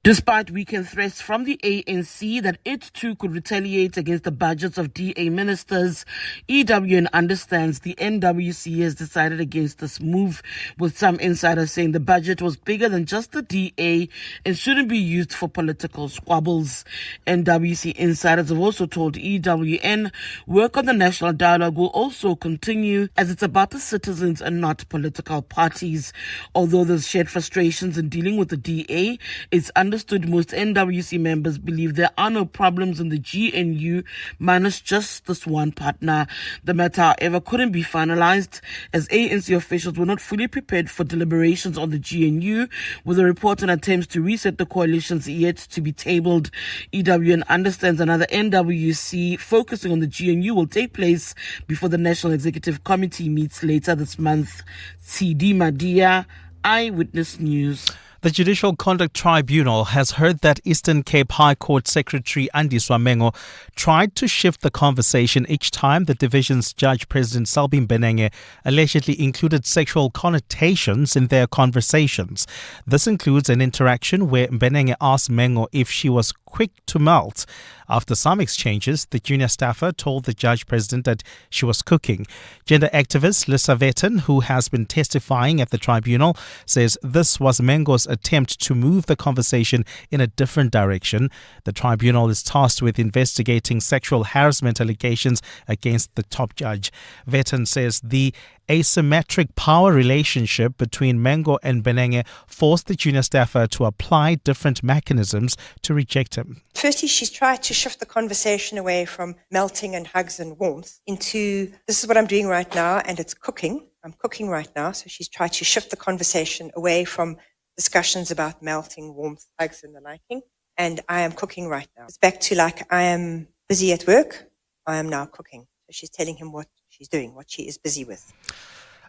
Despite weekend threats from the ANC that it too could retaliate against the budgets of DA ministers, EWN understands the NWC has decided against this move, with some insiders saying the budget was bigger than just the DA and shouldn't be used for political squabbles. NWC insiders have also told EWN work on the national dialogue will also continue as it's about the citizens and not political parties. Although there's shared frustrations in dealing with the DA, it's understood most NWC members believe there are no problems in the GNU minus just this one partner. The matter, however, couldn't be finalized as ANC officials were not fully prepared for deliberations on the GNU, with a report on attempts to reset the coalitions yet to be tabled. EWN understands another NWC focusing on the GNU will take place before the National Executive Committee meets later this month. CD Madia, Eyewitness News. The Judicial Conduct Tribunal has heard that Eastern Cape High Court Secretary Andiswa Mengo tried to shift the conversation each time the division's Judge President Selbin Benenge allegedly included sexual connotations in their conversations. This includes an interaction where Benenge asked Mengo if she was quick to melt. After some exchanges, the junior staffer told the Judge President that she was cooking. Gender activist Lisa Vetten, who has been testifying at the tribunal, says this was Mengo's attempt to move the conversation in a different direction. The tribunal is tasked with investigating sexual harassment allegations against the top judge. Vetten says the asymmetric power relationship between Mengo and Benenge forced the junior staffer to apply different mechanisms to reject him. Firstly, she's tried to shift the conversation away from melting and hugs and warmth into, this is what I'm doing right now, and it's cooking. I'm cooking right now. So she's tried to shift the conversation away from discussions about melting, warmth, hugs and the liking. And I am cooking right now. It's back to like, I am busy at work. I am now cooking. So she's telling him what she's doing, what she is busy with.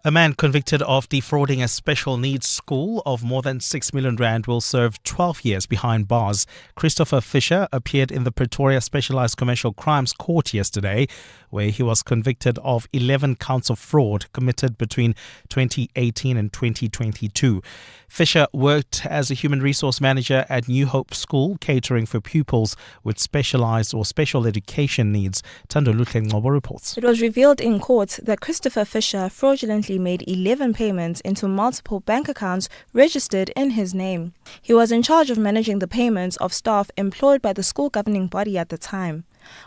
A man convicted of defrauding a special needs school of more than 6 million rand will serve 12 years behind bars. Christopher Fisher appeared in the Pretoria Specialised Commercial Crimes Court yesterday, where he was convicted of 11 counts of fraud committed between 2018 and 2022. Fisher worked as a human resource manager at New Hope School, catering for pupils with specialised or special education needs. Tando Ngcobo reports. It was revealed in court that Christopher Fisher fraudulently made 11 payments into multiple bank accounts registered in his name. He was in charge of managing the payments of staff employed by the school governing body at the time.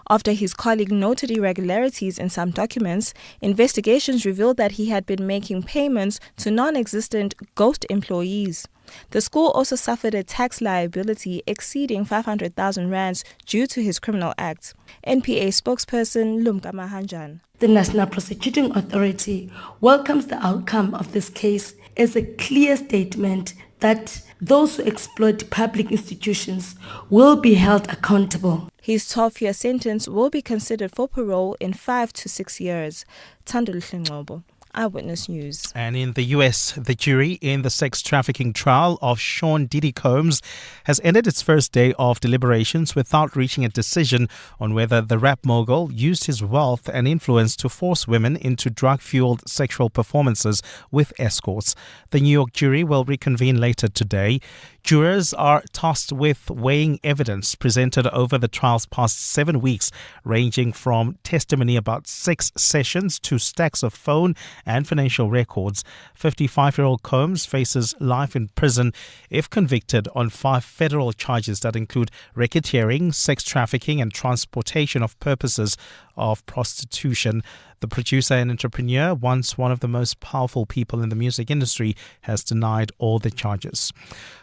After his colleague noted irregularities in some documents, investigations revealed that he had been making payments to non-existent ghost employees. The school also suffered a tax liability exceeding 500,000 rands due to his criminal act. NPA spokesperson Lumka Mahanjan. The National Prosecuting Authority welcomes the outcome of this case as a clear statement that those who exploit public institutions will be held accountable. His 12-year sentence will be considered for parole in 5 to 6 years. Tando Ngcobo, Eyewitness News. And in the US, the jury in the sex trafficking trial of Sean Diddy Combs has ended its first day of deliberations without reaching a decision on whether the rap mogul used his wealth and influence to force women into drug-fueled sexual performances with escorts. The New York jury will reconvene later today. Jurors are tasked with weighing evidence presented over the trial's past 7 weeks, ranging from testimony about sex sessions to stacks of phone and financial records. 55-year-old Combs faces life in prison if convicted on 5 federal charges that include racketeering, sex trafficking, and transportation of purposes of prostitution. The producer and entrepreneur, once one of the most powerful people in the music industry, has denied all the charges.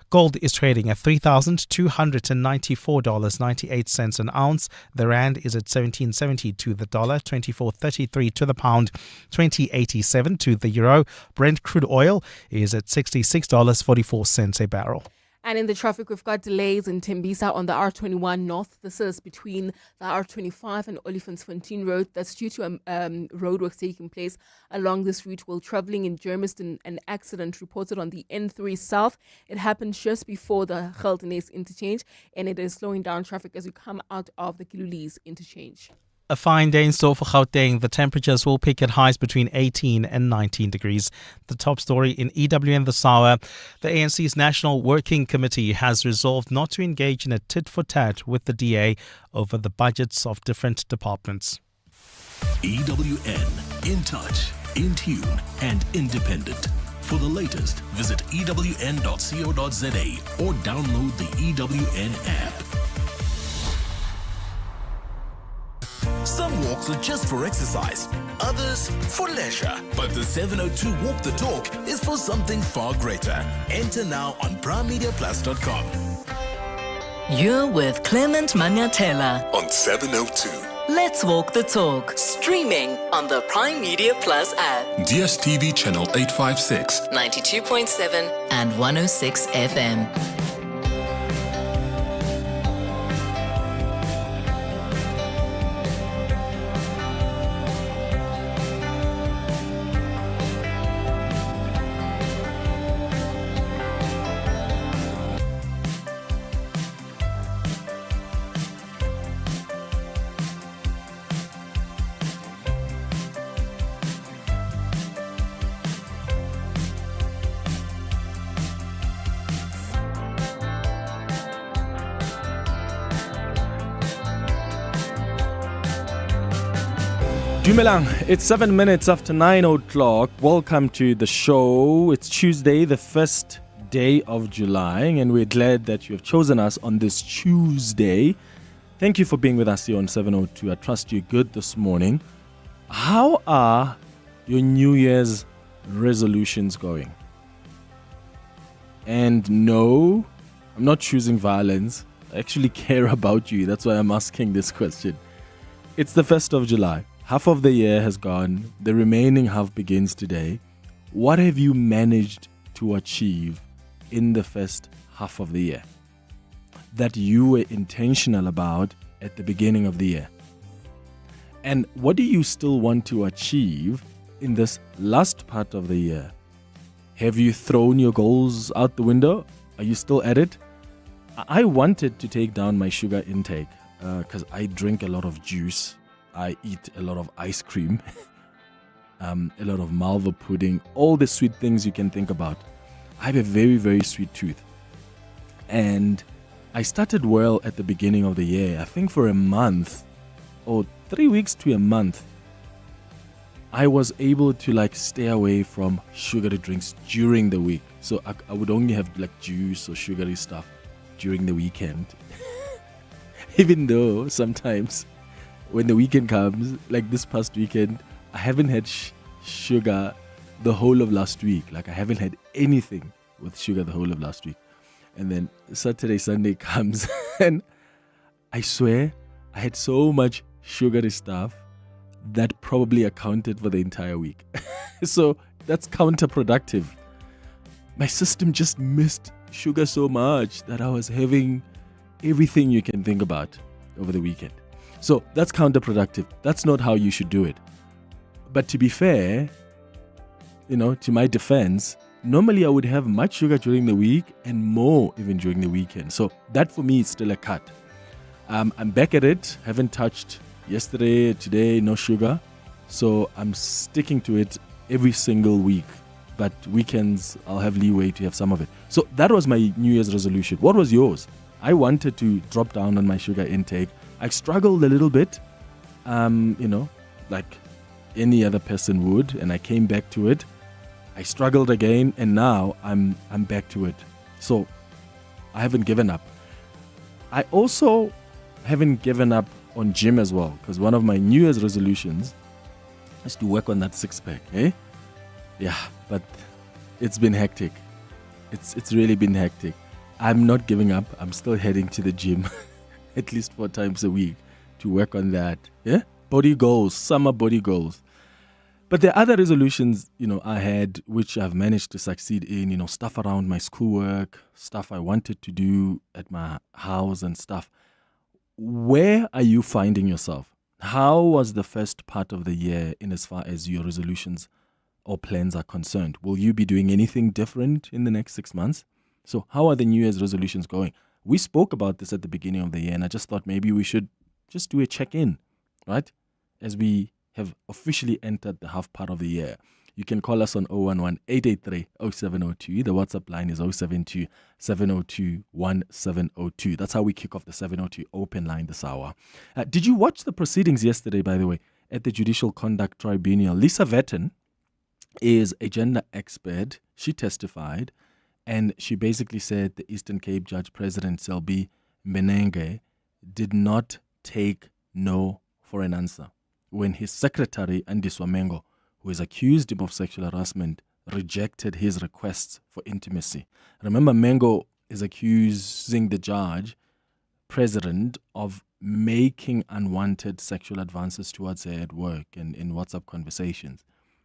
Gold is trading at $3,294.98 an ounce. The rand is at 17.70 to the dollar, 24.33 to the pound, 20.87 to the euro. Brent crude oil is at $66.44 a barrel. And in the traffic, we've got delays in Tembisa on the R21 North. This is between the R25 and Olifantsfontein Road. That's due to roadworks taking place along this route while traveling in Germiston. An accident reported on the N3 South. It happened just before the Geldenes interchange, and it is slowing down traffic as you come out of the Kilulis interchange. A fine day in store for Gauteng. The temperatures will peak at highs between 18 and 19 degrees. The top story in EWN this hour. The ANC's National Working Committee has resolved not to engage in a tit-for-tat with the DA over the budgets of different departments. EWN, in touch, in tune, and independent. For the latest, visit ewn.co.za or download the EWN app. Some walks are just for exercise, others for leisure. But the 702 Walk the Talk is for something far greater. Enter now on primemediaplus.com. You're with Clement Manyathela On 702. Let's Walk the Talk, streaming on the Prime Media Plus app, DSTV channel 856. 92.7 and 106 FM. Dumelang, it's 7 minutes after 9 o'clock. Welcome to the show. It's Tuesday, the first day of July, and we're glad that you have chosen us on this Tuesday. Thank you for being with us here on 702. I trust you're good this morning. How are your New Year's resolutions going? And no, I'm not choosing violence. I actually care about you. That's why I'm asking this question. It's the 1st of July. Half of the year has gone. The remaining half begins today. What have you managed to achieve in the first half of the year that you were intentional about at the beginning of the year? And what do you still want to achieve in this last part of the year? Have you thrown your goals out the window? Are you still at it? I wanted to take down my sugar intake because I drink a lot of juice. I eat a lot of ice cream, a lot of malva pudding, all the sweet things you can think about. I have a very, very sweet tooth. And I started well at the beginning of the year. I think for a month or 3 weeks to a month, I was able to stay away from sugary drinks during the week. So I would only have juice or sugary stuff during the weekend. Even though sometimes when the weekend comes, like this past weekend, I haven't had sugar the whole of last week. I haven't had anything with sugar the whole of last week. And then Saturday, Sunday comes and I swear I had so much sugary stuff that probably accounted for the entire week. So that's counterproductive. My system just missed sugar so much that I was having everything you can think about over the weekend. So that's counterproductive. That's not how you should do it. But to be fair, to my defense, normally I would have much sugar during the week and more even during the weekend. So that for me is still a cut. I'm back at it. Haven't touched yesterday, today, no sugar. So I'm sticking to it every single week. But weekends, I'll have leeway to have some of it. So that was my New Year's resolution. What was yours? I wanted to drop down on my sugar intake. I struggled a little bit, like any other person would, and I came back to it. I struggled again, and now I'm back to it. So I haven't given up. I also haven't given up on gym as well, because one of my New Year's resolutions is to work on that six-pack, Yeah, but it's been hectic. It's really been hectic. I'm not giving up. I'm still heading to the gym at least 4 times a week to work on that. Yeah? Body goals, summer body goals. But there are other resolutions, I had, which I've managed to succeed in, stuff around my schoolwork, stuff I wanted to do at my house and stuff. Where are you finding yourself? How was the first part of the year in as far as your resolutions or plans are concerned? Will you be doing anything different in the next 6 months? So how are the New Year's resolutions going? We spoke about this at the beginning of the year, and I just thought maybe we should just do a check-in, right? as we have officially entered the half part of the year. You can call us on 011-883-0702. The WhatsApp line is 072-702-1702. That's how we kick off the 702 open line this hour. Did you watch the proceedings yesterday, by the way, at the Judicial Conduct Tribunal? Lisa Vetten is a gender expert. She testified, and she basically said the Eastern Cape Judge President Selby Mbenenge did not take no for an answer when his secretary, Andiswa Mengo, who has accused him of sexual harassment, rejected his requests for intimacy. Remember, Mengo is accusing the judge, president, of making unwanted sexual advances towards her at work and in WhatsApp conversations.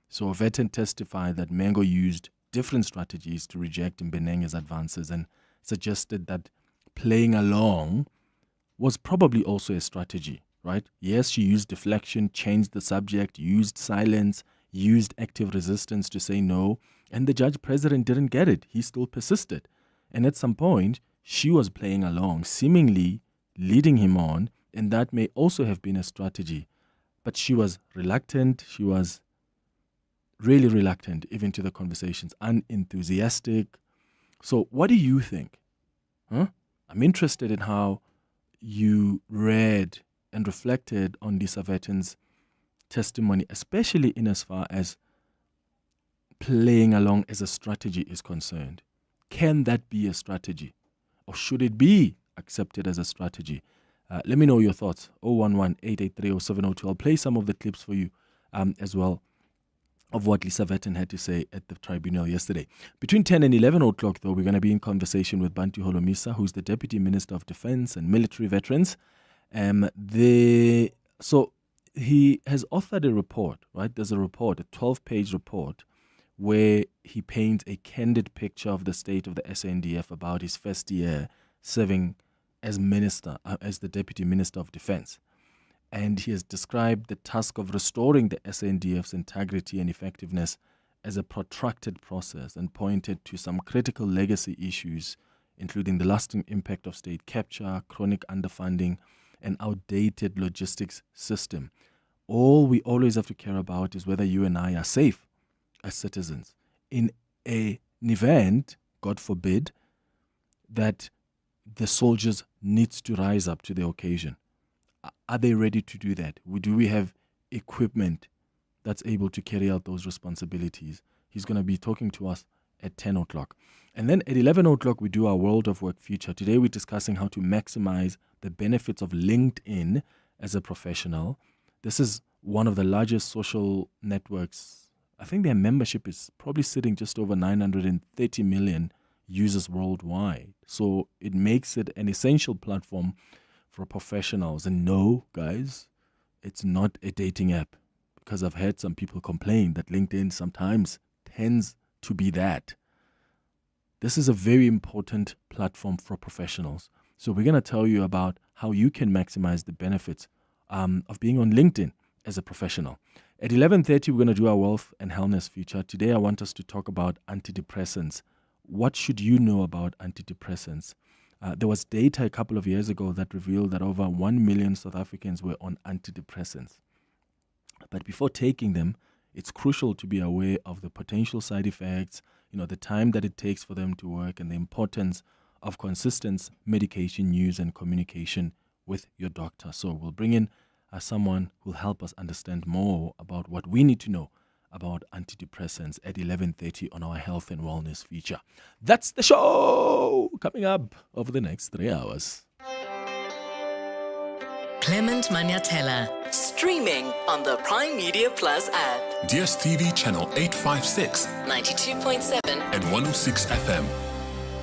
So Vetten testified that Mengo used different strategies to reject Mbenenge's advances and suggested that playing along was probably also a strategy, right? Yes, she used deflection, changed the subject, used silence, used active resistance to say no, and the judge president didn't get it. He still persisted. And at some point, she was playing along, seemingly leading him on, and that may also have been a strategy. But she was reluctant. She was really reluctant, even to the conversations, unenthusiastic. So what do you think? I'm interested in how you read and reflected on Lisa Vetten's testimony, especially in as far as playing along as a strategy is concerned. Can that be a strategy? Or should it be accepted as a strategy? Let me know your thoughts. 011-883-0702. I'll play some of the clips for you as well of what Lisa Vetten had to say at the tribunal yesterday. Between 10 and 11 o'clock, though, we're going to be in conversation with Bantu Holomisa, who's the Deputy Minister of Defense and Military Veterans. So he has authored a report, right? There's a report, a 12-page report, where he paints a candid picture of the state of the SANDF about his first year serving as minister, as the Deputy Minister of Defense. And he has described the task of restoring the SANDF's integrity and effectiveness as a protracted process and pointed to some critical legacy issues, including the lasting impact of state capture, chronic underfunding, and outdated logistics system. All we always have to care about is whether you and I are safe as citizens in an event, God forbid, that the soldiers need to rise up to the occasion. Are they ready to do that? Do we have equipment that's able to carry out those responsibilities? He's going to be talking to us at 10 o'clock. And then at 11 o'clock, we do our World of Work feature. Today, we're discussing how to maximize the benefits of LinkedIn as a professional. This is one of the largest social networks. I think their membership is probably sitting just over 930 million users worldwide. So it makes it an essential platform for professionals. And no, guys, it's not a dating app, because I've heard some people complain that LinkedIn sometimes tends to be that. This is a very important platform for professionals. So we're going to tell you about how you can maximize the benefits of being on LinkedIn as a professional. At 11:30, we're going to do our wealth and wellness feature. Today, I want us to talk about antidepressants. What should you know about antidepressants? There was data a couple of years ago that revealed that over 1 million South Africans were on antidepressants. But before taking them, it's crucial to be aware of the potential side effects, the time that it takes for them to work, and the importance of consistent medication use and communication with your doctor. So we'll bring in someone who will help us understand more about what we need to know about antidepressants at 11:30 on our health and wellness feature. That's the show coming up over the next 3 hours. Clement Manyathela, streaming on the Prime Media Plus app. DSTV channel 856, 92.7 and 106 FM.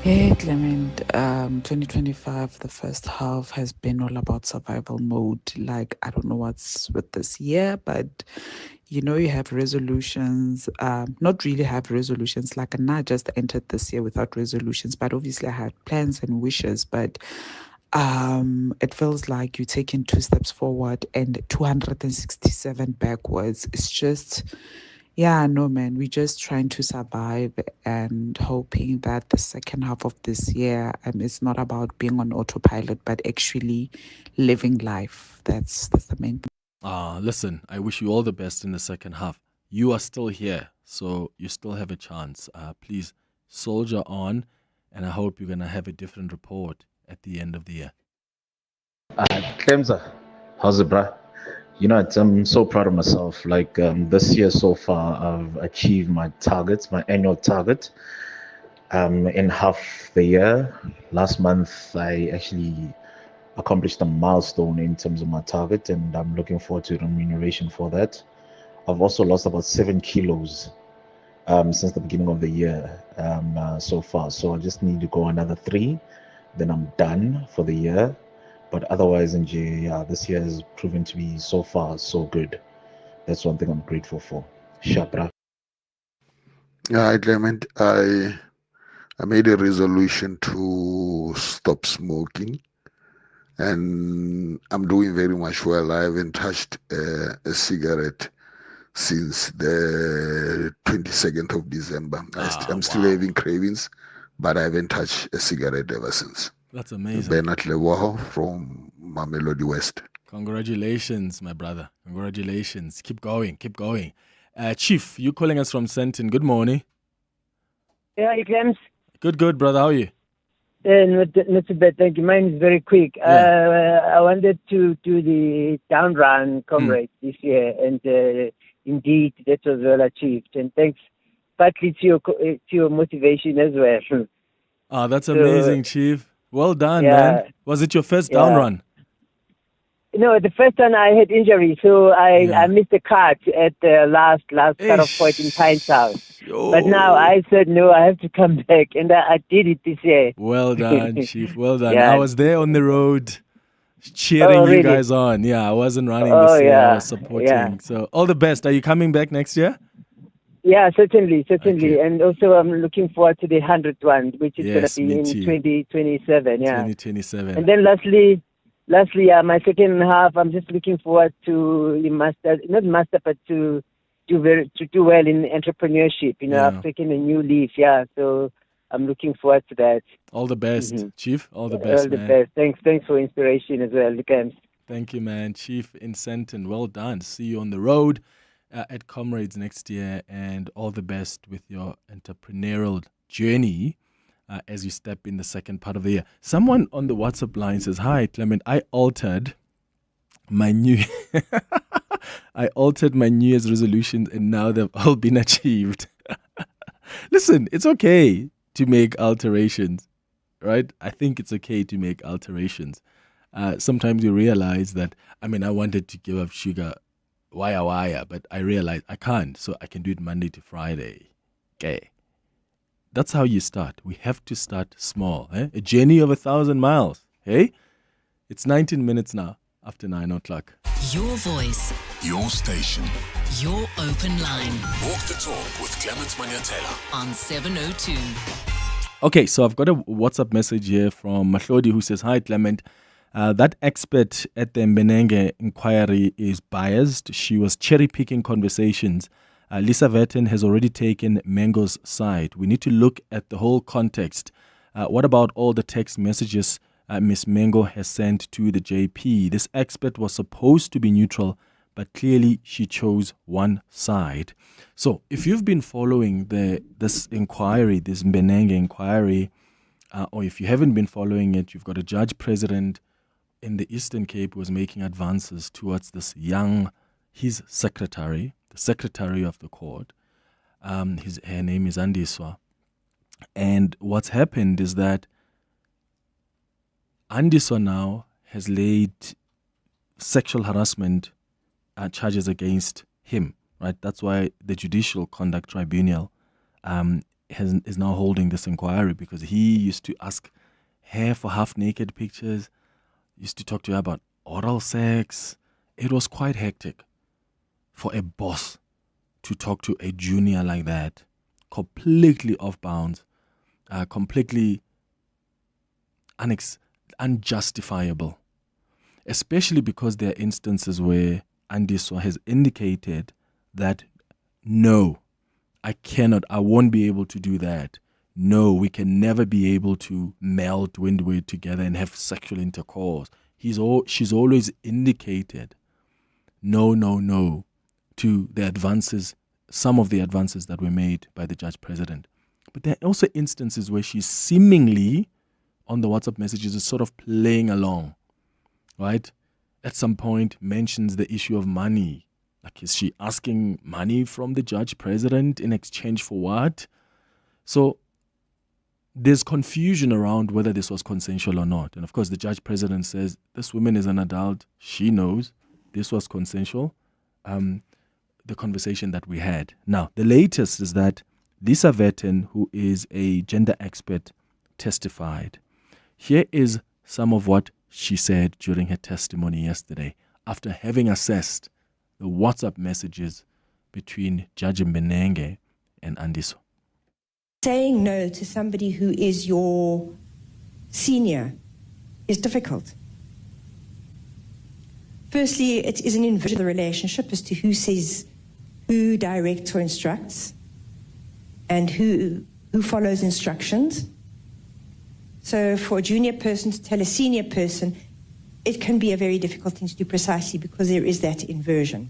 Hey Clement, 2025, the first half has been all about survival mode. Like, I don't know what's with this year, but you have resolutions, not really have resolutions. Like, and I just entered this year without resolutions, but obviously I had plans and wishes, but it feels like you're taking 2 steps forward and 267 backwards. It's just, no, man, we're just trying to survive and hoping that the second half of this year, it's not about being on autopilot, but actually living life. That's the main thing. Listen, I wish you all the best in the second half. You are still here, so you still have a chance. Please soldier on, and I hope you're going to have a different report at the end of the year. Clemza, how's it, bruh? I'm so proud of myself. Like this year so far, I've achieved my targets, my annual target. In half the year, last month, I actually accomplished a milestone in terms of my target, and I'm looking forward to remuneration for that. I've also lost about 7 kilos since the beginning of the year so far. So I just need to go another 3, then I'm done for the year. But otherwise, this year has proven to be so far so good. That's one thing I'm grateful for. Shabra. Yeah, Clement, I made a resolution to stop smoking, and I'm doing very much well. I haven't touched a cigarette since the 22nd of December. I'm still having cravings, but I haven't touched a cigarette ever since. That's amazing. Bernard Lewaho from Mamelodi West. Congratulations, my brother. Congratulations. Keep going. Keep going. Chief, you calling us from Senton. Good morning. Yeah, it comes. Good, brother. How are you? Not too bad, thank you. Mine is very quick. I wanted to do the down run, comrades, this year, and indeed, that was well achieved. And thanks partly to your motivation as well. That's amazing, Chief. Well done, man. Was it your first down run? No, the first one I had injury, so I missed the cut at the last cut-off point in Pines House. But now I said, no, I have to come back, and I did it this year. Well done, Chief. Well done. I was there on the road cheering you guys on. Yeah, I wasn't running this year. I was supporting. Yeah. So all the best. Are you coming back next year? Yeah, certainly. Okay. And also I'm looking forward to the 100th one, which is going to be in 2027. Yeah. 2027. And then lastly, my second half, I'm just looking forward to to do well in entrepreneurship. I've taken a new leaf. Yeah, so I'm looking forward to that. All the best, Chief. All the best, All the best. Thanks for inspiration as well, Lucas. Thank you, man. Chief in Senton, well done. See you on the road at Comrades next year, and all the best with your entrepreneurial journey as you step in the second part of the year. Someone on the WhatsApp line says, "Hi, Clement, I altered my New Year's resolutions, and now they've all been achieved." Listen, it's okay to make alterations, right? I think it's okay to make alterations. Sometimes you realize that, I wanted to give up sugar, wire, but I realized I can't, so I can do it Monday to Friday. Okay. That's how you start. We have to start small. A journey of 1,000 miles. Hey? It's 19 minutes now after 9 o'clock. Your voice. Your station. Your open line. Walk the talk with Clement Manyathela on 702. Okay, so I've got a WhatsApp message here from Mahlodi who says, "Hi, Clement. That expert at the Mbenenge inquiry is biased. She was cherry-picking conversations. Lisa Vetten has already taken Mango's side. We need to look at the whole context. What about all the text messages Miss Mango has sent to the JP? This expert was supposed to be neutral, but clearly she chose one side." So if you've been following this inquiry, this Mbenenge inquiry, or if you haven't been following it, you've got a judge president in the Eastern Cape who was making advances towards his secretary, the secretary of the court. Her name is Andiswa. And what's happened is that Andiswa now has laid sexual harassment charges against him, right? That's why the Judicial Conduct Tribunal is now holding this inquiry, because he used to ask her for half-naked pictures, used to talk to her about oral sex. It was quite hectic for a boss to talk to a junior like that, completely off bounds, completely unjustifiable, especially because there are instances where Andiswa has indicated that, no, I won't be able to do that. No, we can never be able to melt when we're together and have sexual intercourse. She's always indicated no to the advances, some of the advances that were made by the judge president. But there are also instances where she's seemingly, on the WhatsApp messages, is sort of playing along, right? At some point mentions the issue of money. Like, is she asking money from the judge president in exchange for what? So there's confusion around whether this was consensual or not. And of course, the judge president says, this woman is an adult. She knows this was consensual, the conversation that we had. Now, the latest is that Lisa Vetten, who is a gender expert, testified. Here is some of what she said during her testimony yesterday after having assessed the WhatsApp messages between Judge Mbenenge and Andiso. Saying no to somebody who is your senior is difficult. Firstly, it is an inversion of the relationship as to who says, who directs or instructs, and who follows instructions. So for a junior person to tell a senior person, it can be a very difficult thing to do precisely because there is that inversion.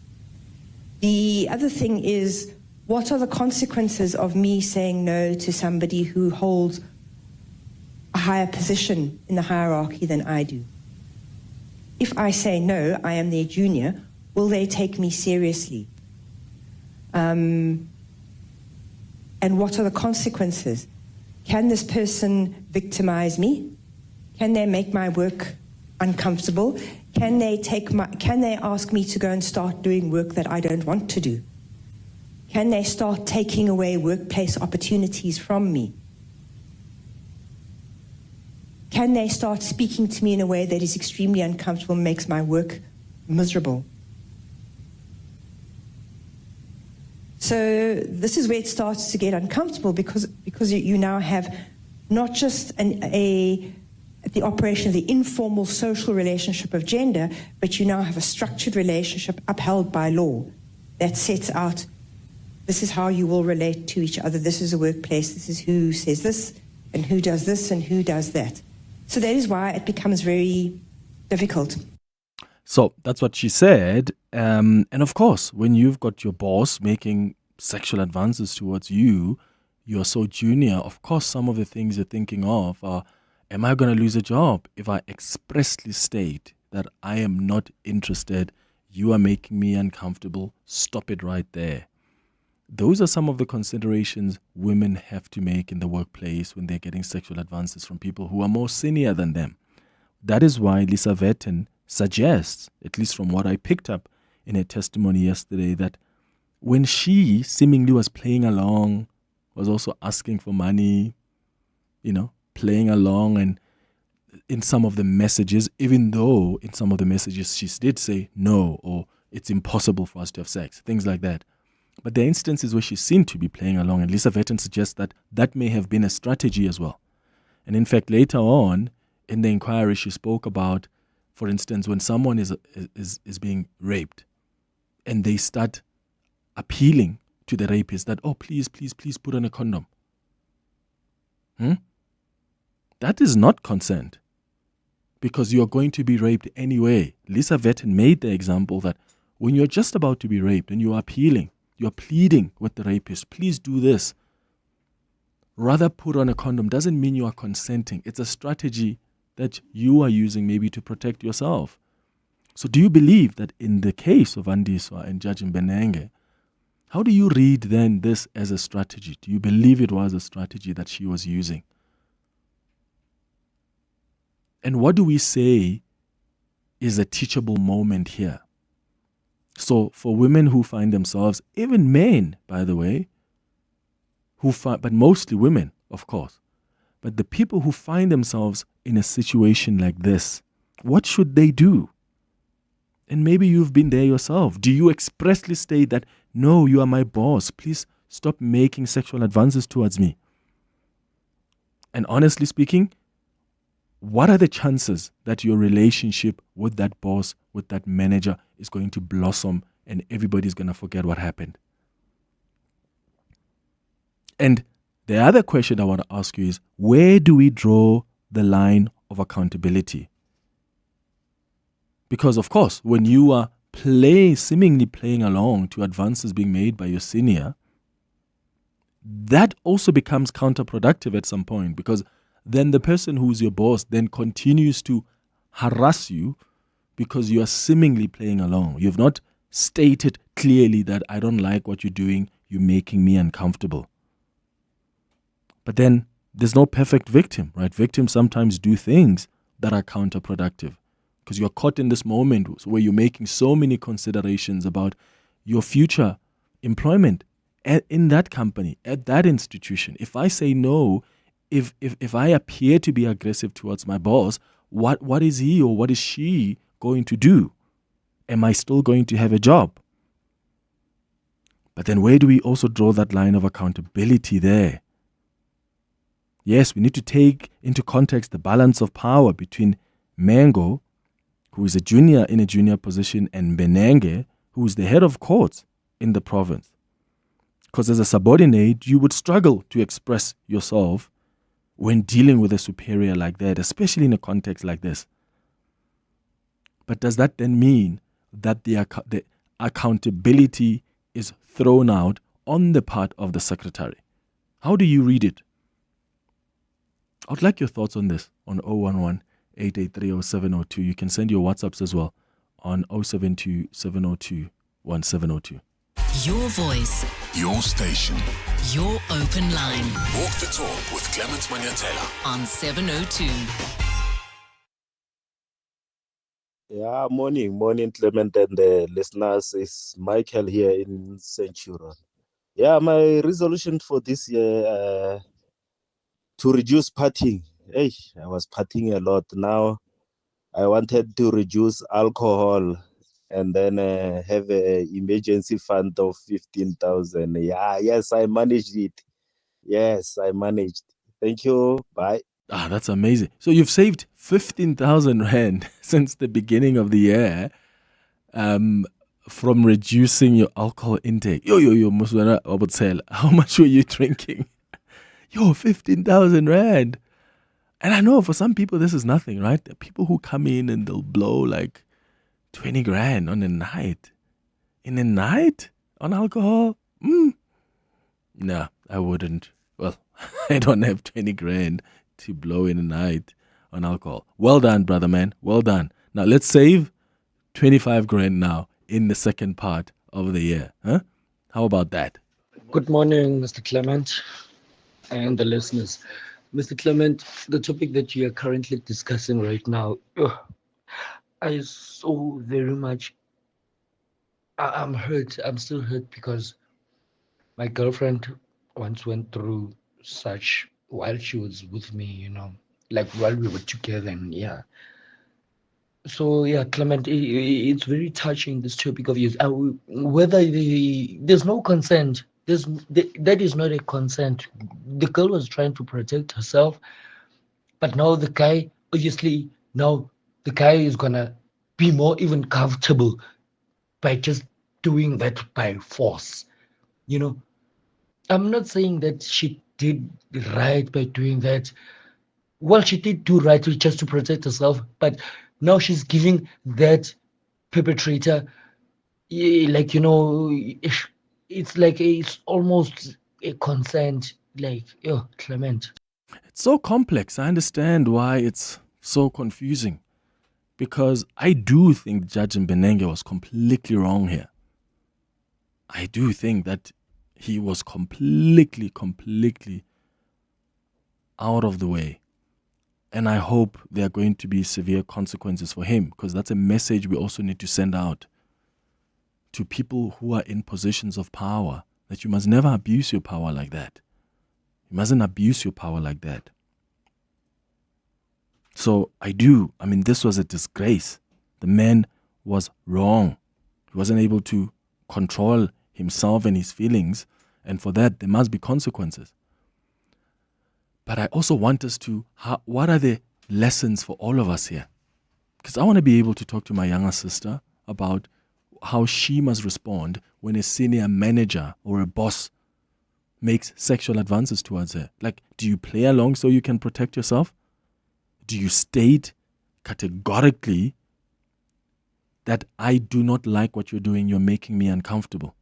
The other thing is, what are the consequences of me saying no to somebody who holds a higher position in the hierarchy than I do? If I say no, I am their junior, will they take me seriously? And what are the consequences? Can this person victimize me? Can they make my work uncomfortable? Can they ask me to go and start doing work that I don't want to do? Can they start taking away workplace opportunities from me? Can they start speaking to me in a way that is extremely uncomfortable and makes my work miserable? So this is where it starts to get uncomfortable because you now have not just the operation of the informal social relationship of gender, but you now have a structured relationship upheld by law that sets out, this is how you will relate to each other, this is a workplace, this is who says this, and who does this, and who does that. So that is why it becomes very difficult. So that's what she said. And of course, when you've got your boss making sexual advances towards you, you're so junior, of course, some of the things you're thinking of are, am I going to lose a job if I expressly state that I am not interested, you are making me uncomfortable, stop it right there. Those are some of the considerations women have to make in the workplace when they're getting sexual advances from people who are more senior than them. That is why Lisa Vetten suggests, at least from what I picked up in her testimony yesterday, that when she seemingly was playing along, was also asking for money, playing along, and in some of the messages, even though in some of the messages she did say no, or it's impossible for us to have sex, things like that. But there are instances where she seemed to be playing along, and Lisa Vetten suggests that that may have been a strategy as well. And in fact, later on in the inquiry, she spoke about, for instance, when someone is being raped and they start appealing to the rapist that, oh, please put on a condom. That is not consent, because you're going to be raped anyway. Lisa Vetten made the example that when you're just about to be raped and you're appealing, you're pleading with the rapist, please do this, rather put on a condom, doesn't mean you are consenting. It's a strategy that you are using maybe to protect yourself. So do you believe that in the case of Andiswa and Judge Mbenenge, how do you read then this as a strategy? Do you believe it was a strategy that she was using? And what do we say is a teachable moment here? So for women who find themselves, even men, by the way, but mostly women, of course, but the people who find themselves in a situation like this, what should they do? And maybe you've been there yourself. Do you expressly state that, no, you are my boss, please stop making sexual advances towards me? And honestly speaking, what are the chances that your relationship with that boss, with that manager, is going to blossom and everybody's going to forget what happened? And the other question I want to ask you is, where do we draw the line of accountability? Because, of course, when you are seemingly playing along to advances being made by your senior, that also becomes counterproductive at some point, because then the person who's your boss then continues to harass you because you are seemingly playing along. You've not stated clearly that I don't like what you're doing, you're making me uncomfortable. But then there's no perfect victim, right? Victims sometimes do things that are counterproductive because you're caught in this moment where you're making so many considerations about your future employment in that company, at that institution. If I say no, if I appear to be aggressive towards my boss, what is he or what is she going to do? Am I still going to have a job? But then where do we also draw that line of accountability there? Yes, we need to take into context the balance of power between Mengo, who is in a junior position, and Benenge, who is the head of courts in the province. Because as a subordinate, you would struggle to express yourself when dealing with a superior like that, especially in a context like this. But does that then mean that the accountability is thrown out on the part of the secretary? How do you read it? I'd like your thoughts on this on 011-883-0702. You can send your WhatsApps as well on 072-702-1702. Your voice. Your station. Your open line. Walk the talk with Clement Manyathela on 702. Yeah, morning, Clement and the listeners. It's Michael here in Centurion. Yeah, my resolution for this year to reduce partying. Hey, I was partying a lot. Now I wanted to reduce alcohol and then have an emergency fund of 15,000. Yeah, yes, I managed it. Yes, I managed. Thank you. Bye. Ah, that's amazing. So you've saved 15,000 rand since the beginning of the year from reducing your alcohol intake. Yo, Muswana Obotsela, how much were you drinking? 15,000 rand. And I know for some people this is nothing, right? There are people who come in and they'll blow like 20 grand on a night. In a night? On alcohol? No, I wouldn't. Well, I don't have 20 grand to blow in a night on alcohol. Well done, brother man. Well done. Now let's save 25 grand now in the second part of the year. Huh? How about that? Good morning, Mr. Clement and the listeners. Mr. Clement, the topic that you are currently discussing right now, I so very much, I'm hurt. I'm still hurt because my girlfriend once went through such while she was with me, like while we were together. And yeah. So yeah, Clement, it's very touching, this topic of yours. Whether there's no consent, that is not a consent. The girl was trying to protect herself, but now the guy, obviously, now the guy is gonna be more even comfortable by just doing that by force. I'm not saying that she did right by doing that. Well, she did do right just to protect herself, but now she's giving that perpetrator, it's like it's almost a consent, Clement. It's so complex. I understand why it's so confusing, because I do think Judge Mbenenge was completely wrong here. I do think that he was completely out of the way. And I hope there are going to be severe consequences for him, because that's a message we also need to send out to people who are in positions of power, that you must never abuse your power like that. You mustn't abuse your power like that. So this was a disgrace. The man was wrong. He wasn't able to control himself and his feelings, and for that there must be consequences. But I also want us to, what are the lessons for all of us here? Because I want to be able to talk to my younger sister about how she must respond when a senior manager or a boss makes sexual advances towards her. Like, do you play along so you can protect yourself? Do you state categorically that I do not like what you're doing, you're making me uncomfortable.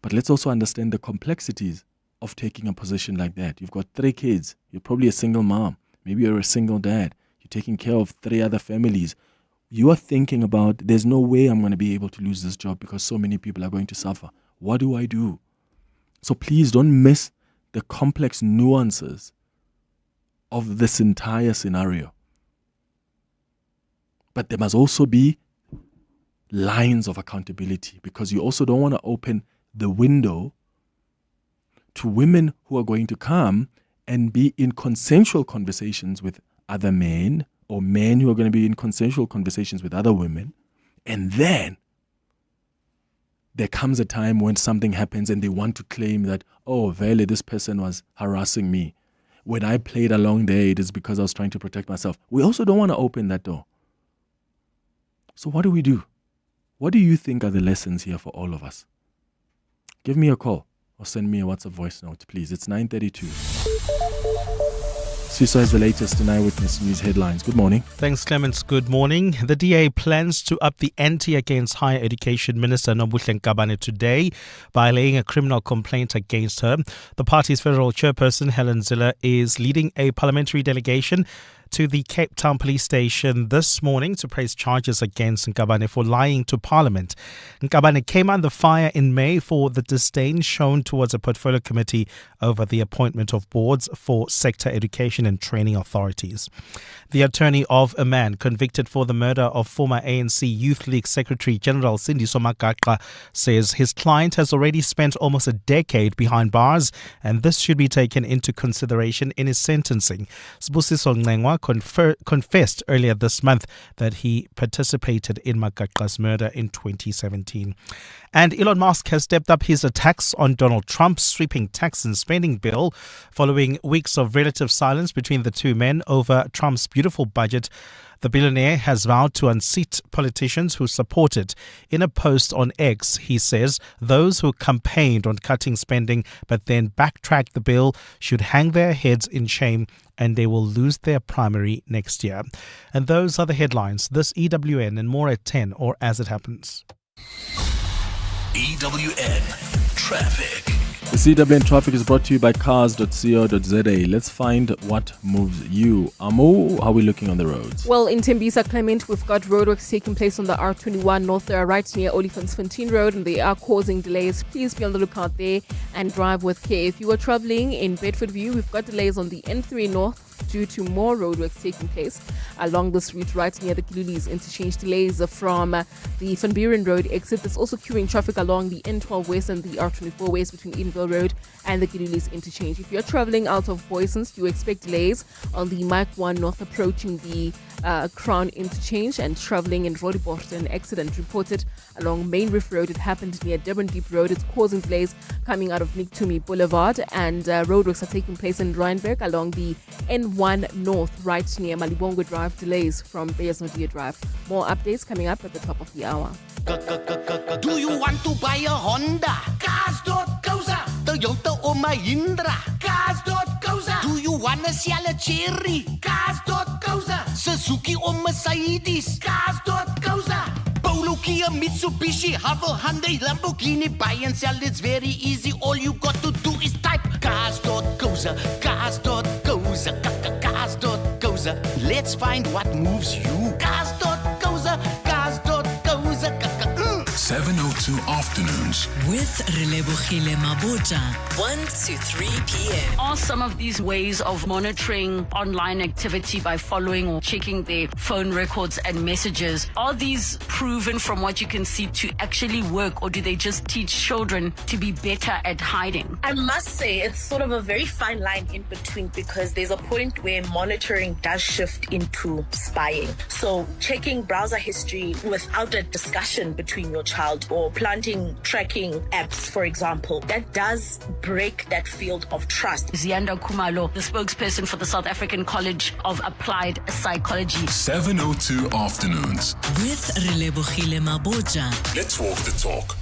But let's also understand the complexities of taking a position like that. You've got 3 kids. You're probably a single mom. Maybe you're a single dad. You're taking care of 3 other families. You are thinking about, there's no way I'm going to be able to lose this job because so many people are going to suffer. What do I do? So please don't miss the complex nuances of this entire scenario. But there must also be lines of accountability, because you also don't want to open the window to women who are going to come and be in consensual conversations with other men, or men who are going to be in consensual conversations with other women. And then there comes a time when something happens and they want to claim that, oh, Vele, this person was harassing me. When I played along there, it is because I was trying to protect myself. We also don't want to open that door. So what do we do? What do you think are the lessons here for all of us? Give me a call or send me a WhatsApp voice note, please. It's 9:32. Siso has the latest in Eyewitness News headlines. Good morning. Thanks, Clements. Good morning. The DA plans to up the ante against Higher Education Minister Nobuhle Nkabane today by laying a criminal complaint against her. The party's federal chairperson, Helen Ziller, is leading a parliamentary delegation to the Cape Town Police Station this morning to press charges against Nkabane for lying to Parliament. Nkabane came under fire in May for the disdain shown towards a portfolio committee over the appointment of boards for sector education and training authorities. The attorney of a man convicted for the murder of former ANC Youth League Secretary General Sindiso Magaqa says his client has already spent almost a decade behind bars, and this should be taken into consideration in his sentencing. Sibusiso Ngengwa confessed earlier this month that he participated in Magaqa's murder in 2017. And Elon Musk has stepped up his attacks on Donald Trump's sweeping tax and spending bill following weeks of relative silence between the two men over Trump's beautiful budget. The billionaire has vowed to unseat politicians who support it. In a post on X, he says those who campaigned on cutting spending but then backtracked the bill should hang their heads in shame, and they will lose their primary next year. And those are the headlines. This EWN and more at 10 or as it happens. EWN Traffic. The CWN Traffic is brought to you by cars.co.za. Let's find what moves you. Amo, how are we looking on the roads? Well, in Tembisa, Clement, we've got roadworks taking place on the R21 North. They are right near Olifantsfontein Road, and they are causing delays. Please be on the lookout there and drive with care. If you are traveling in Bedfordview, we've got delays on the N3 North due to more roadworks taking place along this route right near the Kilulis interchange. Delays from the Van Buren Road exit. There's also queuing traffic along the N12 West and the R24 West between Edenville Road and the Kilulis interchange. If you're traveling out of Boysons, you expect delays on the Mike 1 North approaching the Crown interchange, and traveling in Roodepoort. An accident reported along Main Reef Road. It happened near Durban Deep Road. It's causing delays coming out of Niktumi Boulevard, and roadworks are taking place in Rheinberg along the N1 North right near Malibongo Drive. Delays from Beyers-Naudé Drive. More updates coming up at the top of the hour. Do you want to buy a Honda? Cars.coza. Toyota or Mahindra? Cars.coza. Do you want to sell a Cherry? Cars.coza. Suzuki or Mercedes? Cars.coza. Polo, Kia, Mitsubishi, Havel, Hyundai, Lamborghini. Buy and sell, it's very easy. All you got to do is type Cars.coza. Cars.coza. Cars.coza. Let's find what moves you. Cars.coza. Cars.coza. 702 Afternoons with Relebogile Mabota, 1 to 3 p.m. Are some of these ways of monitoring online activity by following or checking their phone records and messages, are these proven from what you can see to actually work, or do they just teach children to be better at hiding? I must say it's sort of a very fine line in between, because there's a point where monitoring does shift into spying. So checking browser history without a discussion between your child, or planting tracking apps, for example, that does break that field of trust. Zianda Kumalo, the spokesperson for the South African College of Applied Psychology. 702 Afternoons with Relebogile Mabota. Let's walk the talk.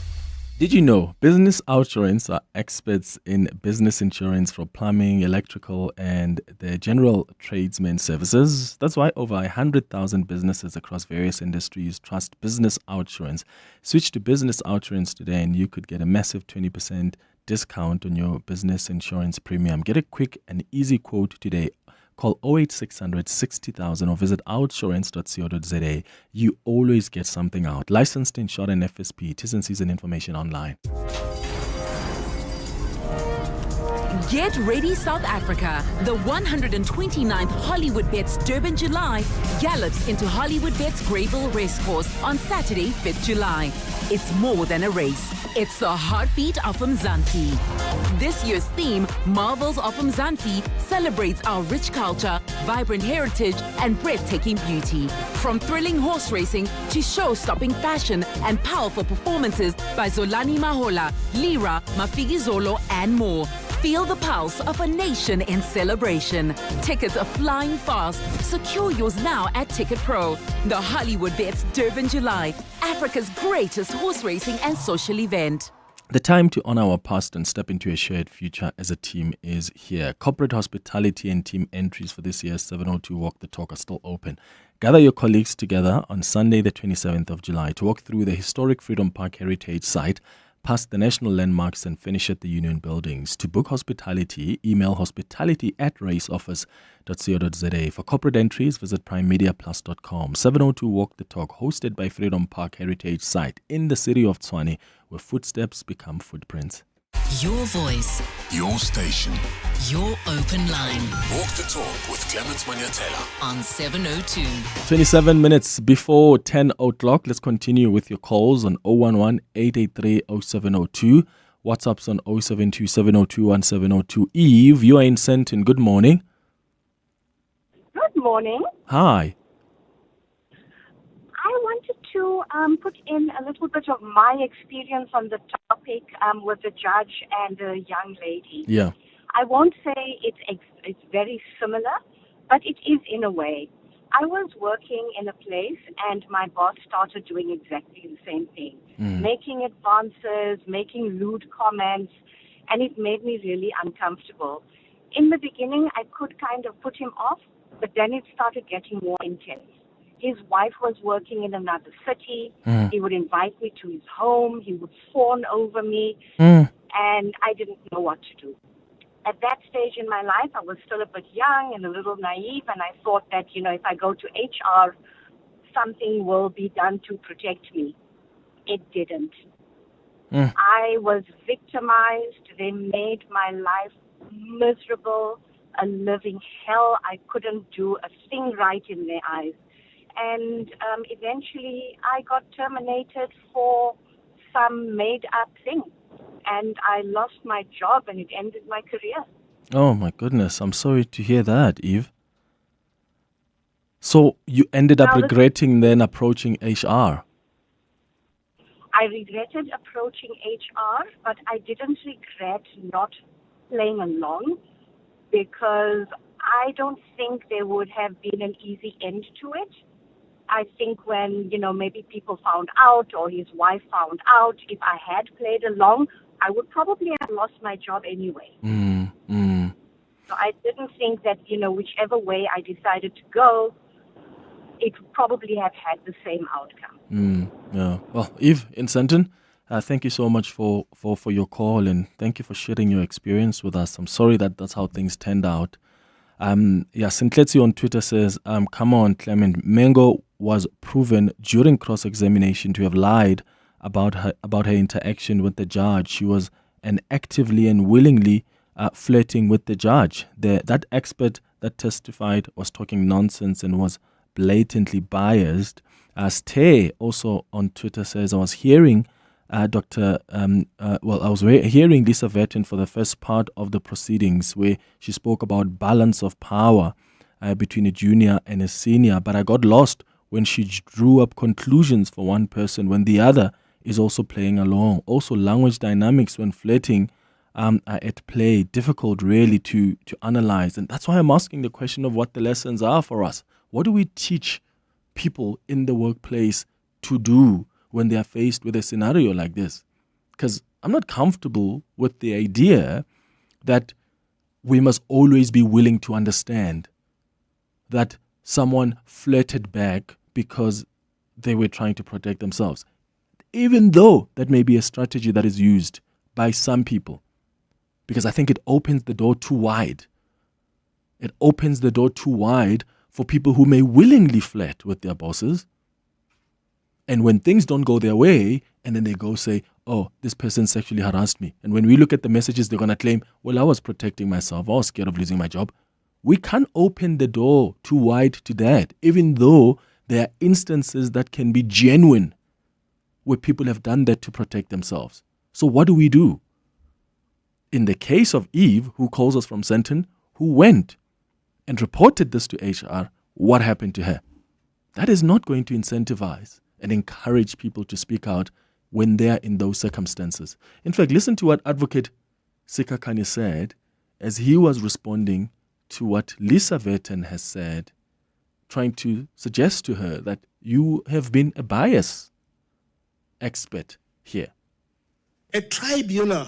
Did you know Business Outsurance are experts in business insurance for plumbing, electrical, and the general tradesmen services? That's why over 100,000 businesses across various industries trust Business Outsurance. Switch to Business Outsurance today and you could get a massive 20% discount on your business insurance premium. Get a quick and easy quote today. Call 08600 60,000 or visit outsurance.co.za. You always get something out. Licensed, insured, and FSP. Tis and season information online. Get ready, South Africa. The 129th Hollywood Bets Durban July gallops into Hollywood Bets Greyville Racecourse on Saturday, 5th July. It's more than a race. It's the heartbeat of Mzansi. This year's theme, Marvels of Mzansi, celebrates our rich culture, vibrant heritage, and breathtaking beauty. From thrilling horse racing to show-stopping fashion and powerful performances by Zolani Mahola, Lira, Mafigi Zolo, and more. Feel the pulse of a nation in celebration. Tickets are flying fast. Secure yours now at Ticket Pro. The Hollywood Bets Durban July, Africa's greatest horse racing and social event. The time to honor our past and step into a shared future as a team is here. Corporate hospitality and team entries for this year's 702 Walk the Talk are still open. Gather your colleagues together on Sunday, the 27th of July to walk through the historic Freedom Park Heritage Site, past the national landmarks and finish at the Union Buildings. To book hospitality, email hospitality@raceoffice.co.za. For corporate entries, visit primemediaplus.com. 702 Walk the Talk, hosted by Freedom Park Heritage Site in the city of Tshwane, where footsteps become footprints. Your voice, Your station. your open line Walk the talk with Clement Manyathela. on 702. 27 minutes before 10 o'clock. Let's continue with your calls on 011-883-0702. WhatsApp's on 072-702-1702. Eve, you are in Senton. Good morning. Good morning. Hi. I wanted to put in a little bit of my experience on the topic with a judge and a young lady. Yeah. I won't say it's very similar, but it is in a way. I was working in a place and my boss started doing exactly the same thing, making advances, making lewd comments, and it made me really uncomfortable. In the beginning, I could kind of put him off, but then it started getting more intense. His wife was working in another city. He would invite me to his home. He would fawn over me, and I didn't know what to do. At that stage in my life, I was still a bit young and a little naive, and I thought that, if I go to HR, something will be done to protect me. It didn't. I was victimized. They made my life miserable, a living hell. I couldn't do a thing right in their eyes. And eventually I got terminated for some made-up thing. And I lost my job and it ended my career. Oh my goodness. I'm sorry to hear that, Eve. So you ended up regretting then approaching HR? I regretted approaching HR, but I didn't regret not playing along because I don't think there would have been an easy end to it. I think when, maybe people found out or his wife found out, if I had played along, I would probably have lost my job anyway. So I didn't think that, whichever way I decided to go, it would probably have had the same outcome. Yeah. Well, Eve in Senton, thank you so much for your call and thank you for sharing your experience with us. I'm sorry that that's how things turned out. Sincletsi on Twitter says, come on, Clement. Mengo was proven during cross-examination to have lied about her interaction with the judge. She was actively and willingly flirting with the judge. That expert that testified was talking nonsense and was blatantly biased. Stay also on Twitter says, I was hearing hearing Lisa Verton for the first part of the proceedings where she spoke about balance of power between a junior and a senior, but I got lost when she drew up conclusions for one person when the other is also playing along. Also, language dynamics when flirting are at play, difficult really to analyze. And that's why I'm asking the question of what the lessons are for us. What do we teach people in the workplace to do when they are faced with a scenario like this? because I'm not comfortable with the idea that we must always be willing to understand that someone flirted back because they were trying to protect themselves, even though that may be a strategy that is used by some people, because I think it opens the door too wide. It opens the door too wide for people who may willingly flirt with their bosses. And when things don't go their way, and then they go say, oh, this person sexually harassed me. And when we look at the messages, they're going to claim, well, I was protecting myself. I was scared of losing my job. We can't open the door too wide to that, even though there are instances that can be genuine where people have done that to protect themselves. So what do we do? In the case of Eve, who calls us from Senton, who went and reported this to HR, what happened to her? That is not going to incentivize and encourage people to speak out when they are in those circumstances. In fact, listen to what Advocate Sikhakhane said as he was responding to what Lisa Vetten has said, trying to suggest to her that you have been a bias expert here. A tribunal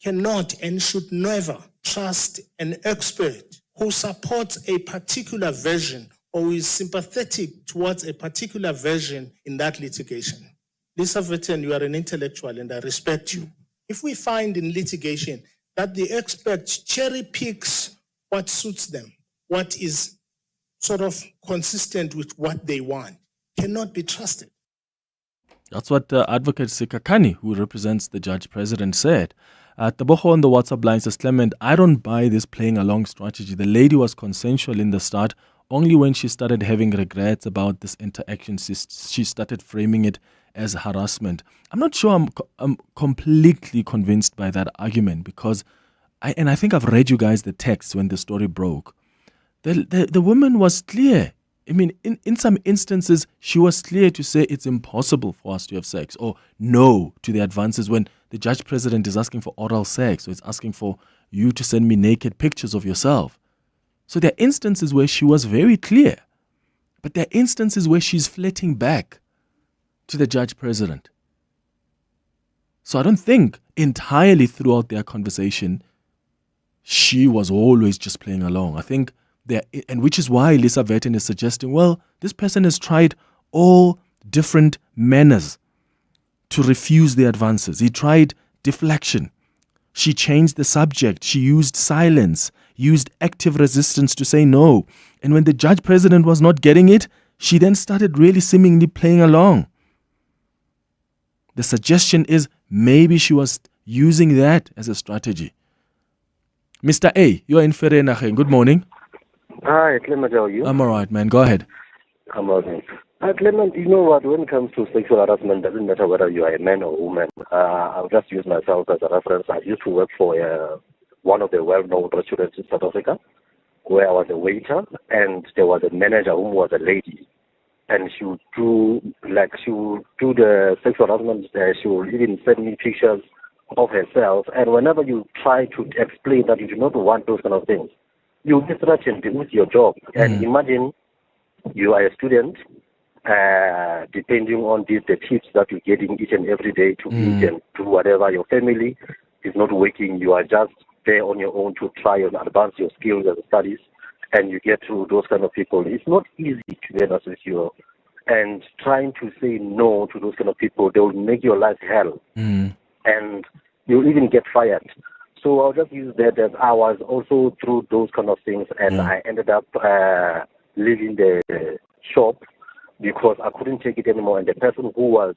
cannot and should never trust an expert who supports a particular version or is sympathetic towards a particular version in that litigation. Lisa Vetten, you are an intellectual and I respect you. If we find in litigation that the expert cherry picks what suits them, what is sort of consistent with what they want, cannot be trusted. That's what Advocate Sikhakhane, who represents the judge president, said. Taboho on the WhatsApp line says, Clement, I don't buy this playing along strategy. The lady was consensual in the start. Only when she started having regrets about this interaction, she started framing it as harassment. I'm not sure I'm completely convinced by that argument, because I think I've read you guys the text when the story broke. The woman was clear. I mean, in some instances, she was clear to say it's impossible for us to have sex, or no to the advances when the judge president is asking for oral sex, or it's asking for you to send me naked pictures of yourself. So there are instances where she was very clear, but there are instances where she's flirting back to the judge president. So I don't think entirely throughout their conversation, she was always just playing along. I think and which is why Lisa Vetten is suggesting, well, this person has tried all different manners to refuse the advances. He tried deflection. She changed the subject. She used silence, used active resistance to say no. And when the judge president was not getting it, she then started really seemingly playing along. The suggestion is maybe she was using that as a strategy. Mr. A, you are in Ferrenacheng. Good morning. Hi, Clement, how are you? I'm all right, man. Go ahead. I'm all right. Clement, you know what? When it comes to sexual harassment, it doesn't matter whether you are a man or a woman. I'll just use myself as a reference. I used to work for one of the well-known restaurants in South Africa, where I was a waiter, and there was a manager who was a lady. And she would do the sexual harassment. She would even send me pictures of herself. And whenever you try to explain that you do not want those kind of things, you get threatened with your job. And imagine you are a student, depending on the tips that you're getting each and every day to eat and do whatever. Your family is not working. You are just there on your own to try and advance your skills and studies, and you get to those kind of people. It's not easy, to be honest with you. And trying to say no to those kind of people, they will make your life hell. And you'll even get fired. So I'll just use that as I was also through those kind of things, and I ended up leaving the shop because I couldn't take it anymore. And the person who was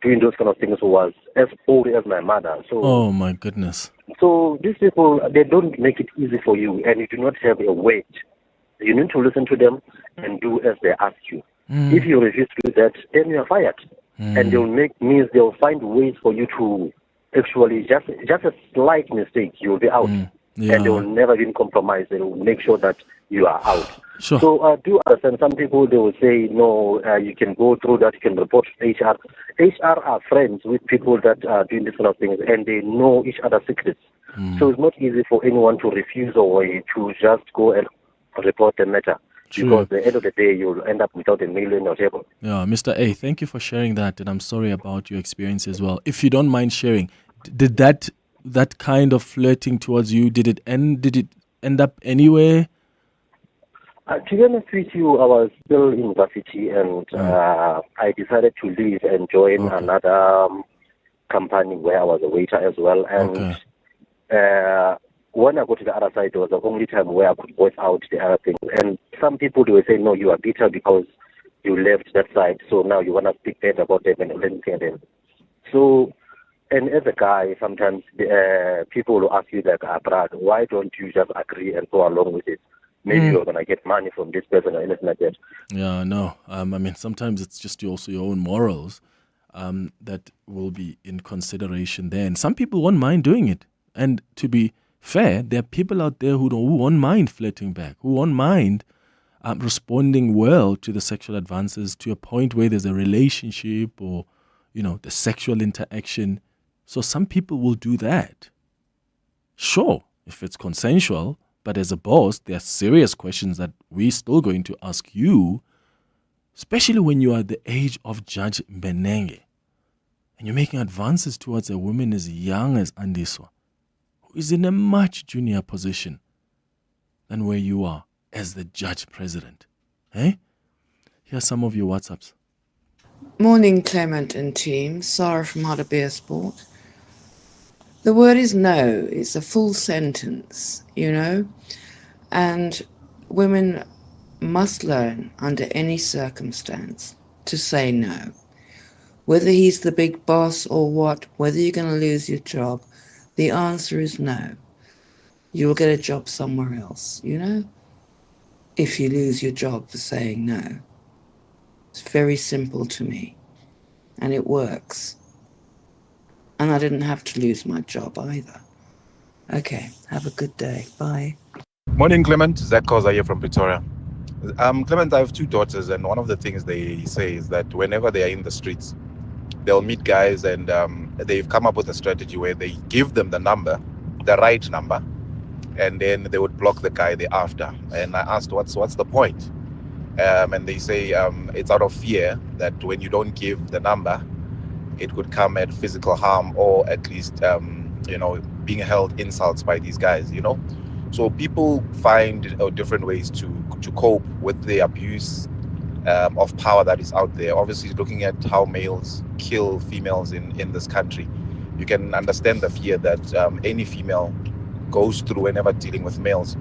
doing those kind of things was as old as my mother. So, oh my goodness. So these people, they don't make it easy for you, and you do not have a weight. You need to listen to them and do as they ask you. If you refuse to do that, then you are fired. And they'll find ways for you to actually just a slight mistake, you'll be out. And they will never even compromise. They will make sure that you are out. Sure. So I do understand some people, they will say, no, you can go through that, you can report to HR. HR are friends with people that are doing this kind of things, and they know each other's secrets. So it's not easy for anyone to refuse or to just go and report the matter. True. Because at the end of the day, you'll end up without $1 million on your table. Yeah, Mr. A, thank you for sharing that, and I'm sorry about your experience as well. If you don't mind sharing, Did that kind of flirting towards you, did it end up anywhere? To be honest with you, I was still in university, and I decided to leave and join another company where I was a waiter as well. And when I go to the other side, it was the only time where I could voice out the other things. And some people, they will say, no, you are bitter because you left that side, so now you want to speak bad about them and anything at them. So, and as a guy, sometimes people will ask you, like, Brad, why don't you just agree and go along with it? Maybe you're going to get money from this person or anything like that. Yeah, no. I mean, sometimes it's just also your own morals that will be in consideration there. And some people won't mind doing it. And to be fair, there are people out there who won't mind flirting back, who won't mind responding well to the sexual advances to a point where there's a relationship or, the sexual interaction. So some people will do that. Sure, if it's consensual. But as a boss, there are serious questions that we're still going to ask you, especially when you are at the age of Judge Benenge and you're making advances towards a woman as young as Andiswa, who is in a much junior position than where you are as the judge president. Hey? Here are some of your WhatsApps. Morning, Clement and team. Sarah from How to Be a Sport. The word is no. It's a full sentence, and women must learn under any circumstance to say no. Whether he's the big boss or what, whether you're going to lose your job, the answer is no. You'll get a job somewhere else, if you lose your job for saying no. It's very simple to me, and it works. And I didn't have to lose my job either. Okay, have a good day. Bye. Morning, Clement. Zach Koza here from Pretoria. Clement, I have two daughters, and one of the things they say is that whenever they are in the streets, they'll meet guys, and they've come up with a strategy where they give them the number, the right number, and then they would block the guy they're after. And I asked, what's the point? And they say it's out of fear that when you don't give the number, it could come at physical harm or at least, being held insults by these guys, So people find different ways to cope with the abuse of power that is out there. Obviously, looking at how males kill females in this country, you can understand the fear that any female goes through whenever dealing with males.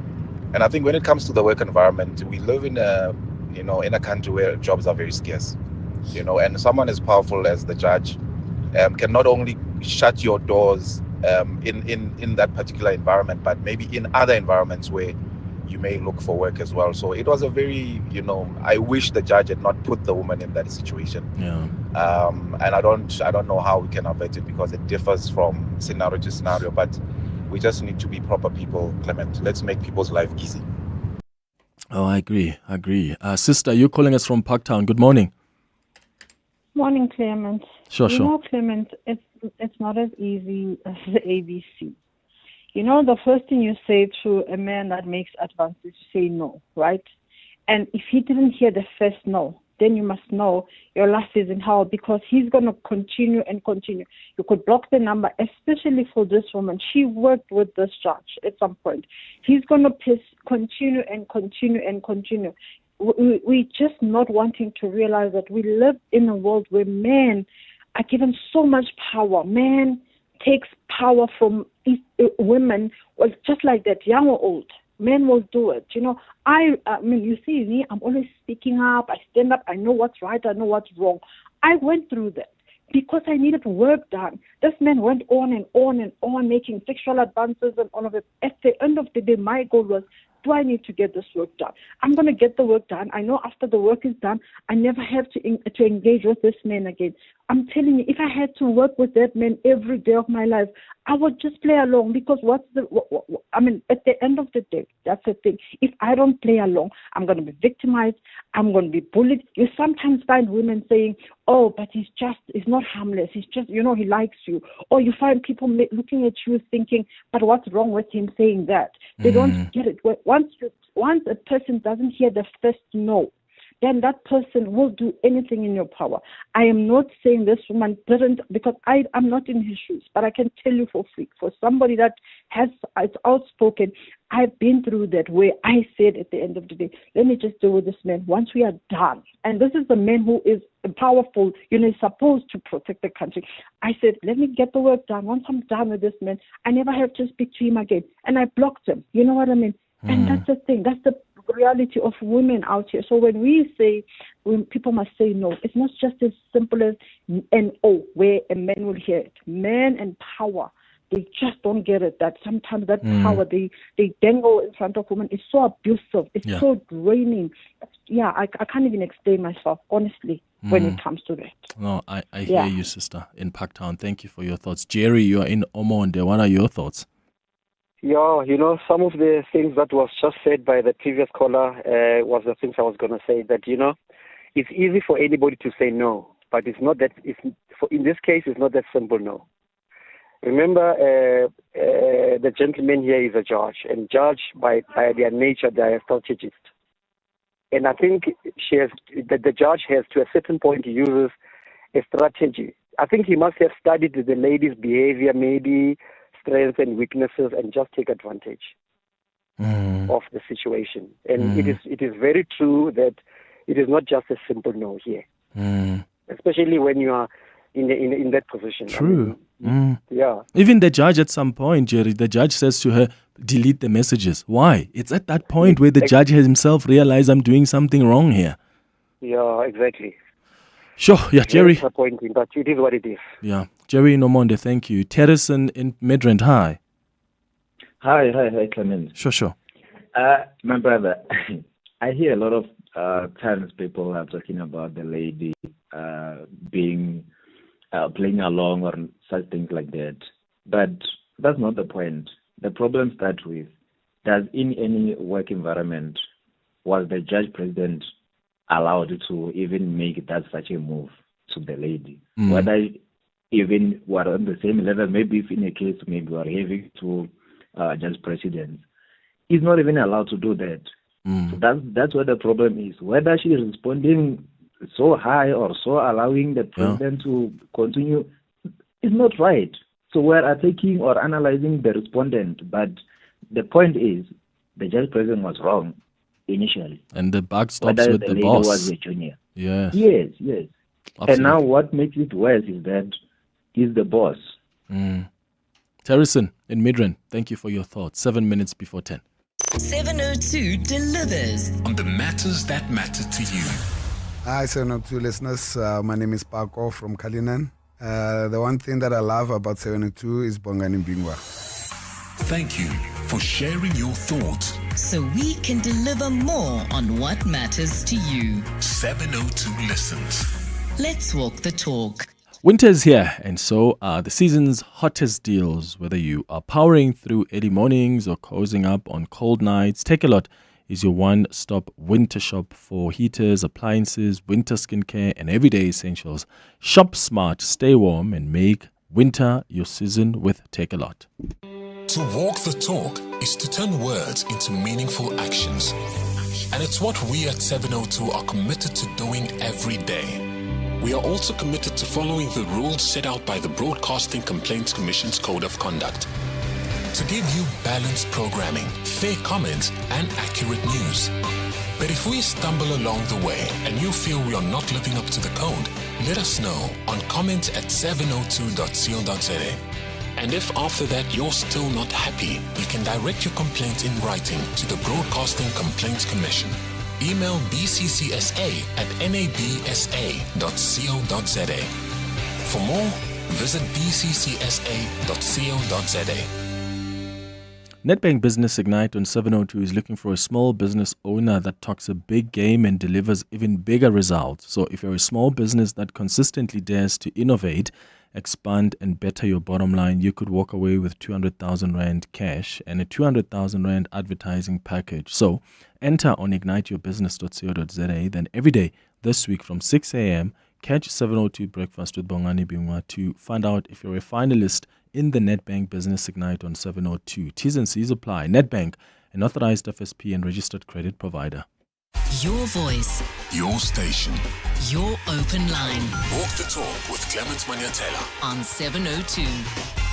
And I think when it comes to the work environment, we live in a country where jobs are very scarce, and someone as powerful as the judge can not only shut your doors in that particular environment, but maybe in other environments where you may look for work as well. So it was a very, I wish the judge had not put the woman in that situation. Yeah. And I don't know how we can avert it because it differs from scenario to scenario, but we just need to be proper people, Clement. Let's make people's life easy. Oh, I agree. Sister, you're calling us from Parktown. Good morning. Morning, Clement. Sure. Clement, it's not as easy as the ABC. The first thing you say to a man that makes advances, you say no, right? And if he didn't hear the first no, then you must know your life is in hell because he's going to continue and continue. You could block the number, especially for this woman. She worked with this judge at some point. He's going to continue and continue and continue. We just not wanting to realize that we live in a world where men are given so much power. Man takes power from women, well, just like that, young or old. Men will do it. I mean, you see me, I'm always speaking up. I stand up. I know what's right. I know what's wrong. I went through that because I needed work done. This man went on and on and on, making sexual advances and all of it. At the end of the day, my goal was, do I need to get this work done? I'm going to get the work done. I know after the work is done, I never have to engage with this man again. I'm telling you, if I had to work with that man every day of my life, I would just play along because at the end of the day, that's the thing. If I don't play along, I'm going to be victimized. I'm going to be bullied. You sometimes find women saying, oh, but he's not harmless. He's just, he likes you. Or you find people looking at you thinking, but what's wrong with him saying that? They don't get it. Once a person doesn't hear the first no, then that person will do anything in your power. I am not saying this woman didn't, because I'm not in his shoes, but I can tell you for free, for somebody that is outspoken, I've been through that, where I said at the end of the day, let me just deal with this man once we are done. And this is the man who is powerful, he's supposed to protect the country. I said, let me get the work done. Once I'm done with this man, I never have to speak to him again. And I blocked him. You know what I mean? And that's the thing. That's the reality of women out here. So when we say, when people must say no, it's not just as simple as N-O, where a man will hear it. Men and power, they just don't get it. That sometimes that power they dangle in front of women is so abusive. It's so draining. Yeah, I can't even explain myself, honestly, when it comes to that. No, I hear you, sister, in Parktown. Thank you for your thoughts. Jerry, you are in Omonde. What are your thoughts? Yeah, some of the things that was just said by the previous caller was the things I was going to say, that, it's easy for anybody to say no, but it's not that, in this case, it's not that simple no. Remember, the gentleman here is a judge, and judge by their nature, they are strategists. And I think the judge has, to a certain point, he uses a strategy. I think he must have studied the lady's behavior, maybe strengths and weaknesses, and just take advantage of the situation. And it is very true that it is not just a simple no here, especially when you are in that position. True. Yeah. Even the judge at some point, Jerry, the judge says to her, delete the messages. Why? It's at that point where the judge has himself realized, I'm doing something wrong here. Yeah, exactly. Sure. Yeah, Jerry. Very disappointing, but it is what it is. Yeah. Jerry in Omonde, thank you. Terrison in Midrand, hi. Hi, Clement. Sure. My brother, I hear a lot of times people are talking about the lady being playing along or such things like that. But that's not the point. The problem starts with, does in any work environment, was the judge president allowed to even make that such a move to the lady? Whether even were on the same level, maybe if in a case maybe we are having to judge president, he's not even allowed to do that. So that's where the problem is. Whether she is responding so high or so allowing the president to continue is not right. So we're attacking or analyzing the respondent, but the point is the judge president was wrong initially. And the buck stops whether with the the lady boss. was a junior. Yes. Yes. Absolutely. And now what makes it worse is that he's the boss. Terrison in Midrand, thank you for your thoughts. 7 minutes before 10. 702 delivers on the matters that matter to you. Hi, 702 listeners. My name is Paco from Kalinan. The one thing that I love about 702 is Bongani Bingwa. Thank you for sharing your thoughts. so we can deliver more on what matters to you. 702 listens. Let's walk the talk. Winter is here, and so are the season's hottest deals. Whether you are powering through early mornings or cozying up on cold nights, Takealot is your one-stop winter shop for heaters, appliances, winter skincare, and everyday essentials. Shop smart, stay warm, and make winter your season with Takealot. To walk the talk is to turn words into meaningful actions. And it's what we at 702 are committed to doing every day. We are also committed to following the rules set out by the Broadcasting Complaints Commission's Code of Conduct to give you balanced programming, fair comments, and accurate news. But if we stumble along the way and you feel we are not living up to the code, let us know on comment@702.co.za. And if after that you're still not happy, you can direct your complaint in writing to the Broadcasting Complaints Commission. Email bccsa@nabsa.co.za. For more, visit bccsa.co.za. Nedbank Business Ignite on 702 is looking for a small business owner that talks a big game and delivers even bigger results. So if you're a small business that consistently dares to innovate, expand and better your bottom line, you could walk away with 200,000 Rand cash and a 200,000 Rand advertising package. So enter on igniteyourbusiness.co.za. Then every day this week from 6 a.m., catch 702 Breakfast with Bongani Bingwa to find out if you're a finalist in the Nedbank Business Ignite on 702. T's and C's apply. Nedbank, an authorized FSP and registered credit provider. Your voice, Your station. your open line Walk the talk with Clement Manyathela. on 702.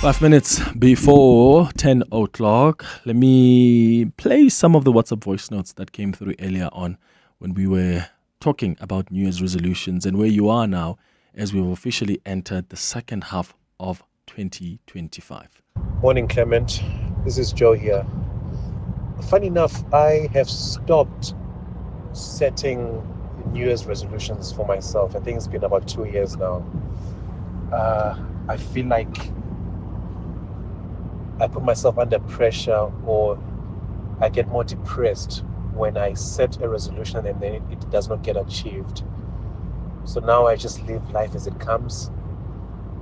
5 minutes before 10 o'clock, let me play some of the WhatsApp voice notes that came through earlier on when we were talking about New Year's resolutions and where you are now as we've officially entered the second half of 2025. Morning, Clement. This is Joe here. Funny enough, I have stopped setting New Year's resolutions for myself. I think it's been about 2 years now. I feel like I put myself under pressure, or I get more depressed when I set a resolution and then it does not get achieved. So now I just live life as it comes.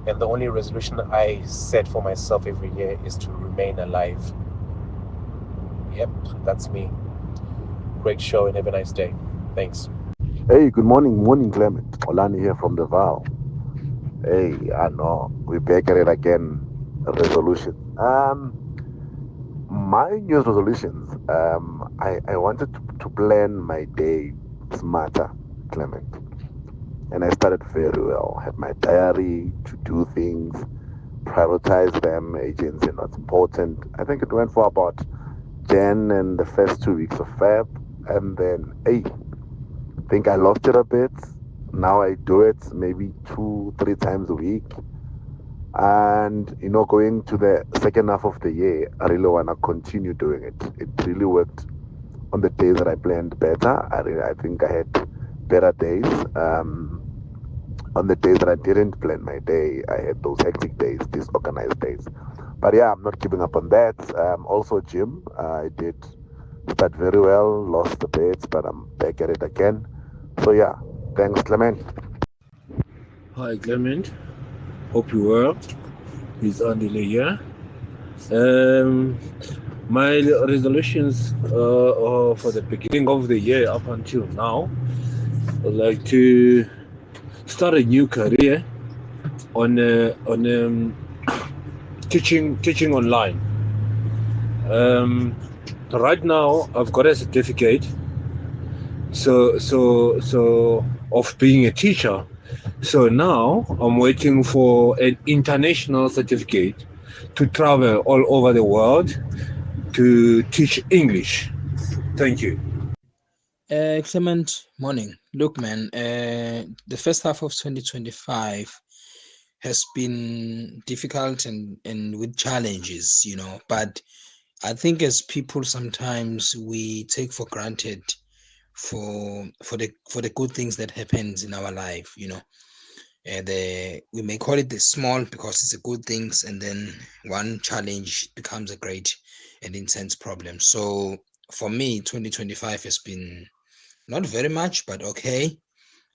And the only resolution I set for myself every year is to remain alive. Yep, that's me. Great show and have a nice day. Thanks. Hey, good morning. Morning, Clement. Olani here from the Val. Hey, I know. We're back at it again. A resolution. My New Year's resolutions, I wanted to plan my day smarter, Clement. And I started very well. Had my diary to do things, prioritize them, agency not important. I think it went for about Jan and the first 2 weeks of Feb. And then, I think I lost it a bit. Now I do it maybe 2-3 times a week. And, going to the second half of the year, I really want to continue doing it. It really worked on the days that I planned better. I think I had better days. On the days that I didn't plan my day, I had those hectic days, disorganized days. But yeah, I'm not giving up on that. Also, gym, I did start very well, lost a bit, but I'm back at it again. So yeah, thanks, Clement. Hi, Clement. Hope you well. It's Andile here. My resolutions for the beginning of the year up until now, I'd like to start a new career on teaching online. Right now, I've got a certificate, so of being a teacher. So now I'm waiting for an international certificate to travel all over the world to teach English. Thank you. Clement, morning. Look, man, the first half of 2025 has been difficult and with challenges, but I think as people sometimes we take for granted for the good things that happens in our life, we may call it the small because it's a good things, and then one challenge becomes a great and intense problem. So for me, 2025 has been not very much, but okay.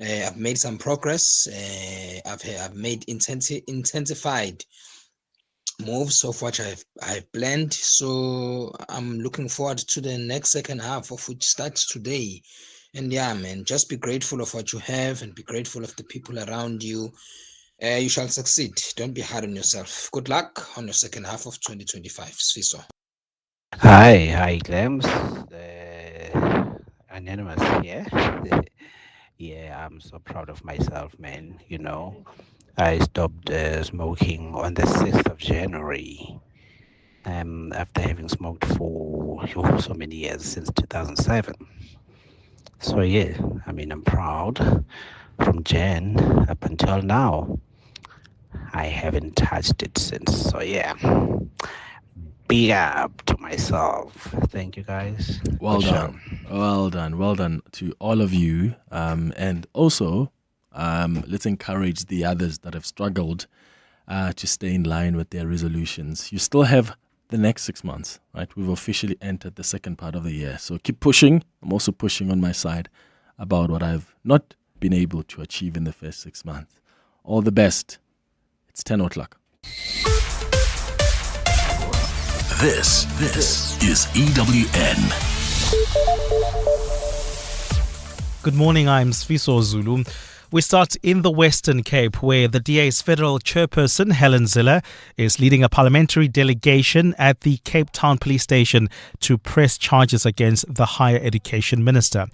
I've made some progress. I've made intensified moves of what I've planned. So I'm looking forward to the next second half of which starts today. And yeah, man, just be grateful of what you have and be grateful of the people around you. You shall succeed. Don't be hard on yourself. Good luck on your second half of 2025. Sfiso. Hi, Clems. Anonymous here. Yeah, I'm so proud of myself, man. I stopped smoking on the 6th of January. After having smoked for so many years, since 2007. So yeah, I'm proud. From Jan up until now, I haven't touched it since. So yeah, big up to myself. Thank you, guys. Well Good done. show. Well done to all of you. And also, let's encourage the others that have struggled to stay in line with their resolutions. You still have the next 6 months, right? We've officially entered the second part of the year. So keep pushing. I'm also pushing on my side about what I've not been able to achieve in the first 6 months. All the best. It's 10 o'clock. This is EWN. Good morning, I'm Sfiso Zulu. We start in the Western Cape, where the DA's federal chairperson, Helen Zille, is leading a parliamentary delegation at the Cape Town Police Station to press charges against the Higher Education Minister.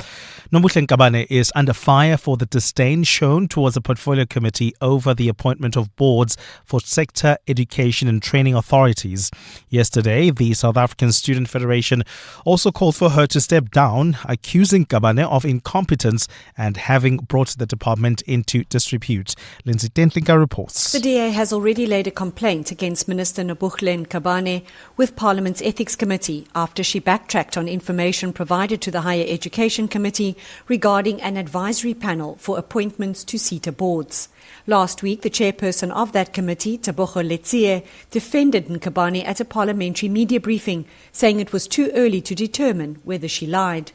Nombuhle Nkabane is under fire for the disdain shown towards the Portfolio Committee over the appointment of boards for sector education and training authorities. Yesterday, the South African Student Federation also called for her to step down, accusing Nkabane of incompetence and having brought the department into disrepute. Lindsay Dentlinga reports. The DA has already laid a complaint against Minister Nombuhle Nkabane with Parliament's Ethics Committee after she backtracked on information provided to the Higher Education Committee regarding an advisory panel for appointments to SETA boards. Last week, the chairperson of that committee, Tebogo Letsie, defended Nkabane at a parliamentary media briefing, saying it was too early to determine whether she lied.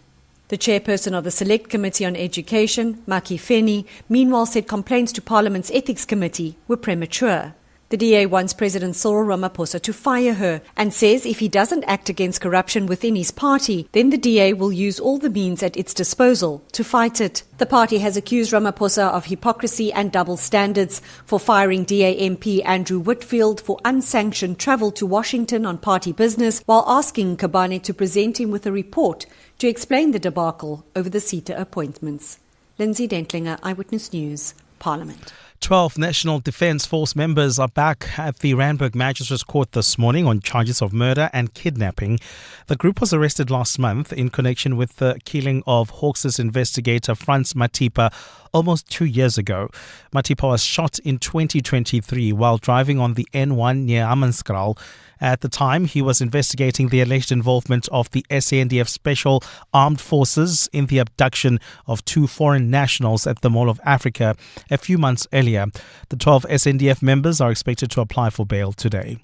The chairperson of the Select Committee on Education, Maki Feni, meanwhile said complaints to Parliament's Ethics Committee were premature. The DA wants President Cyril Ramaphosa to fire her and says if he doesn't act against corruption within his party, then the DA will use all the means at its disposal to fight it. The party has accused Ramaphosa of hypocrisy and double standards for firing DA MP Andrew Whitfield for unsanctioned travel to Washington on party business, while asking Nkabane to present him with a report to explain the debacle over the SETA appointments. Lindsay Dentlinger, Eyewitness News, Parliament. 12 National Defence Force members are back at the Randburg Magistrates Court this morning on charges of murder and kidnapping. The group was arrested last month in connection with the killing of Hawks' investigator Frans Matipa almost 2 years ago. Matipa was shot in 2023 while driving on the N1 near Hammanskraal. At the time, he was investigating the alleged involvement of the SANDF Special Armed Forces in the abduction of 2 foreign nationals at the Mall of Africa a few months earlier. The 12 SANDF members are expected to apply for bail today.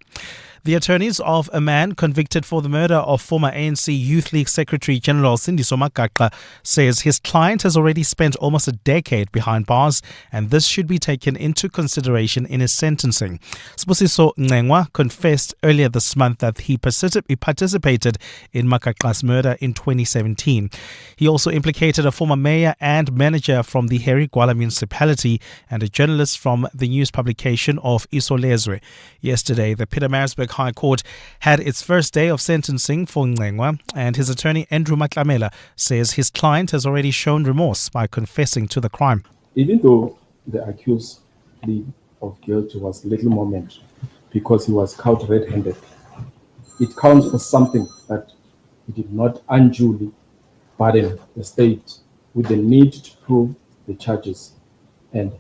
The attorneys of a man convicted for the murder of former ANC Youth League Secretary General Sindiso Makaka says his client has already spent almost a decade behind bars and this should be taken into consideration in his sentencing. Sibusiso Ngengwa confessed earlier this month that he participated in Makaka's murder in 2017. He also implicated a former mayor and manager from the Harry Gwala municipality and a journalist from the news publication of Isolezwe. Yesterday, the Pietermaritzburg High Court had its first day of sentencing for Ngengwa, and his attorney Andrew Maklamela says his client has already shown remorse by confessing to the crime. Even though the accused plea of guilt was little moment because he was caught red-handed, it counts for something that he did not unduly burden the state with the need to prove the charges and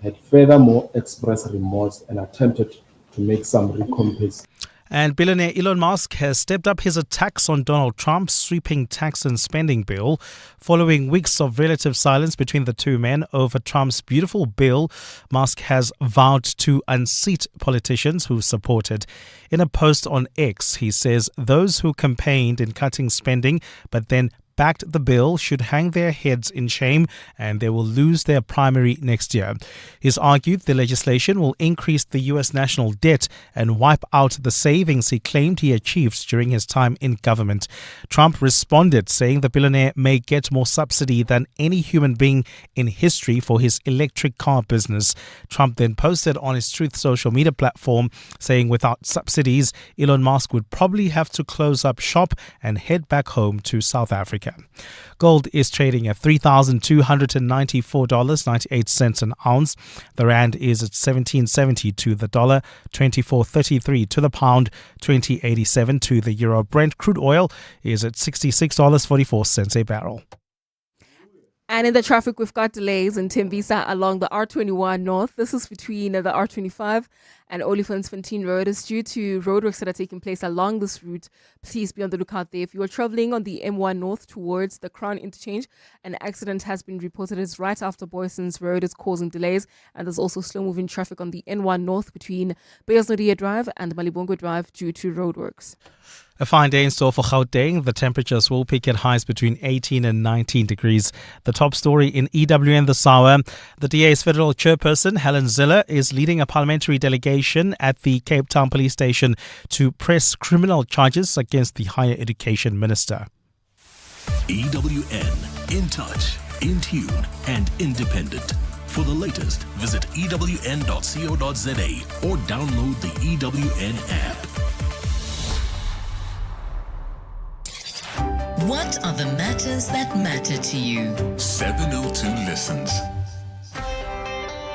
had furthermore expressed remorse and attempted to make some recompense. And billionaire Elon Musk has stepped up his attacks on Donald Trump's sweeping tax and spending bill. Following weeks of relative silence between the two men over Trump's beautiful bill, Musk has vowed to unseat politicians who supported. In a post on X, he says those who campaigned in cutting spending but then backed the bill should hang their heads in shame and they will lose their primary next year. He's argued the legislation will increase the U.S. national debt and wipe out the savings he claimed he achieved during his time in government. Trump responded, saying the billionaire may get more subsidy than any human being in history for his electric car business. Trump then posted on his Truth social media platform, saying without subsidies, Elon Musk would probably have to close up shop and head back home to South Africa. Gold is trading at $3,294.98 an ounce. The rand is at 17.70 to the dollar, 24.33 to the pound, 20.87 to the euro. Brent crude oil is at $66.44 a barrel. And in the traffic, we've got delays in Tembisa along the R21 North. This is between the R25 and Olifantsfontein Road. Is due to roadworks that are taking place along this route. Please be on the lookout there. If you are traveling on the M1 North towards the Crown Interchange, an accident has been reported. It's right after Boyson's Road is causing delays. And there's also slow-moving traffic on the N1 North between Beyaznodia Drive and Malibongo Drive due to roadworks. A fine day in store for Gauteng. The temperatures will peak at highs between 18 and 19 degrees. The top story in EWN this hour. The DA's federal chairperson, Helen Zille, is leading a parliamentary delegation at the Cape Town Police Station to press criminal charges against the Higher Education Minister. EWN, in touch, in tune, and independent. For the latest, visit ewn.co.za or download the EWN app. What are the matters that matter to you? 702 Listens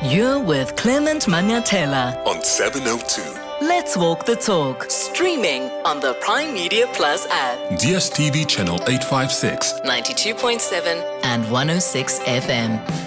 You're with Clement Manyathela. on 702. Let's walk the talk. Streaming on the Prime Media Plus app. DSTV channel 856. 92.7 and 106 FM.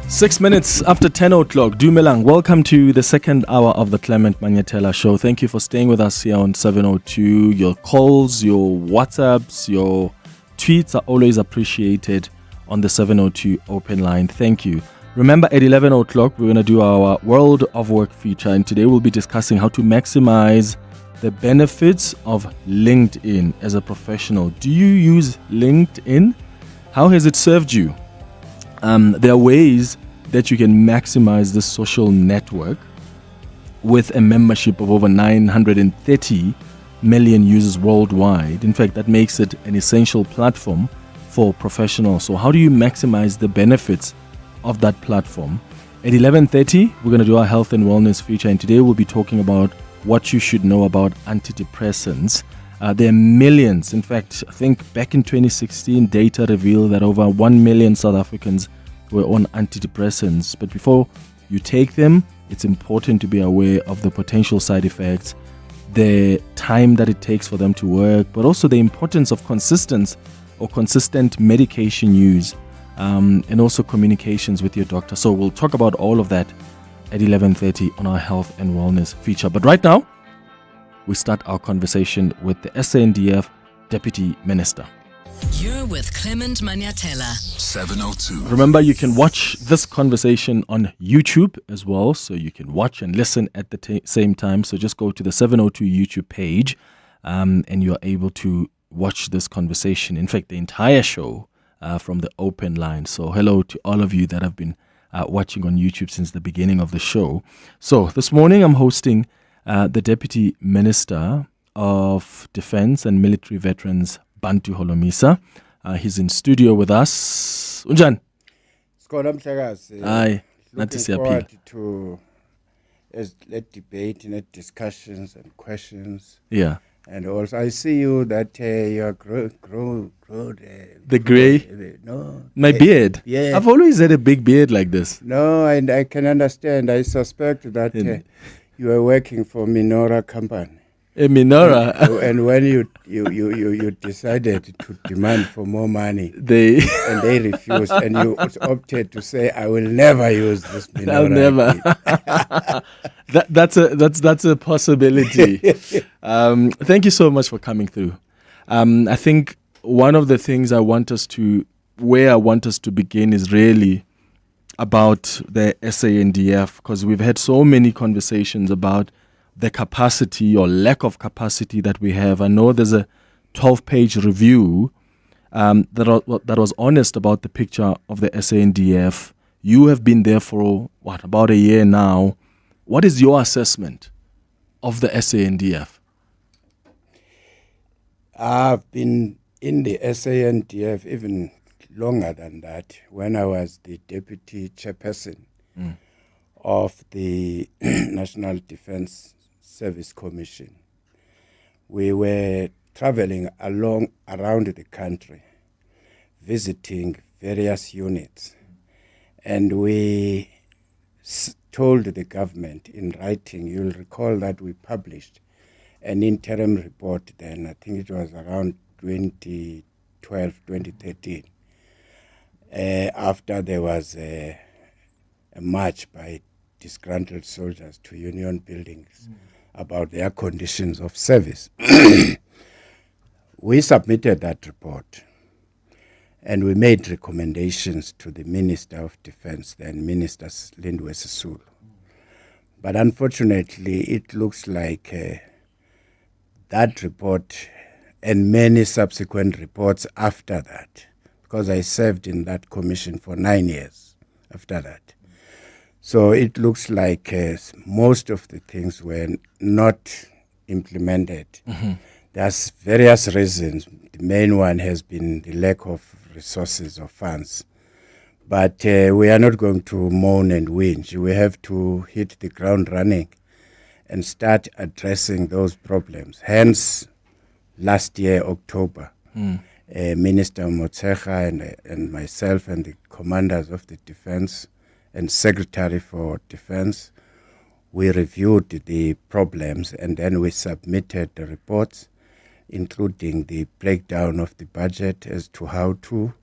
Six minutes after 10 o'clock, Dumelang, welcome to the second hour of the Clement Manyathela Show. Thank you for staying with us here on 702. Your calls, your WhatsApps, your tweets are always appreciated on the 702 open line. Thank you. Remember, at 11 o'clock, we're going to do our World of Work feature, and today we'll be discussing how to maximize the benefits of LinkedIn as a professional. Do you use LinkedIn? How has it served you? There are ways that you can maximize this social network with a membership of over 930 million users worldwide. In fact, that makes it an essential platform for professionals. So how do you maximize the benefits of that platform? At 11:30, we're going to do our health and wellness feature, and today we'll be talking about what you should know about antidepressants. There are millions. In fact, I think back in 2016, data revealed that over 1 million South Africans were on antidepressants. But before you take them, it's important to be aware of the potential side effects, the time that it takes for them to work, but also the importance of consistent medication use, and also communications with your doctor. So we'll talk about all of that at 11:30 on our health and wellness feature. But right now, we start our conversation with the SANDF Deputy Minister. You're with Clement Manyathela. 702. Remember, you can watch this conversation on YouTube as well, so you can watch and listen at the same time. So just go to the 702 YouTube page, and you're able to watch this conversation. In fact, the entire show from the open line. So hello to all of you that have been watching on YouTube since the beginning of the show. So this morning I'm hosting the Deputy Minister of Defense and Military Veterans, Bantu Holomisa. He's in studio with us. Unjan. Aye. Looking forward to let debate and let discussions and questions. Yeah. And also, I see you that you are the grey? No. My beard? Yeah. I've always had a big beard like this. No, and I can understand. I suspect that you are working for Minora company. A Minora? And when you decided to demand for more money, they refused, and you opted to say, "I will never use this Minora." I'll never. That's a possibility. Thank you so much for coming through. I think one of the things I want us to begin is really about the SANDF, because we've had so many conversations about the capacity or lack of capacity that we have. I know there's a 12-page review that was honest about the picture of the SANDF. You have been there for, about a year now. What is your assessment of the SANDF? I've been in the SANDF even longer than that, when I was the Deputy Chairperson of the National Defence Service Commission. We were traveling around the country, visiting various units, and we told the government in writing. You'll recall that we published an interim report then, I think it was around 2012, 2013, after there was a march by disgruntled soldiers to union buildings about their conditions of service. We submitted that report, and we made recommendations to the Minister of Defense, then Minister Lindwe Sisulu. But unfortunately, it looks like that report and many subsequent reports after that, because I served in that commission for 9 years after that, So it looks like most of the things were not implemented. There's various reasons. The main one has been the lack of resources or funds. But we are not going to moan and whinge. We have to hit the ground running and start addressing those problems. Hence, last year, October, Minister Motshekga and myself and the commanders of the defense and Secretary for Defense, we reviewed the problems and then we submitted the reports, including the breakdown of the budget as to how to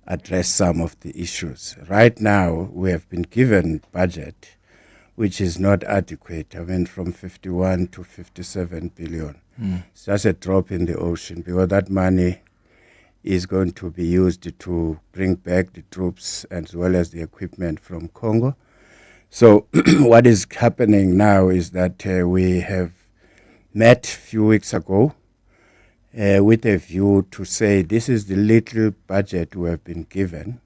address some of the issues. Right now, we have been given budget which is not adequate. I mean, from 51 to 57 billion. It's just a drop in the ocean because that money is going to be used to bring back the troops as well as the equipment from Congo. So what is happening now is that we have met a few weeks ago with a view to say this is the little budget we have been given.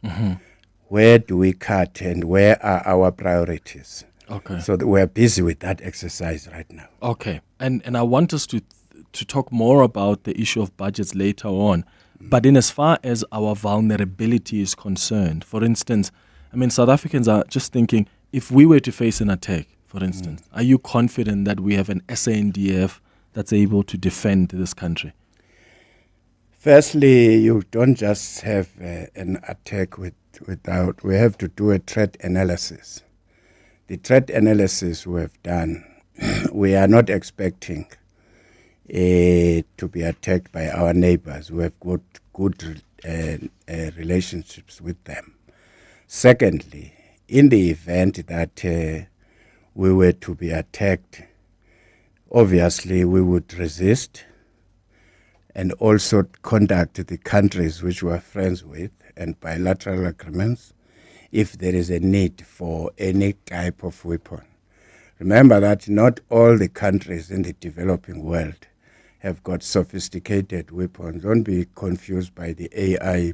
Where do we cut and where are our priorities? Okay. So we're busy with that exercise right now. Okay. And I want us to talk more about the issue of budgets later on. But in as far as our vulnerability is concerned, for instance, I mean, South Africans are just thinking, if we were to face an attack, for instance, are you confident that we have an SANDF that's able to defend this country? Firstly, you don't just have an attack without, we have to do a threat analysis. The threat analysis we have done, we are not expecting to be attacked by our neighbors. We have got good relationships with them. Secondly, in the event that we were to be attacked, obviously we would resist and also contact the countries which we are friends with and bilateral agreements if there is a need for any type of weapon. Remember that not all the countries in the developing world have got sophisticated weapons. Don't be confused by the AI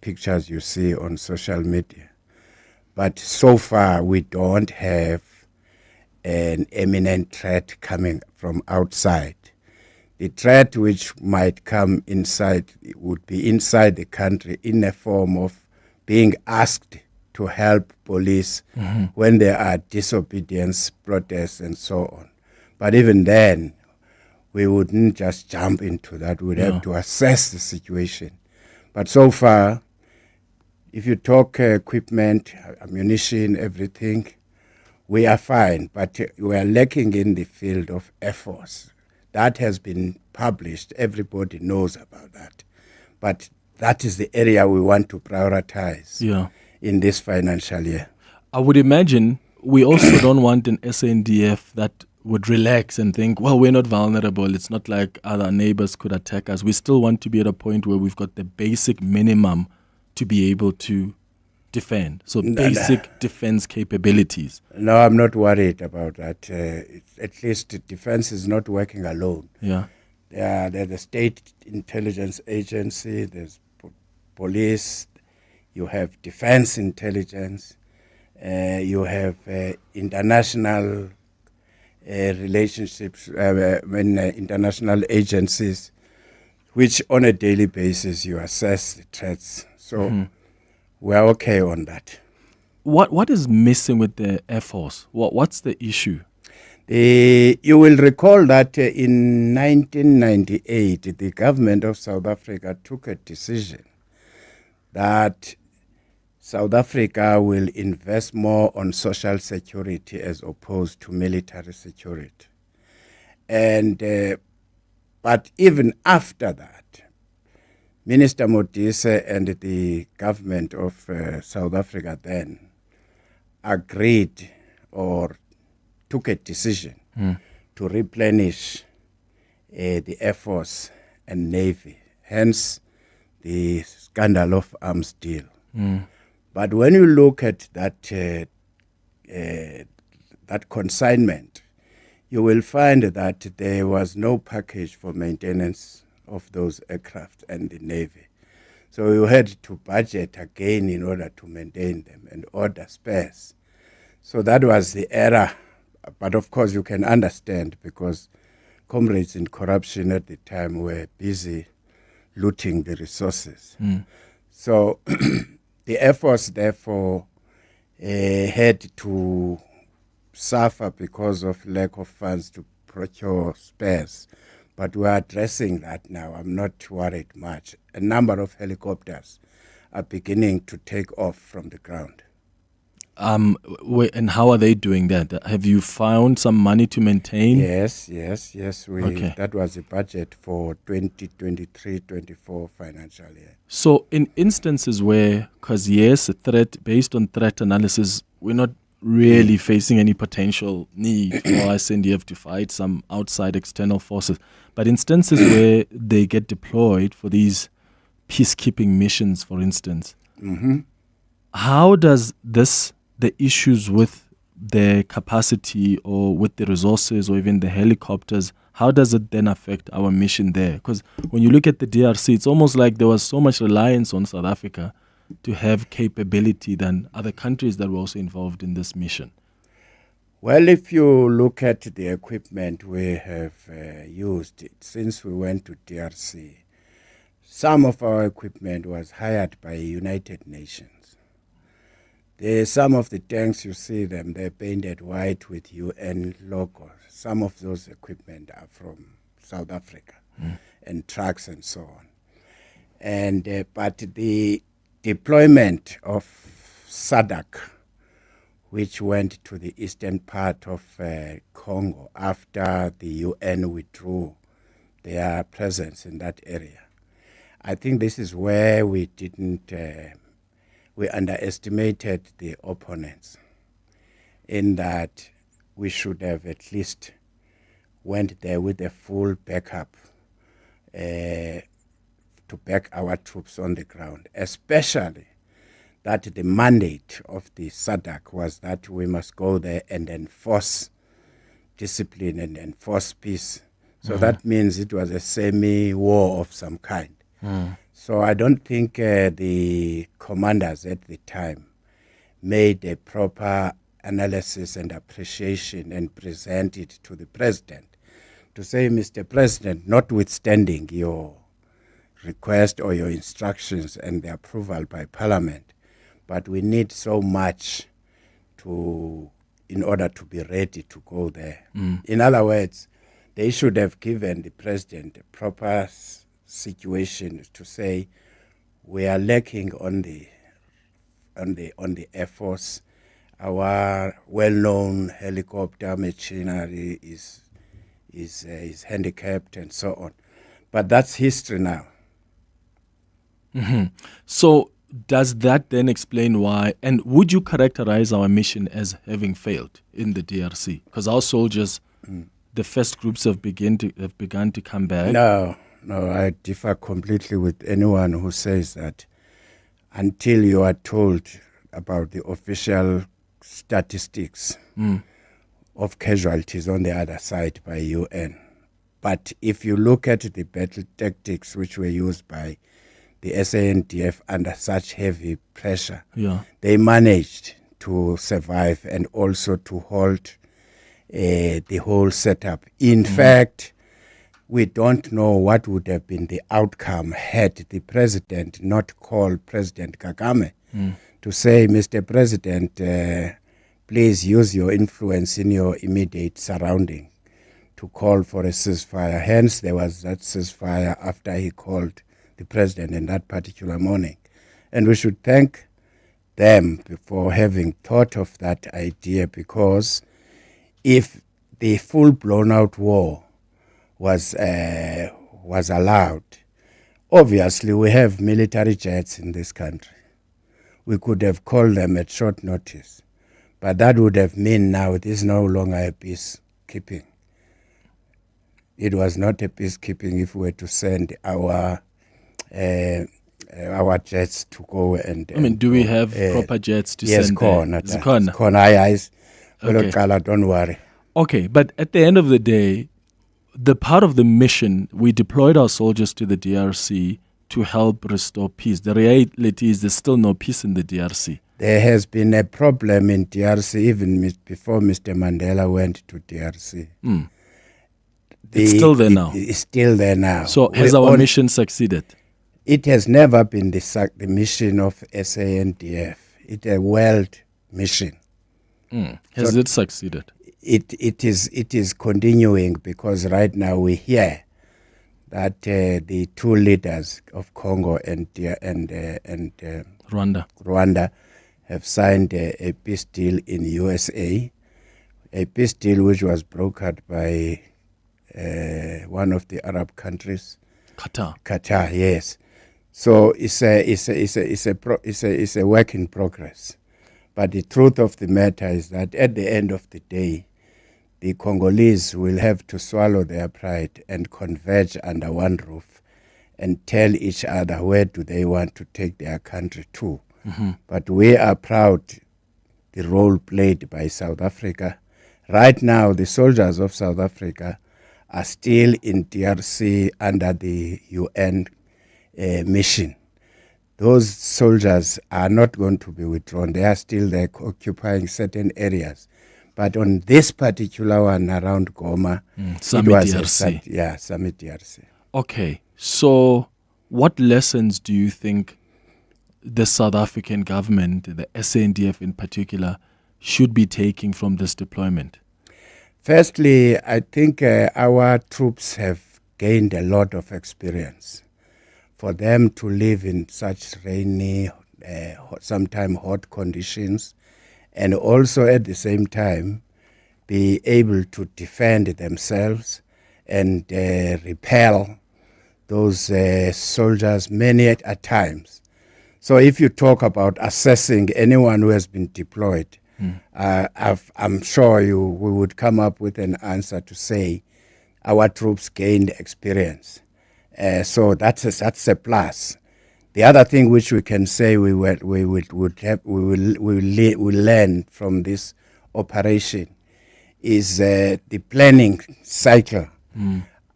pictures you see on social media. But so far, we don't have an imminent threat coming from outside. The threat which might come inside would be inside the country in a form of being asked to help police when there are disobedience, protests, and so on. But even then, we wouldn't just jump into that. We'd have to assess the situation. But so far, if you talk equipment, ammunition, everything, we are fine. But we are lacking in the field of Air Force. That has been published. Everybody knows about that. But that is the area we want to prioritize in this financial year. I would imagine we also don't want an SANDF that would relax and think, well, we're not vulnerable. It's not like other neighbors could attack us. We still want to be at a point where we've got the basic minimum to be able to defend. So basic defense capabilities. No, I'm not worried about that. At least defense is not working alone. There's the state intelligence agency, there's police, you have defense intelligence, you have international relationships, international agencies, which on a daily basis you assess the threats. So we're okay on that. What is missing with the Air Force? What's the issue? You will recall that in 1998, the government of South Africa took a decision that South Africa will invest more on social security as opposed to military security. And but even after that, Minister Modise and the government of South Africa then agreed or took a decision to replenish the Air Force and Navy, hence the scandal of arms deal. But when you look at that that consignment, you will find that there was no package for maintenance of those aircraft and the Navy. So you had to budget again in order to maintain them and order spares. So that was the error. But of course, you can understand because comrades in corruption at the time were busy looting the resources. So the Air Force, therefore, had to suffer because of lack of funds to procure spares. But we are addressing that now. I'm not worried much. A number of helicopters are beginning to take off from the ground. And how are they doing that? Have you found some money to maintain? Yes. Okay. That was the budget for 2023-24 financial year. So in instances where, because yes, a threat, based on threat analysis, we're not really facing any potential need for SANDF to fight some outside external forces. But instances where they get deployed for these peacekeeping missions, for instance, how does the issues with the capacity or with the resources or even the helicopters, how does it then affect our mission there? Because when you look at the DRC, it's almost like there was so much reliance on South Africa to have capability than other countries that were also involved in this mission. Well, if you look at the equipment we have used since we went to DRC, some of our equipment was hired by United Nations. Some of the tanks, you see them, they're painted white with UN logo. Some of those equipment are from South Africa and trucks and so on. And but the deployment of SADC, which went to the eastern part of Congo after the UN withdrew their presence in that area, I think this is where we didn't... we underestimated the opponents in that we should have at least went there with a full backup to back our troops on the ground, especially that the mandate of the SADC was that we must go there and enforce discipline and enforce peace. So that means it was a semi-war of some kind. So I don't think the commanders at the time made a proper analysis and appreciation and present it to the president to say, Mr. President, notwithstanding your request or your instructions and the approval by Parliament, but we need so much in order to be ready to go there. In other words, they should have given the president a proper situation to say we are lacking on the Air Force. Our well-known helicopter machinery is handicapped and so on. But that's history now. So does that then explain why, and would you characterize our mission as having failed in the DRC? Because our soldiers, the first groups have begun to come back. No, I differ completely with anyone who says that until you are told about the official statistics of casualties on the other side by UN. But if you look at the battle tactics which were used by the SANDF under such heavy pressure, they managed to survive and also to hold the whole setup. In fact, we don't know what would have been the outcome had the president not called President Kagame to say, Mr. President, please use your influence in your immediate surrounding to call for a ceasefire. Hence, there was that ceasefire after he called the president in that particular morning. And we should thank them for having thought of that idea, because if the full blown out war was allowed, obviously we have military jets in this country. We could have called them at short notice, but that would have meant now it is no longer a peacekeeping. It was not a peacekeeping if we were to send our jets to go and... do we have proper jets to send? Yes, okay. Don't worry. Okay, but at the end of the day, the part of the mission, we deployed our soldiers to the DRC to help restore peace. The reality is there's still no peace in the DRC. there has been a problem in DRC even before Mr. Mandela went to DRC. It's still there now. It's still there now. So has our mission succeeded? It has never been the mission of SANDF. It's a world mission. Has it succeeded? It is continuing, because right now we hear that the two leaders of Congo and Rwanda have signed a peace deal in USA, a peace deal which was brokered by one of the Arab countries, Qatar, yes. So it's a work in progress. But the truth of the matter is that at the end of the day, the Congolese will have to swallow their pride and converge under one roof and tell each other where do they want to take their country to. But we are proud the role played by South Africa. Right now, the soldiers of South Africa are still in DRC under the UN mission. Those soldiers are not going to be withdrawn. They are still there occupying certain areas. But on this particular one around Goma, Summit DRC. Summit DRC. Okay, so what lessons do you think the South African government, the SANDF in particular, should be taking from this deployment? Firstly, I think our troops have gained a lot of experience. For them to live in such rainy, sometimes hot conditions, and also at the same time be able to defend themselves and repel those soldiers many at times. So if you talk about assessing anyone who has been deployed, I'm sure we would come up with an answer to say our troops gained experience. So that's a plus. The other thing which we can say we will learn from this operation is the planning cycle.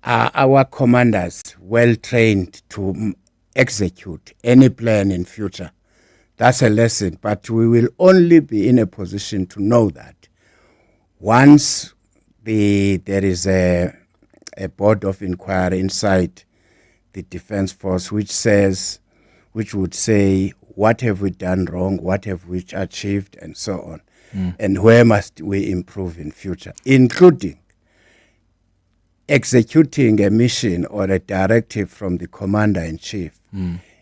Are our commanders well trained to execute any plan in future? That's a lesson, but we will only be in a position to know that once there is a board of inquiry inside the Defense Force which would say, what have we done wrong, what have we achieved, and so on, and where must we improve in future, including executing a mission or a directive from the commander-in-chief.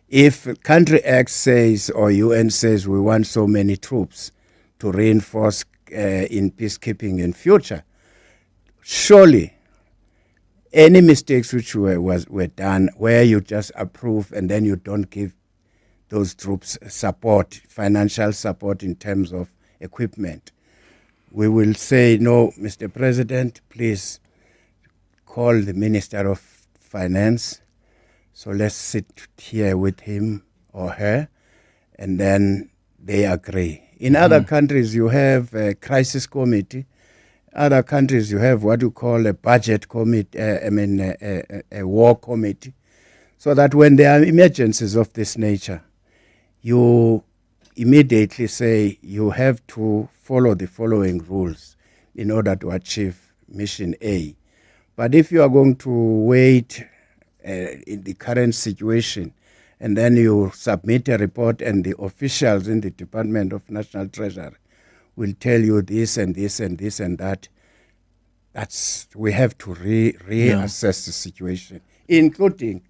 If country X says or UN says we want so many troops to reinforce in peacekeeping in future, surely any mistakes which were done where you just approve and then you don't give those troops support, financial support in terms of equipment, we will say, no, Mr. President, please call the Minister of Finance. So let's sit here with him or her, and then they agree. In other countries, you have a crisis committee. Other countries, you have what you call a budget committee, a war committee, so that when there are emergencies of this nature, you immediately say you have to follow the following rules in order to achieve mission A. But if you are going to wait in the current situation, and then you submit a report and the officials in the Department of National Treasury will tell you this and this and this and that, we have to reassess the situation, including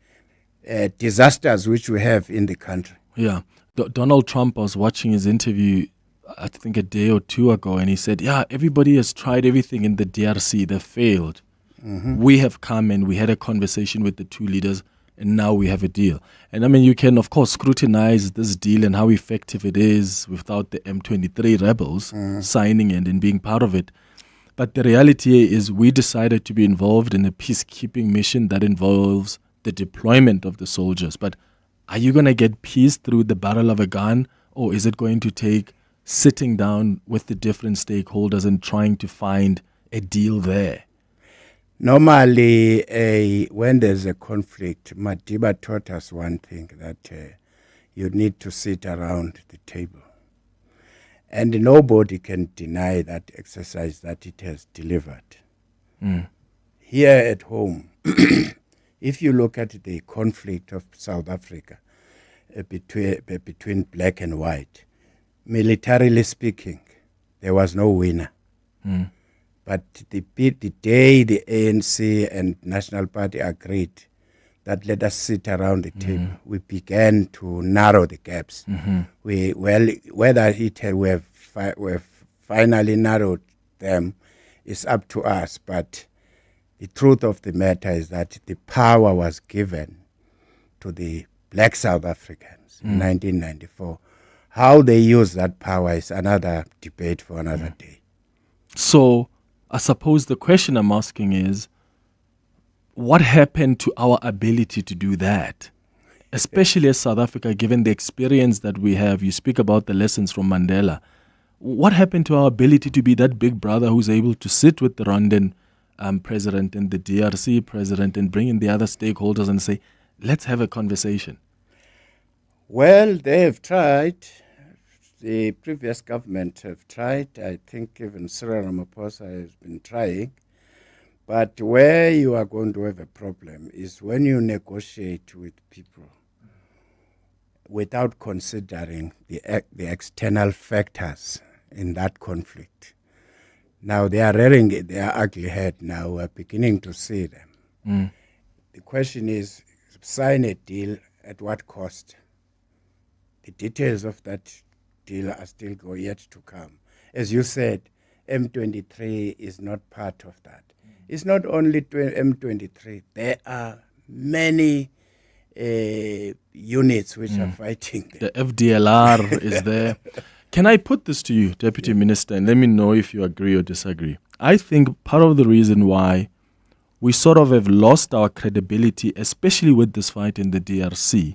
disasters which we have in the country. Yeah. Donald Trump, I was watching his interview, I think a day or two ago, and he said, everybody has tried everything in the DRC, they failed. We have come and we had a conversation with the two leaders, and now we have a deal. And I mean, you can, of course, scrutinize this deal and how effective it is without the M23 rebels signing it and being part of it. But the reality is we decided to be involved in a peacekeeping mission that involves the deployment of the soldiers. But are you going to get peace through the barrel of a gun, or is it going to take sitting down with the different stakeholders and trying to find a deal there? Normally, when there's a conflict, Madiba taught us one thing, that you need to sit around the table. And nobody can deny that exercise that it has delivered. Here at home, if you look at the conflict of South Africa between black and white, militarily speaking, there was no winner. But the day the ANC and National Party agreed that let us sit around the table, we began to narrow the gaps. Whether we've finally narrowed them is up to us, but the truth of the matter is that the power was given to the black South Africans in 1994. How they use that power is another debate for another day. So I suppose the question I'm asking is, what happened to our ability to do that? Especially as South Africa, given the experience that we have. You speak about the lessons from Mandela. What happened to our ability to be that big brother who's able to sit with the Rwandan president and the DRC president and bring in the other stakeholders and say, let's have a conversation? Well, they have tried. The previous government have tried. I think even Cyril Ramaphosa has been trying. But where you are going to have a problem is when you negotiate with people without considering the external factors in that conflict. Now they are rearing their ugly head now. We're beginning to see them. The question is, sign a deal at what cost? The details of that deal are still yet to come. As you said, M23 is not part of that. It's not only M23. There are many units which are fighting. The FDLR is there. Can I put this to you, Deputy Minister, and let me know if you agree or disagree? I think part of the reason why we sort of have lost our credibility, especially with this fight in the DRC,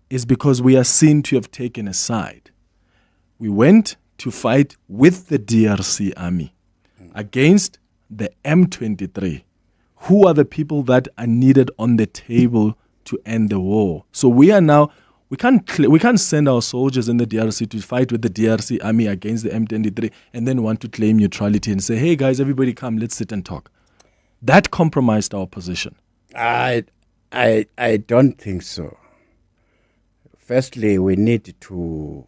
is because we are seen to have taken a side. We went to fight with the DRC army against the M23. Who are the people that are needed on the table to end the war? So we are now, we can't send our soldiers in the DRC to fight with the DRC army against the M23 and then want to claim neutrality and say, hey guys, everybody come, let's sit and talk. That compromised our position. I don't think so. Firstly, we need to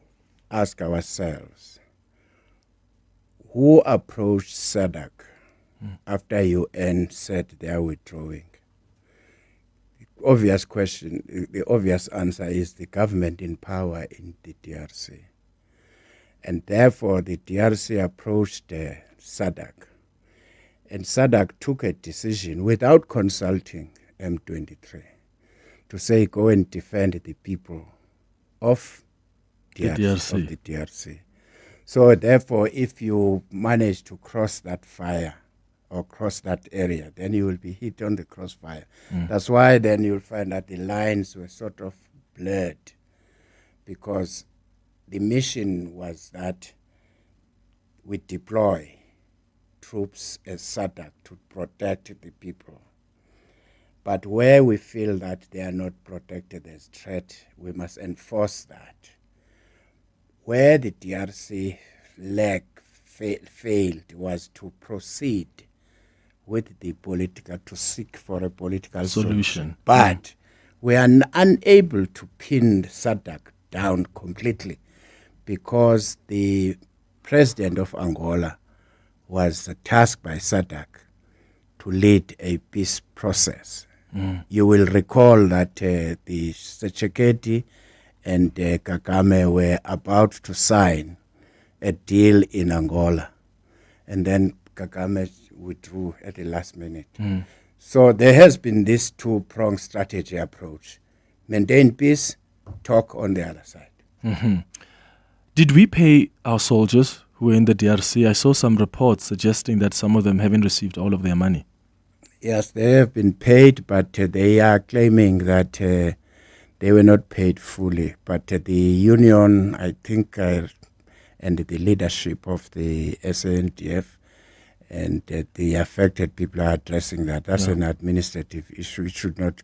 ask ourselves, who approached SADC after UN said they are withdrawing? The obvious question, the obvious answer is the government in power in the DRC. And therefore, the DRC approached SADC. And SADC took a decision without consulting M23 to say, go and defend the people of the DRC. So therefore, if you manage to cross that fire or cross that area, then you will be hit on the crossfire. That's why then you'll find that the lines were sort of blurred, because the mission was that we deploy troops as SADC to protect the people. But where we feel that they are not protected as threat, we must enforce that. Where the DRC failed was to proceed with the to seek for a political solution. But we are unable to pin SADC down completely, because the president of Angola was tasked by SADC to lead a peace process. You will recall that the Tshisekedi and Kagame were about to sign a deal in Angola, and then Kagame withdrew at the last minute. So there has been this two-pronged strategy approach: maintain peace, talk on the other side. Did we pay our soldiers who were in the DRC? I saw some reports suggesting that some of them haven't received all of their money. Yes, they have been paid, but they are claiming that they were not paid fully. But the union, I think, and the leadership of the SANDF and the affected people are addressing that. That's an administrative issue. It should not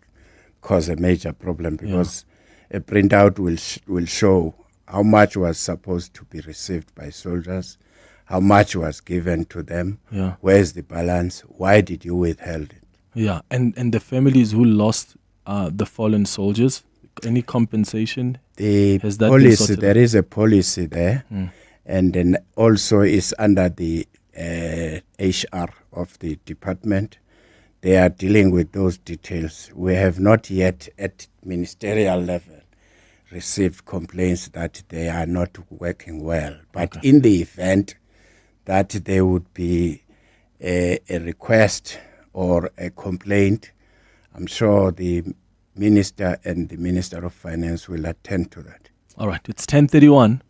cause a major problem, because a printout will show How much was supposed to be received by soldiers? How much was given to them? Yeah. Where's the balance? Why did you withhold it? Yeah, and the families who lost the fallen soldiers, any compensation? Has that been Policy, sorted there out? is a policy there, and then also is under the HR of the department. They are dealing with those details. We have not yet at ministerial level received complaints that they are not working well. But in the event that there would be a request or a complaint, I'm sure the Minister and the Minister of Finance will attend to that. All right, it's 10:31.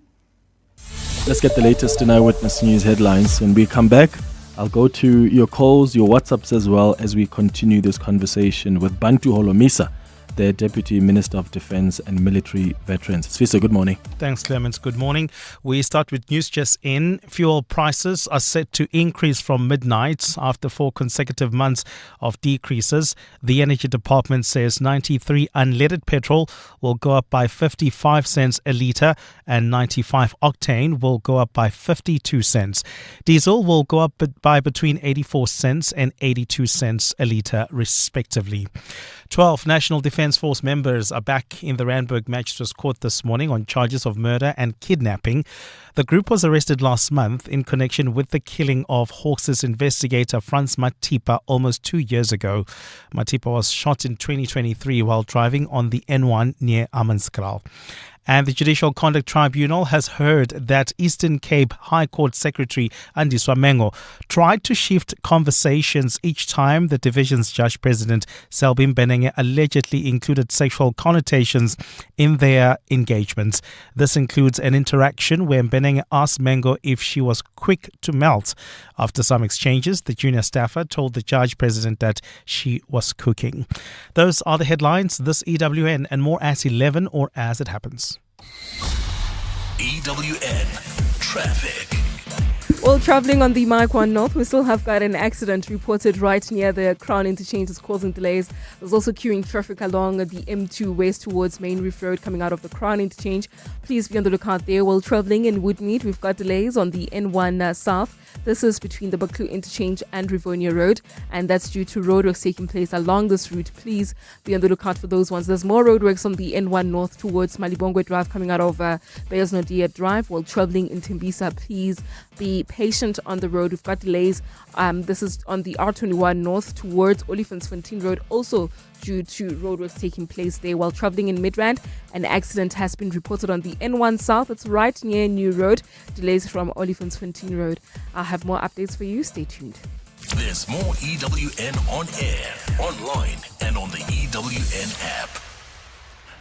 Let's get the latest in Eyewitness News headlines. When we come back, I'll go to your calls, your WhatsApps as well as we continue this conversation with Bantu Holomisa, the Deputy Minister of Defence and Military Veterans. Sfisa, good morning. Thanks, Clements. Good morning. We start with news just in. Fuel prices are set to increase from midnight after 4 consecutive months of decreases. The Energy Department says 93 unleaded petrol will go up by 55 cents a litre and 95 octane will go up by 52 cents. Diesel will go up by between 84 cents and 82 cents a litre, respectively. 12 National Defence Force members are back in the Randburg Magistrates Court this morning on charges of murder and kidnapping. The group was arrested last month in connection with the killing of Hawks' investigator Frans Matipa almost 2 years ago. Matipa was shot in 2023 while driving on the N1 near Amanskral. And the Judicial Conduct Tribunal has heard that Eastern Cape High Court Secretary Andiswa Mengo tried to shift conversations each time the division's Judge President Selby Mbenenge allegedly included sexual connotations in their engagements. This includes an interaction where Mbenenge asked Mengo if she was quick to melt. After some exchanges, the junior staffer told the Judge President that she was cooking. Those are the headlines. This EWN and more at 11 or as it happens. EWN Traffic. Well, traveling on the Mike 1 North, we still have got an accident reported right near the Crown interchange. It's causing delays. There's also queuing traffic along the M2 west towards Main Reef Road coming out of the Crown interchange. Please be on the lookout there. While traveling in Woodmead, we've got delays on the N1 South. This is between the Baklu interchange and Rivonia Road, and that's due to roadworks taking place along this route. Please be on the lookout for those ones. There's more roadworks on the N1 North towards Malibongwe Drive coming out of Bayers Nodia Drive. While traveling in Tembisa, please be patient on the road. We've got delays. This is on the R21 North towards Olifantsfontein Road, also due to roadworks taking place there. While traveling in Midrand, an accident has been reported on the N1 South. It's right near New Road. Delays from Olifantsfontein Road. I'll have more updates for you. Stay tuned. There's more EWN on air, online, and on the EWN app.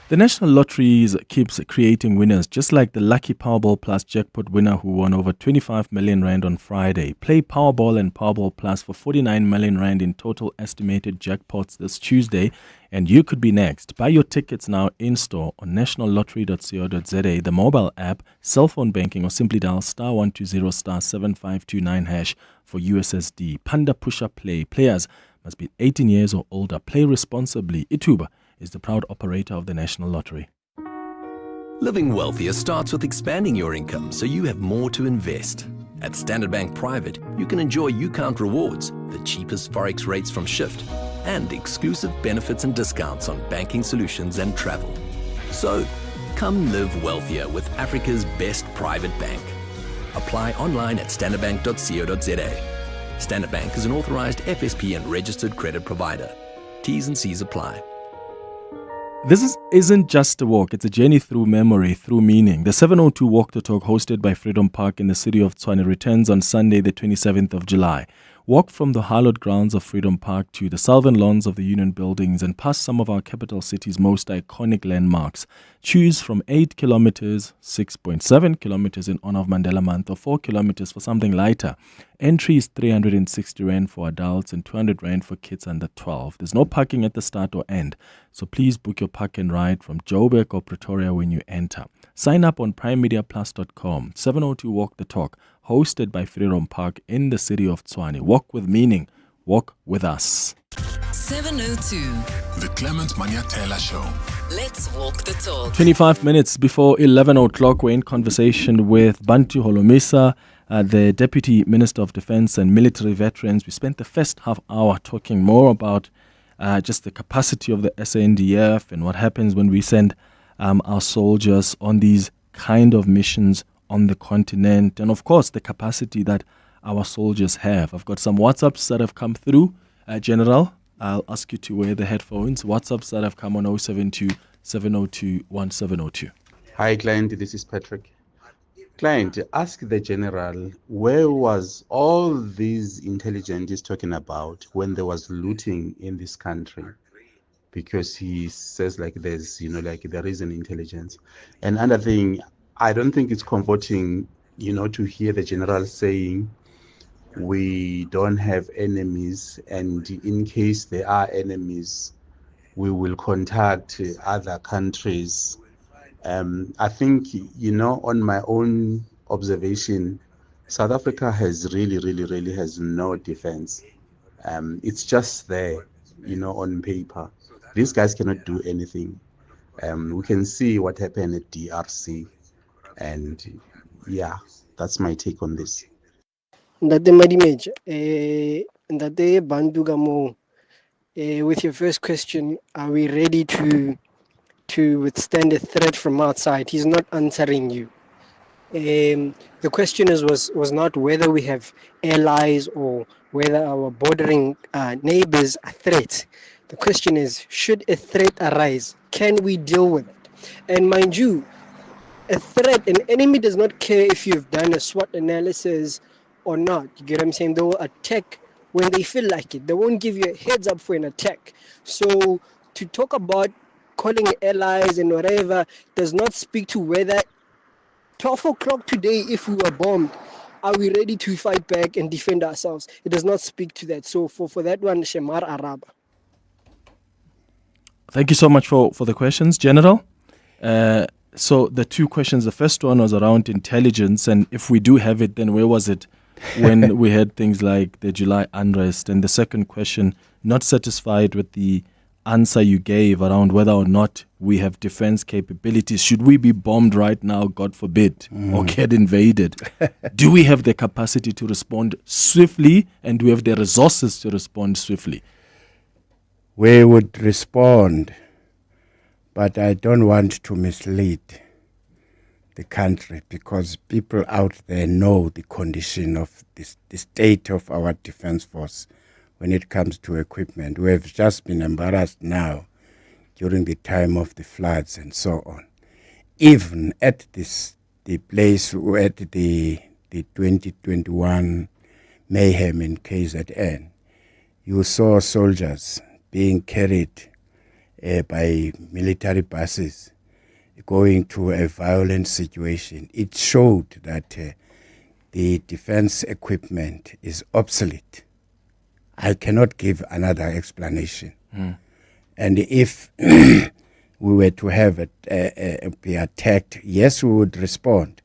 The National Lotteries keeps creating winners, just like the Lucky Powerball Plus jackpot winner who won over 25 million rand on Friday. Play Powerball and Powerball Plus for 49 million rand in total estimated jackpots this Tuesday, and you could be next. Buy your tickets now in-store on nationallottery.co.za, the mobile app, cell phone banking, or simply dial *120 *7529 hash for USSD. Panda Push-Up Play. Players must be 18 years or older. Play responsibly. Ituba is the proud operator of the National Lottery. Living wealthier starts with expanding your income so you have more to invest. At Standard Bank Private, you can enjoy UCount rewards, the cheapest forex rates from Shift, and exclusive benefits and discounts on banking solutions and travel. So, come live wealthier with Africa's best private bank. Apply online at standardbank.co.za. Standard Bank is an authorized FSP and registered credit provider. T's and C's apply. This isn't just a walk, it's a journey through memory, through meaning. The 702 Walk the Talk, hosted by Freedom Park in the city of Tshwane, returns on Sunday, the 27th of July. Walk from the hallowed grounds of Freedom Park to the southern lawns of the Union Buildings and past some of our capital city's most iconic landmarks. Choose from 8 kilometers, 6.7 kilometers in honor of Mandela Month, or 4 kilometers for something lighter. Entry is 360 Rand for adults and 200 Rand for kids under 12. There's no parking at the start or end, so please book your park and ride from Joburg or Pretoria when you enter. Sign up on primemediaplus.com. 702 Walk the Talk, hosted by Freedom Park in the city of Tshwane. Walk with meaning. Walk with us. 702. The Clement Manyathela Show. Let's walk the talk. 25 minutes before 11 o'clock, we're in conversation with Bantu Holomisa, the Deputy Minister of Defense and Military Veterans. We spent the first half hour talking more about just the capacity of the SANDF and what happens when we send our soldiers on these kind of missions on the continent, and of course the capacity that our soldiers have. I've got some WhatsApps that have come through. General, I'll ask you to wear the headphones. WhatsApps that have come on 072 702 1702. Hi, client. This is Patrick. Client, ask the general, where was all these intelligence he's talking about when there was looting in this country? Because he says like there's, there is an intelligence. And another thing, I don't think it's comforting, to hear the general saying we don't have enemies, and in case there are enemies, we will contact other countries. I think, on my own observation, South Africa has really has no defense. It's just there, on paper. These guys cannot do anything. We can see what happened at DRC. And yeah, that's my take on this. Ndate Madimej, Ndate Bantu Gamo, with your first question, are we ready to withstand a threat from outside? He's not answering you. The question was not whether we have allies or whether our bordering neighbors are threats. The question is, should a threat arise, can we deal with it? And mind you, a threat, an enemy does not care if you've done a SWOT analysis or not. You get what I'm saying? They will attack when they feel like it. They won't give you a heads up for an attack. So to talk about calling allies and whatever does not speak to whether 12 o'clock today, if we were bombed, are we ready to fight back and defend ourselves? It does not speak to that. So for that one, Shemar Araba. Thank you so much for the questions, General. So the two questions, the first one was around intelligence, and if we do have it, then where was it when we had things like the July unrest? And the second question, not satisfied with the answer you gave around whether or not we have defense capabilities. Should we be bombed right now, God forbid, or get invaded? Do we have the capacity to respond swiftly, and do we have the resources to respond swiftly? We would respond, but I don't want to mislead the country, because people out there know the condition of the state of our defense force when it comes to equipment. We have just been embarrassed now during the time of the floods and so on. Even at the place at the 2021 mayhem in KZN, you saw soldiers being carried by military buses going to a violent situation. It showed that the defense equipment is obsolete. I cannot give another explanation. And if we were to have be attacked, yes, we would respond.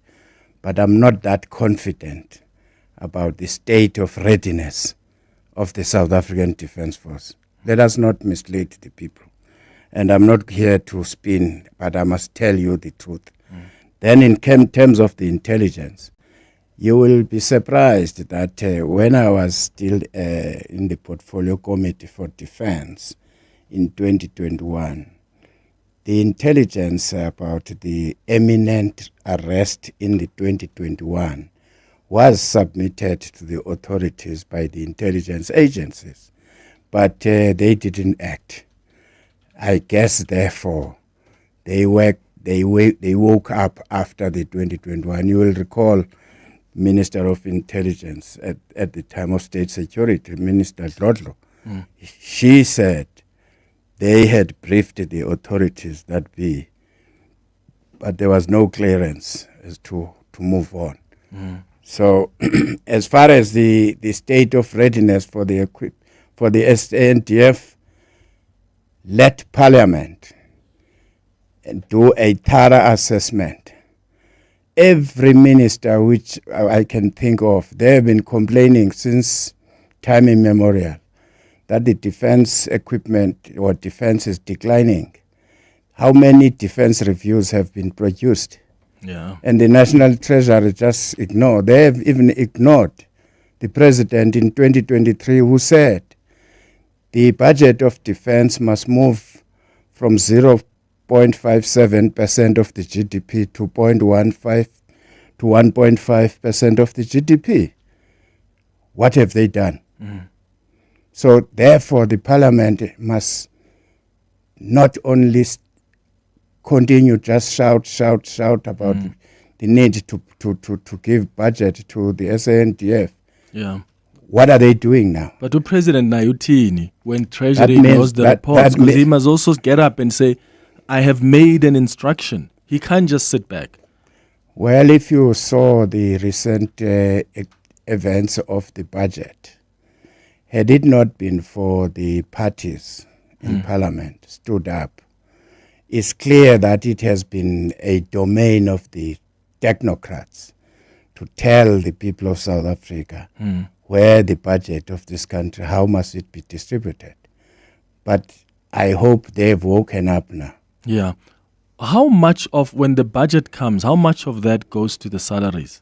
But I'm not that confident about the state of readiness of the South African Defence Force. Let us not mislead the people. And I'm not here to spin, but I must tell you the truth. Then in terms of the intelligence, you will be surprised that when I was still in the Portfolio Committee for Defense in 2021, the intelligence about the imminent arrest in the 2021 was submitted to the authorities by the intelligence agencies, but they didn't act. I guess, therefore, they woke up after the 2021. You will recall Minister of Intelligence at the time of State Security, Minister Dlodlo. She said they had briefed the authorities but there was no clearance as to move on. So as far as the state of readiness for the SANDF, let Parliament do a thorough assessment. Every minister which I can think of, they have been complaining since time immemorial that the defense equipment or defense is declining. how many defense reviews have been produced? Yeah. And the National Treasury just ignored. They have even ignored the president in 2023 who said the budget of defense must move from 0.57% of the GDP to 0.15 to 1.5% of the GDP. What have they done? So therefore, the parliament must not only continue just shout about the need to give budget to the SANDF. Yeah. What are they doing now? But the president Nayutini, when Treasury means knows the that- reports, that because he mean- must also get up and say, I have made an instruction. He can't just sit back. Well, if you saw the recent events of the budget, had it not been for the parties in parliament stood up, it's clear that it has been a domain of the technocrats to tell the people of South Africa where the budget of this country, how must it be distributed. But I hope they've woken up now. Yeah. How much of, when the budget comes, how much of that goes to the salaries?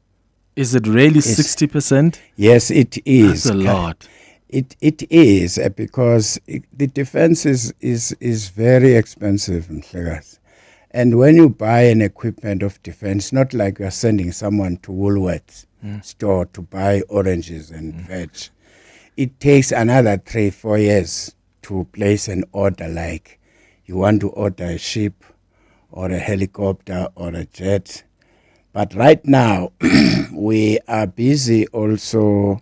Is it really 60%? Yes, it is. That's a lot. It is because the defense is very expensive in Lagos. And when you buy an equipment of defense, not like you're sending someone to Woolworths store to buy oranges and veg. It takes another 3-4 years to place an order, like you want to order a ship or a helicopter or a jet. But right now, we are busy also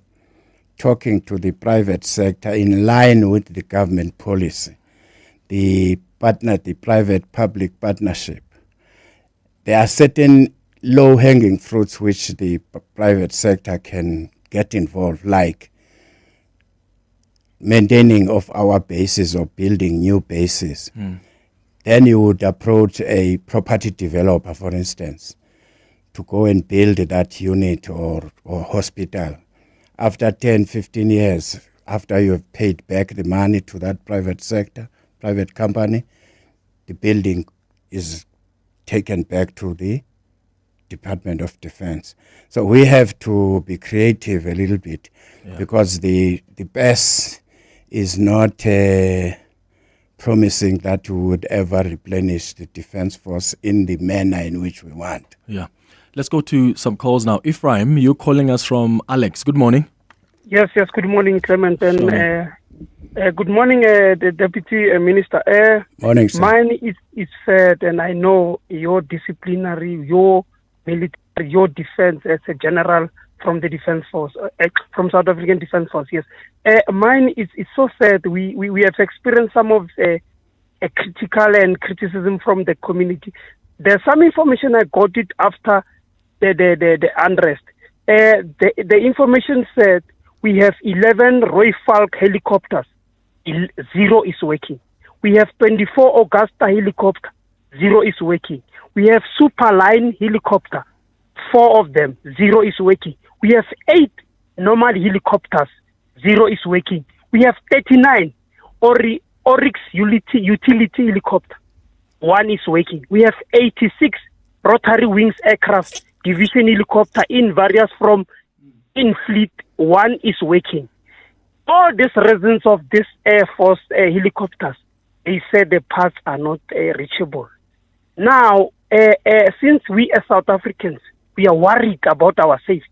talking to the private sector in line with the government policy, the private-public partnership. There are certain low-hanging fruits which the private sector can get involved, like maintaining of our bases or building new bases. Then you would approach a property developer, for instance, to go and build that unit or hospital. After 10, 15 years, after you have paid back the money to that private sector, private company, the building is taken back to the Department of Defense. So we have to be creative a little bit because the best is not promising that we would ever replenish the defense force in the manner in which we want. Yeah. Let's go to some calls now. Ephraim, you're calling us from Alex. Good morning. Yes, good morning, Clement. And good morning, the Deputy Minister. Morning, sir. Mine is fair, and I know your disciplinary, your military, your defense as a general from the Defense Force, from South African Defense Force, yes. Mine is so sad. We have experienced some of a critical and criticism from the community. There's some information I got it after the unrest. The information said we have 11 Roy Falk helicopters, 0 is working. We have 24 Augusta helicopter, 0 is working. We have Superline helicopter, 4 of them, 0 is working. We have 8 normal helicopters, 0 is working. We have 39 Oryx utility helicopter, 1 is working. We have 86 rotary wings aircraft division helicopter in various from in fleet, 1 is working. All these reasons of this Air Force helicopters, they said the parts are not reachable. Now, since we as South Africans, we are worried about our safety,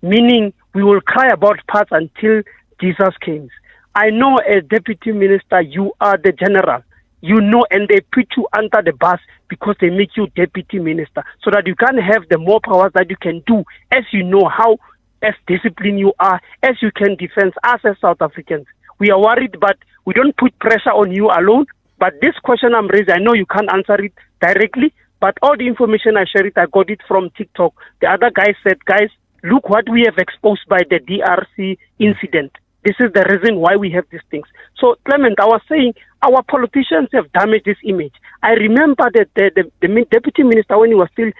meaning we will cry about parts until Jesus comes. I know as Deputy Minister, you are the general. You know, and they put you under the bus because they make you Deputy Minister so that you can have the more powers that you can do as you know how, as disciplined you are, as you can defend us as South Africans. We are worried, but we don't put pressure on you alone. But this question I'm raising, I know you can't answer it directly, but all the information I share I got it from TikTok. The other guy said, guys, look what we have exposed by the DRC incident. This is the reason why we have these things. So, Clement, I was saying our politicians have damaged this image. I remember that the Deputy Minister, when he was still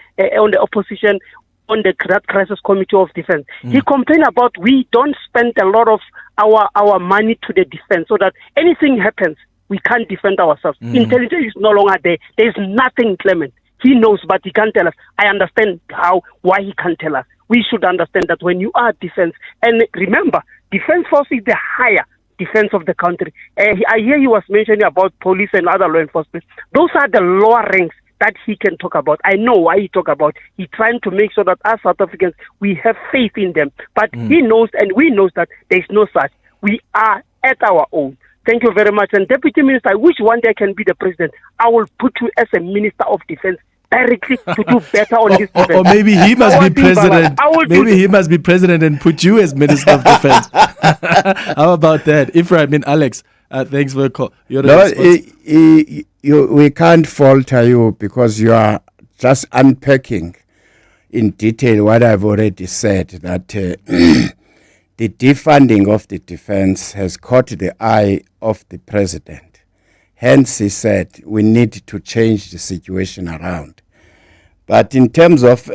on the opposition, on the Crisis Committee of Defense, he complained about we don't spend a lot of our money to the defense so that anything happens, we can't defend ourselves. Intelligence is no longer there. There's nothing, Clement. He knows, but he can't tell us. I understand why he can't tell us. We should understand that when you are defense, and remember, defense force is the higher defense of the country. I hear he was mentioning about police and other law enforcement. Those are the lower ranks that he can talk about. I know why he talk about. He's trying to make sure that as South Africans, we have faith in them. But he knows and we know that there's no such. We are at our own. Thank you very much. And Deputy Minister, I wish one day I can be the president. I will put you as a Minister of Defense directly to do better on this defense. Or maybe he must be president. Maybe he must be president and put you as Minister of Defense. How about that? Ifra, Alex, thanks for the call. We can't falter you because you are just unpacking in detail what I've already said, that the defunding of the defense has caught the eye of the president. Hence, he said, we need to change the situation around. But in terms of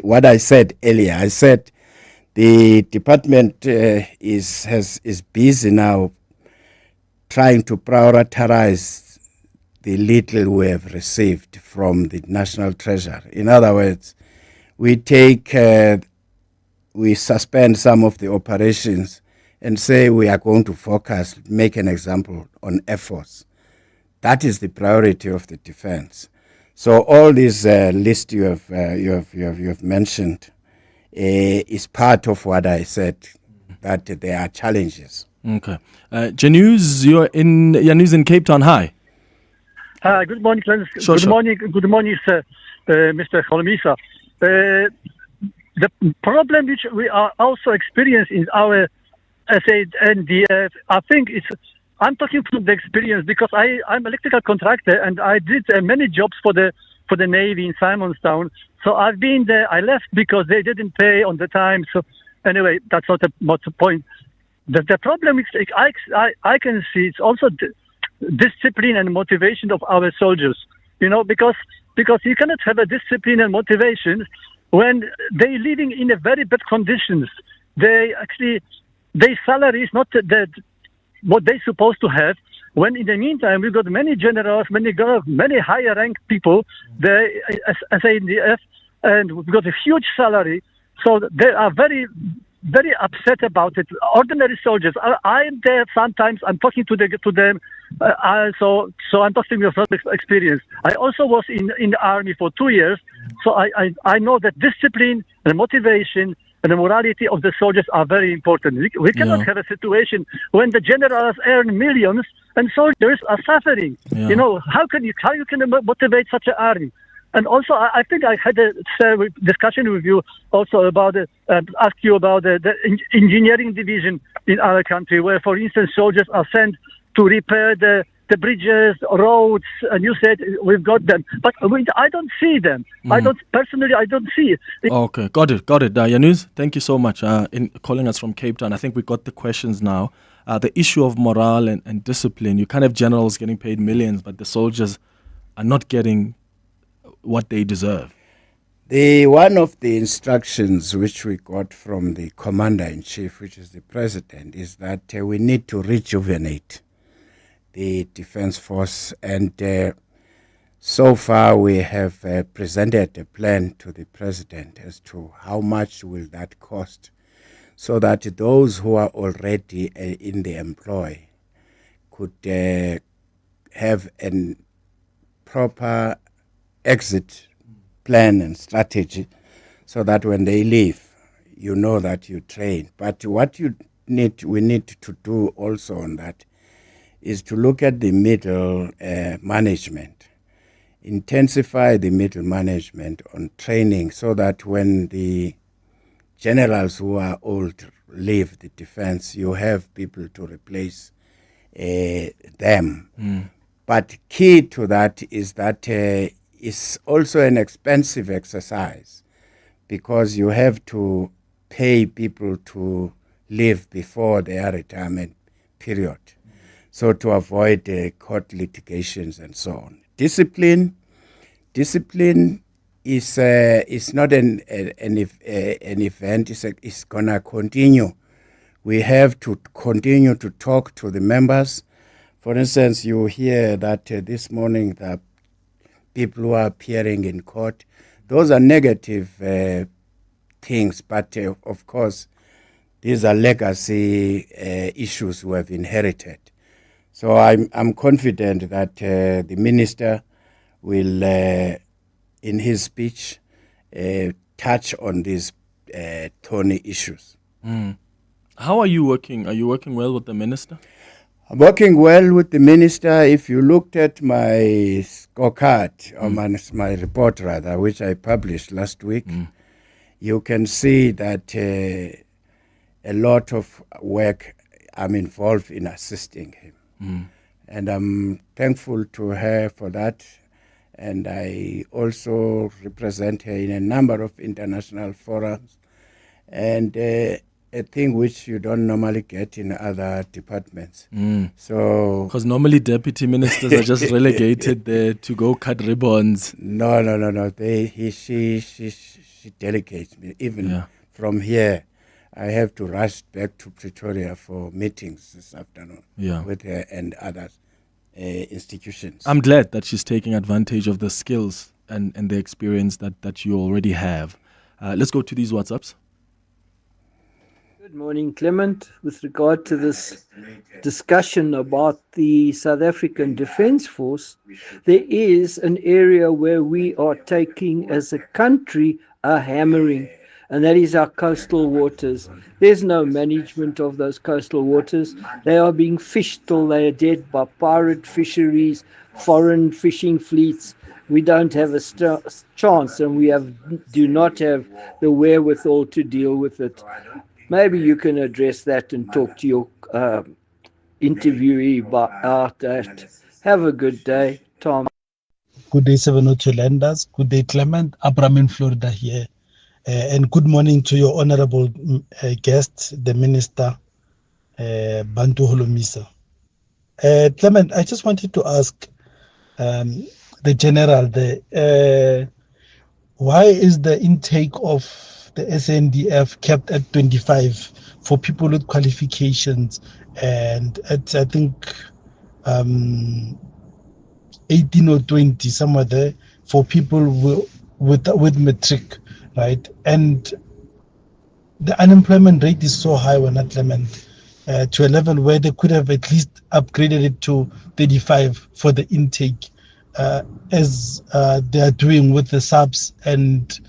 what I said earlier, I said the department is busy now trying to prioritize the little we have received from the National Treasury. In other words, we suspend some of the operations and say we are going to focus, make an example, on Air Force. That is the priority of the defense. So all this list you have mentioned is part of what I said, that there are challenges. Okay. Janus, you're in Cape Town. Hi. Good morning, Clarence. Sure. Good morning, sir, Mr. Holomisa. The problem which we are also experiencing in our SANDF, I think I'm talking from the experience because I'm an electrical contractor and I did many jobs for the Navy in Simonstown. So I've been there. I left because they didn't pay on the time. So anyway, that's not the point. The problem is I can see it's also discipline and motivation of our soldiers. Because you cannot have a discipline and motivation when they're living in a very bad conditions. Their salary is not what they're supposed to have. When in the meantime we've got many generals, many higher ranked people, SANDF, and we've got a huge salary. So they are very, very upset about it. Ordinary soldiers. I'm there sometimes. I'm talking to them. So I'm talking from experience. I also was in the army for 2 years. So I know that discipline and motivation and the morality of the soldiers are very important. We cannot have a situation when the generals earn millions and soldiers are suffering. Yeah. How can you motivate such an army? And also, I think I had a discussion with you also about ask you about the engineering division in our country, where, for instance, soldiers are sent to repair the bridges, roads, and you said we've got them, but I don't see them. I don't see it. Okay, got it. Janus, thank you so much in calling us from Cape Town. I think we got the questions now. The issue of morale and discipline. You can't have generals getting paid millions, but the soldiers are not getting what they deserve. One of the instructions which we got from the Commander-in-Chief, which is the President, is that we need to rejuvenate the Defense Force, and so far we have presented a plan to the President as to how much will that cost, so that those who are already in the employ could have a proper exit plan and strategy, so that when they leave, you know that you train. But what we need to do also on that is to look at the middle management, intensify the middle management on training, so that when the generals who are old leave the defense, you have people to replace them. But key to that is that it's also an expensive exercise, because you have to pay people to leave before their retirement period. So to avoid court litigations and so on. Discipline is not an event. It's gonna continue. We have to continue to talk to the members. For instance, you hear that this morning the people who are appearing in court, those are negative things, but of course, these are legacy issues we have inherited. So I'm confident that the minister will, in his speech, touch on these thorny issues. How are you working? Are you working well with the minister? I'm working well with the minister. If you looked at my scorecard, or my report rather, which I published last week, you can see that a lot of work I'm involved in assisting him. And I'm thankful to her for that. And I also represent her in a number of international forums. And a thing which you don't normally get in other departments. So, because normally deputy ministers are just relegated there to go cut ribbons. No. She delegates me. Even from here, I have to rush back to Pretoria for meetings this afternoon with her and other institutions. I'm glad that she's taking advantage of the skills and the experience that you already have. Let's go to these WhatsApps. Good morning, Clement. With regard to this discussion about the South African Defence Force, there is an area where we are taking as a country a hammering, and that is our coastal waters. There's no management of those coastal waters. They are being fished till they are dead by pirate fisheries, foreign fishing fleets. We don't have a chance, and we do not have the wherewithal to deal with it. Maybe you can address that and talk to your interviewee about that. Have a good day, Tom. Good day, 702 Lenders. Good day, Clement. Abraham in Florida here. And good morning to your honorable guest, the Minister, Bantu Holomisa. Clement, I just wanted to ask the General, why is the intake of the SANDF kept at 25 for people with qualifications and at, I think, 18 or 20, somewhere there, for people with matric, right? And the unemployment rate is so high when at Clement, to a level where they could have at least upgraded it to 35 for the intake, as they are doing with the subs and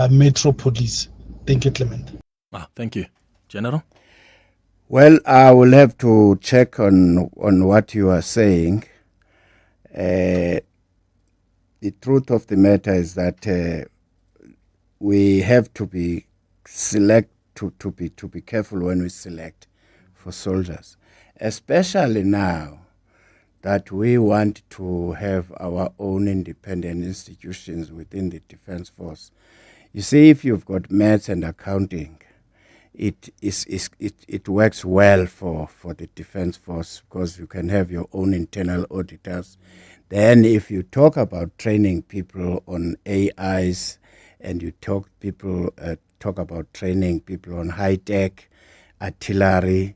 Metro Police. Thank you, Clement. Thank you. General? Well, I will have to check on what you are saying. The truth of the matter is that we have to be to be careful when we select for soldiers, especially now that we want to have our own independent institutions within the Defence Force. You see, if you've got maths and accounting, it works well for the Defence Force because you can have your own internal auditors. Then if you talk about training people on AIs and you talk about training people on high-tech, artillery,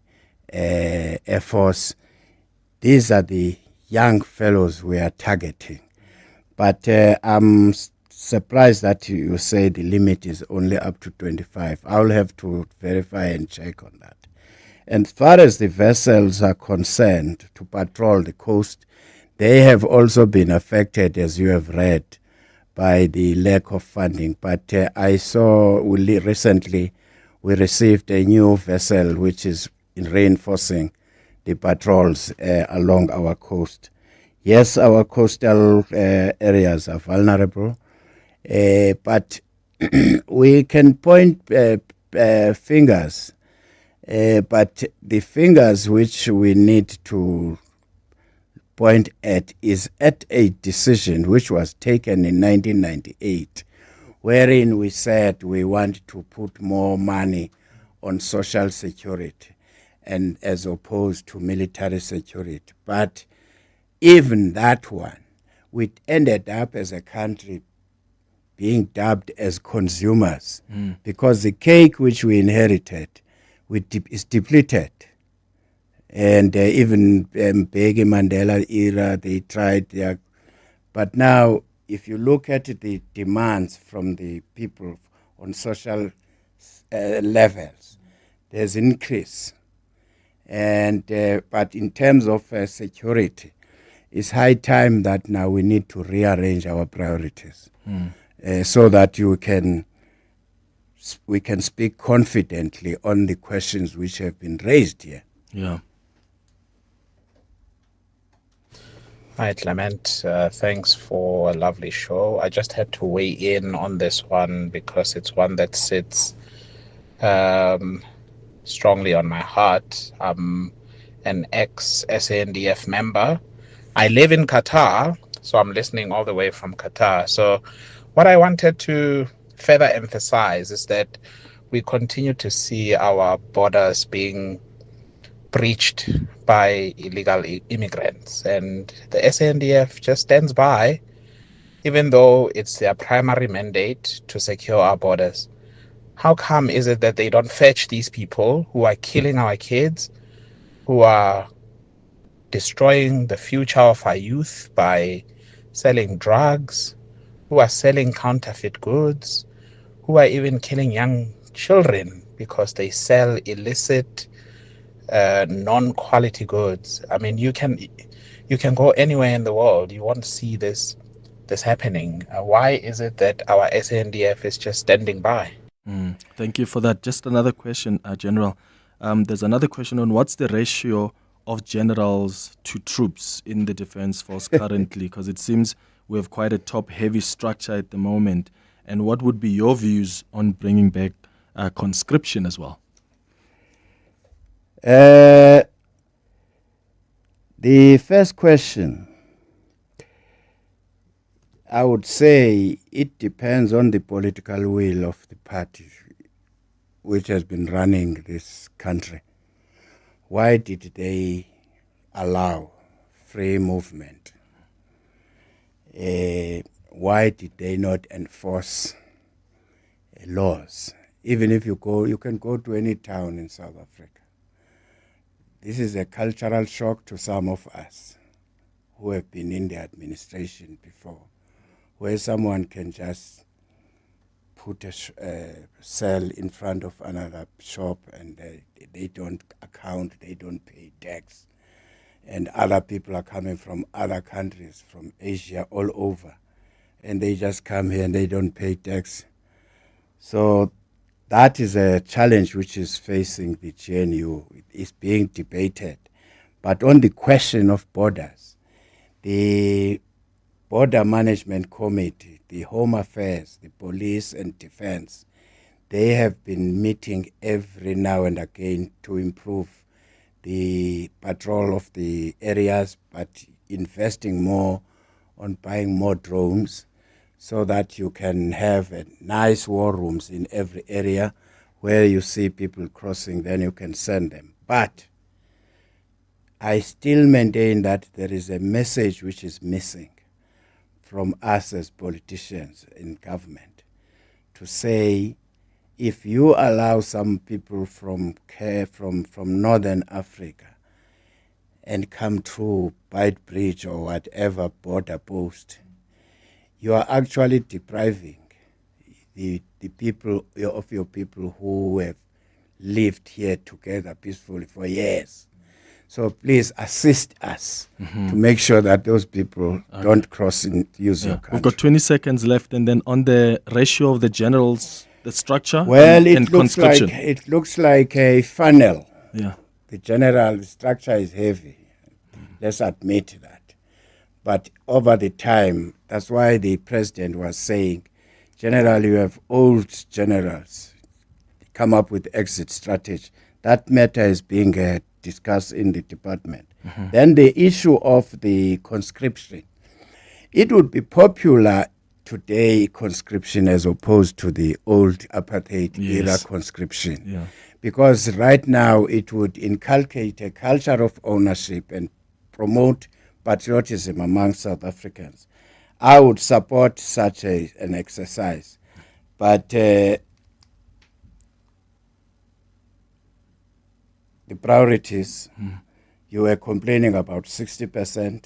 Air Force, these are the young fellows we are targeting. But I'm surprised that you say the limit is only up to 25. I'll have to verify and check on that. And as far as the vessels are concerned to patrol the coast, they have also been affected, as you have read, by the lack of funding. But I saw recently we received a new vessel which is reinforcing the patrols along our coast. Yes, our coastal areas are vulnerable, but we can point fingers, but the fingers which we need to point at is at a decision which was taken in 1998, wherein we said we want to put more money on social security and as opposed to military security. But even that one, we ended up as a country being dubbed as consumers because the cake which we inherited is depleted. And even Begi Mandela era, they tried their... But now, if you look at the demands from the people on social levels, there's increase. And but in terms of security, it's high time that now we need to rearrange our priorities so that we can speak confidently on the questions which have been raised here. Yeah. Hi, Clement. Thanks for a lovely show. I just had to weigh in on this one because it's one that sits strongly on my heart. I'm an ex-SANDF member. I live in Qatar, so I'm listening all the way from Qatar. So what I wanted to further emphasize is that we continue to see our borders being breached by illegal immigrants, and the SANDF just stands by, even though it's their primary mandate to secure our borders. How come is it that they don't fetch these people who are killing our kids, who are destroying the future of our youth by selling drugs, who are selling counterfeit goods, who are even killing young children because they sell illicit non-quality goods? I mean, you can go anywhere in the world, you won't see this happening. Why is it that our SANDF is just standing by? Thank you for that. Just another question, General. There's another question on what's the ratio of generals to troops in the Defence Force currently, because it seems we have quite a top-heavy structure at the moment. And what would be your views on bringing back conscription as well? The first question, I would say it depends on the political will of the party which has been running this country. Why did they allow free movement? Why did they not enforce laws? Even if you can go to any town in South Africa. This is a cultural shock to some of us who have been in the administration before, where someone can just put a cell in front of another shop and they don't account, they don't pay tax. And other people are coming from other countries, from Asia, all over. And they just come here and they don't pay tax. So that is a challenge which is facing the GNU. It is being debated. But on the question of borders, the Border Management Committee, the Home Affairs, the Police and Defense, they have been meeting every now and again to improve the patrol of the areas, but investing more on buying more drones so that you can have nice war rooms in every area where you see people crossing, then you can send them. But I still maintain that there is a message which is missing from us as politicians in government to say, if you allow some people from Northern Africa and come through Beit Bridge or whatever border post, you are actually depriving the people of your people who have lived here together peacefully for years. So please assist us to make sure that those people don't cross and use your country. We've got 20 seconds left, and then on the ratio of the generals, the structure and conscription. It looks like a funnel. Yeah. The general structure is heavy. Let's admit that. But over the time, that's why the president was saying, generally you have old generals come up with exit strategy. That matter is being discussed in the department. Then the issue of the conscription. It would be popular today, conscription, as opposed to the old apartheid era conscription. Yeah. Because right now it would inculcate a culture of ownership and promote patriotism among South Africans. I would support such an exercise. But the priorities you were complaining about 60%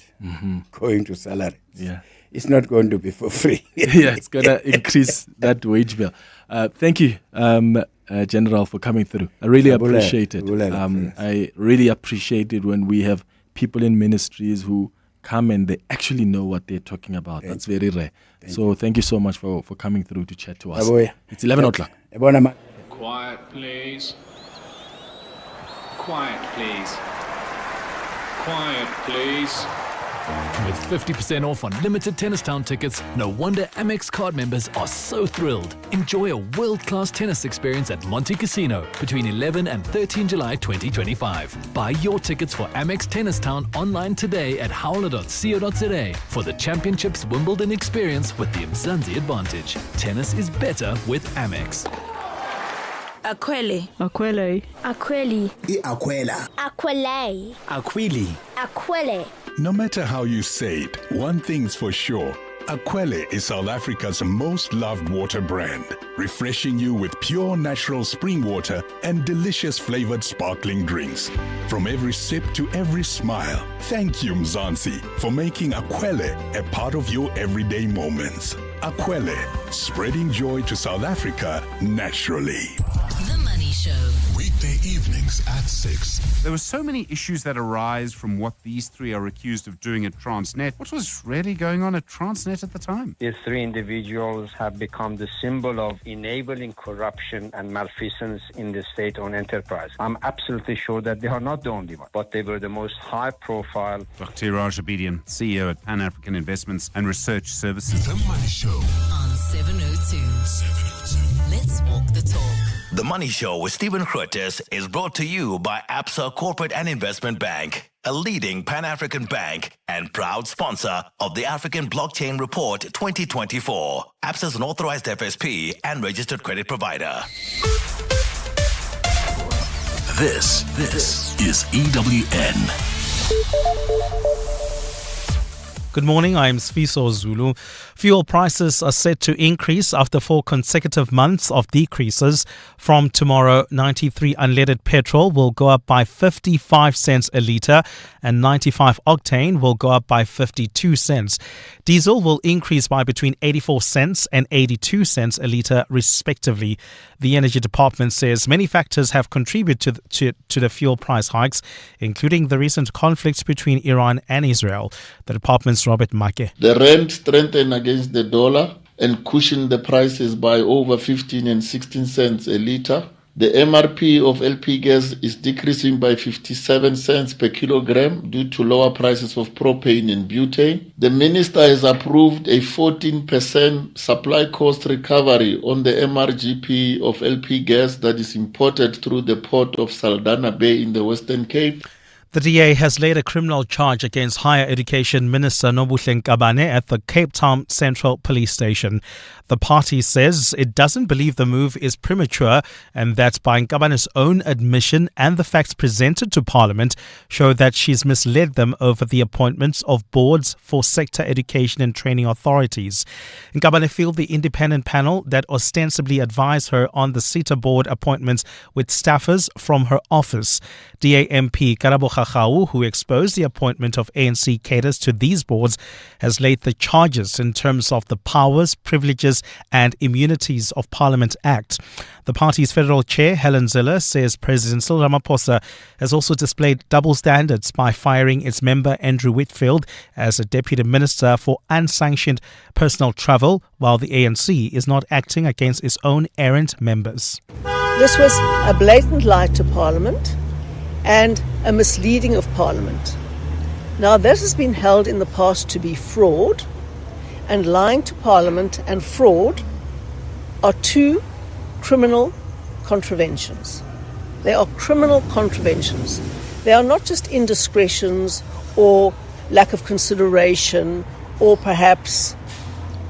going to salaries. Yeah. It's not going to be for free. Yeah, it's going to increase that wage bill. Thank you, General, for coming through. I really appreciate it. I really appreciate it when we have people in ministries who come and they actually know what they're talking about. That's very rare. Thank you so much for coming through to chat to us. It's 11 o'clock. Quiet, please. Quiet, please. Quiet, please. With 50% off on limited Tennis Town tickets, no wonder Amex card members are so thrilled. Enjoy a world-class tennis experience at Monte Casino between 11 and 13 July 2025. Buy your tickets for Amex Tennis Town online today at howler.co.za for the Championships Wimbledon experience with the Mzansi advantage. Tennis is better with Amex. Aquele. Aquele. Aquele. Aquela. Aquele. Aquili. Aquele. No matter how you say it, one thing's for sure. Aquele is South Africa's most loved water brand, refreshing you with pure natural spring water and delicious flavored sparkling drinks. From every sip to every smile, thank you Mzansi for making Aquele a part of your everyday moments. Aquele, spreading joy to South Africa naturally. The Money Show. Weekday evenings at 6. There were so many issues that arise from what these three are accused of doing at Transnet. What was really going on at Transnet at the time? These three individuals have become the symbol of enabling corruption and malfeasance in the state-owned enterprise. I'm absolutely sure that they are not the only one, but they were the most high-profile. Dr. Raj Abedian, CEO at Pan-African Investments and Research Services. The Money Show on 702. Let's walk the talk. The Money Show with Stephen Curtis is brought to you by Absa Corporate and Investment Bank, a leading Pan-African bank and proud sponsor of the African Blockchain Report 2024. Absa is an authorized FSP and registered credit provider. This is EWN. Good morning, I'm Sfiso Zulu. Fuel prices are set to increase after 4 consecutive months of decreases. From tomorrow, 93 unleaded petrol will go up by 55 cents a litre and 95 octane will go up by 52 cents. Diesel will increase by between 84 cents and 82 cents a litre respectively. The Energy Department says many factors have contributed to the fuel price hikes, including the recent conflict between Iran and Israel. The department's Robert Make. The rand strengthened against the dollar and cushioned the prices by over 15 and 16 cents a litre. The MRP of LP gas is decreasing by 57 cents per kilogram due to lower prices of propane and butane. The minister has approved a 14% supply cost recovery on the MRGP of LP gas that is imported through the port of Saldanha Bay in the Western Cape. The DA has laid a criminal charge against Higher Education Minister Nobuhle Nkabane at the Cape Town Central Police Station. The party says it doesn't believe the move is premature and that by Nkabane's own admission and the facts presented to Parliament show that she's misled them over the appointments of boards for sector education and training authorities. Nkabane filed the independent panel that ostensibly advised her on the SETA board appointments with staffers from her office. DA MP Karabo Khakau, who exposed the appointment of ANC cadres to these boards, has laid the charges in terms of the powers, privileges and immunities of Parliament Act. The party's federal chair, Helen Ziller, says President Cyril Ramaphosa has also displayed double standards by firing its member Andrew Whitfield as a deputy minister for unsanctioned personal travel, while the ANC is not acting against its own errant members. This was a blatant lie to Parliament and a misleading of Parliament. Now, this has been held in the past to be fraud, and lying to Parliament and fraud are two criminal contraventions. They are criminal contraventions. They are not just indiscretions or lack of consideration or perhaps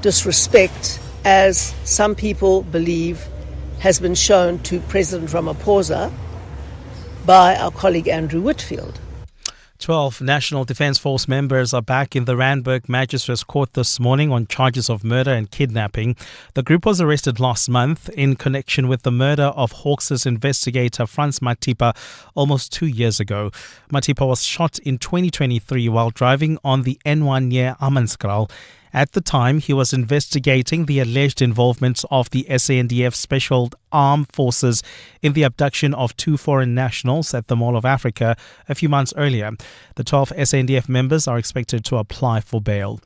disrespect, as some people believe has been shown to President Ramaphosa by our colleague Andrew Whitfield. 12 National Defence Force members are back in the Randburg Magistrates Court this morning on charges of murder and kidnapping. The group was arrested last month in connection with the murder of Hawks' investigator Frans Matipa almost 2 years ago. Matipa was shot in 2023 while driving on the N1 near Amanskraal. At the time, he was investigating the alleged involvement of the SANDF Special Armed Forces in the abduction of 2 foreign nationals at the Mall of Africa a few months earlier. The 12 SANDF members are expected to apply for bail.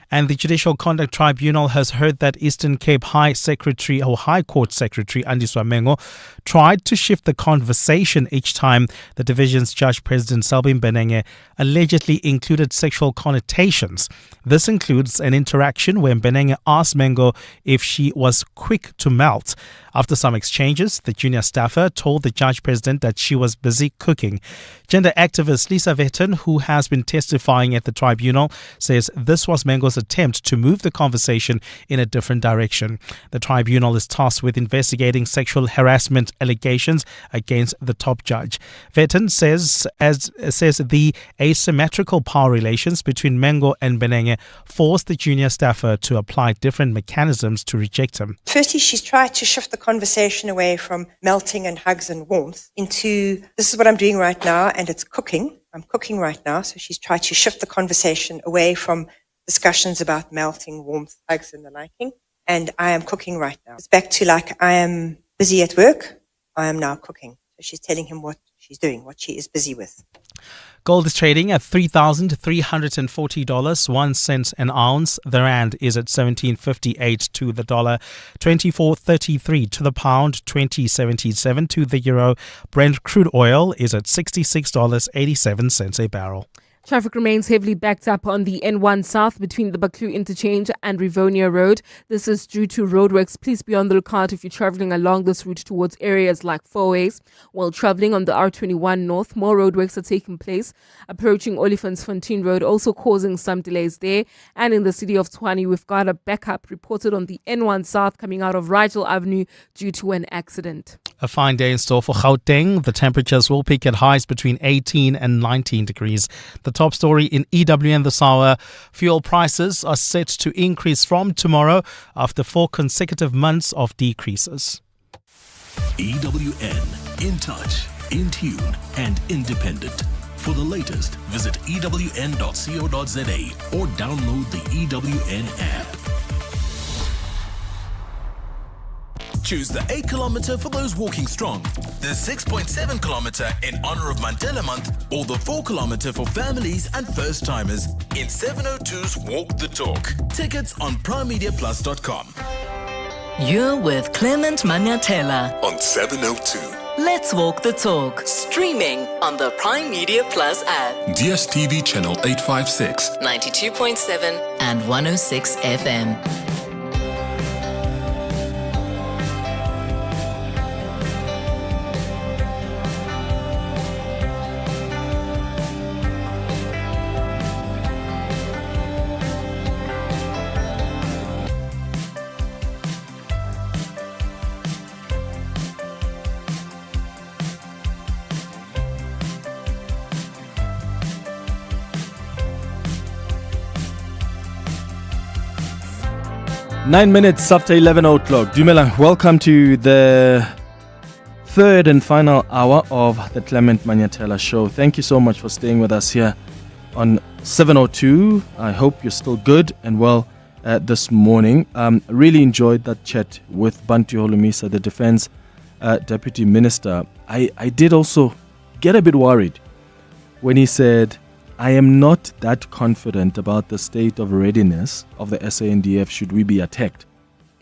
And the Judicial Conduct Tribunal has heard that Eastern Cape High Court Secretary Andiswa Mengo tried to shift the conversation each time the division's Judge President Selbin Benenge allegedly included sexual connotations. This includes an interaction where Benenge asked Mengo if she was quick to melt. After some exchanges, the junior staffer told the Judge President that she was busy cooking. Gender activist Lisa Vetten, who has been testifying at the tribunal, says this was Mengo's attempt to move the conversation in a different direction. The tribunal is tasked with investigating sexual harassment allegations against the top judge. Vetten says the asymmetrical power relations between Mengo and Benenge forced the junior staffer to apply different mechanisms to reject him. Firstly, she's tried to shift the conversation away from melting and hugs and warmth into this is what I'm doing right now and it's cooking. I'm cooking right now. So she's tried to shift the conversation away from discussions about melting, warmth, hugs and the liking. And I am cooking right now. It's back to like I am busy at work. I am now cooking. So she's telling him what she's doing, what she is busy with. Gold is trading at $3,340, 1 cent an ounce. The rand is at 17.58 to the dollar, 24.33 to the pound, 20.77 to the euro. Brent crude oil is at $66.87 a barrel. Traffic remains heavily backed up on the N1 South between the Baklu Interchange and Rivonia Road. This is due to roadworks. Please be on the lookout if you're traveling along this route towards areas like Fourways. While traveling on the R21 North, more roadworks are taking place, approaching Olifantsfontein Road, also causing some delays there. And in the city of Tshwane, we've got a backup reported on the N1 South coming out of Rigel Avenue due to an accident. A fine day in store for Gauteng. The temperatures will peak at highs between 18 and 19 degrees. The top story in EWN this hour: fuel prices are set to increase from tomorrow after 4 consecutive months of decreases. EWN, in touch, in tune, and independent. For the latest, visit ewn.co.za or download the EWN app. Choose the 8 kilometer for those walking strong, the 6.7 kilometer in honor of Mandela Month, or the 4 kilometer for families and first timers in 702's Walk the Talk. Tickets on primemediaplus.com. You're with Clement Manyathela On 702. Let's Walk the Talk, streaming on the Prime Media Plus app. DSTV channel 856. 92.7 and 106 FM. Nine minutes after 11 o'clock. Dumela, welcome to the third and final hour of the Clement Manyathela Show. Thank you so much for staying with us here on 702. I hope you're still good and well this morning. Really enjoyed that chat with Bantu Holomisa, the Defense Deputy Minister. I did also get a bit worried when he said, I am not that confident about the state of readiness of the SANDF should we be attacked.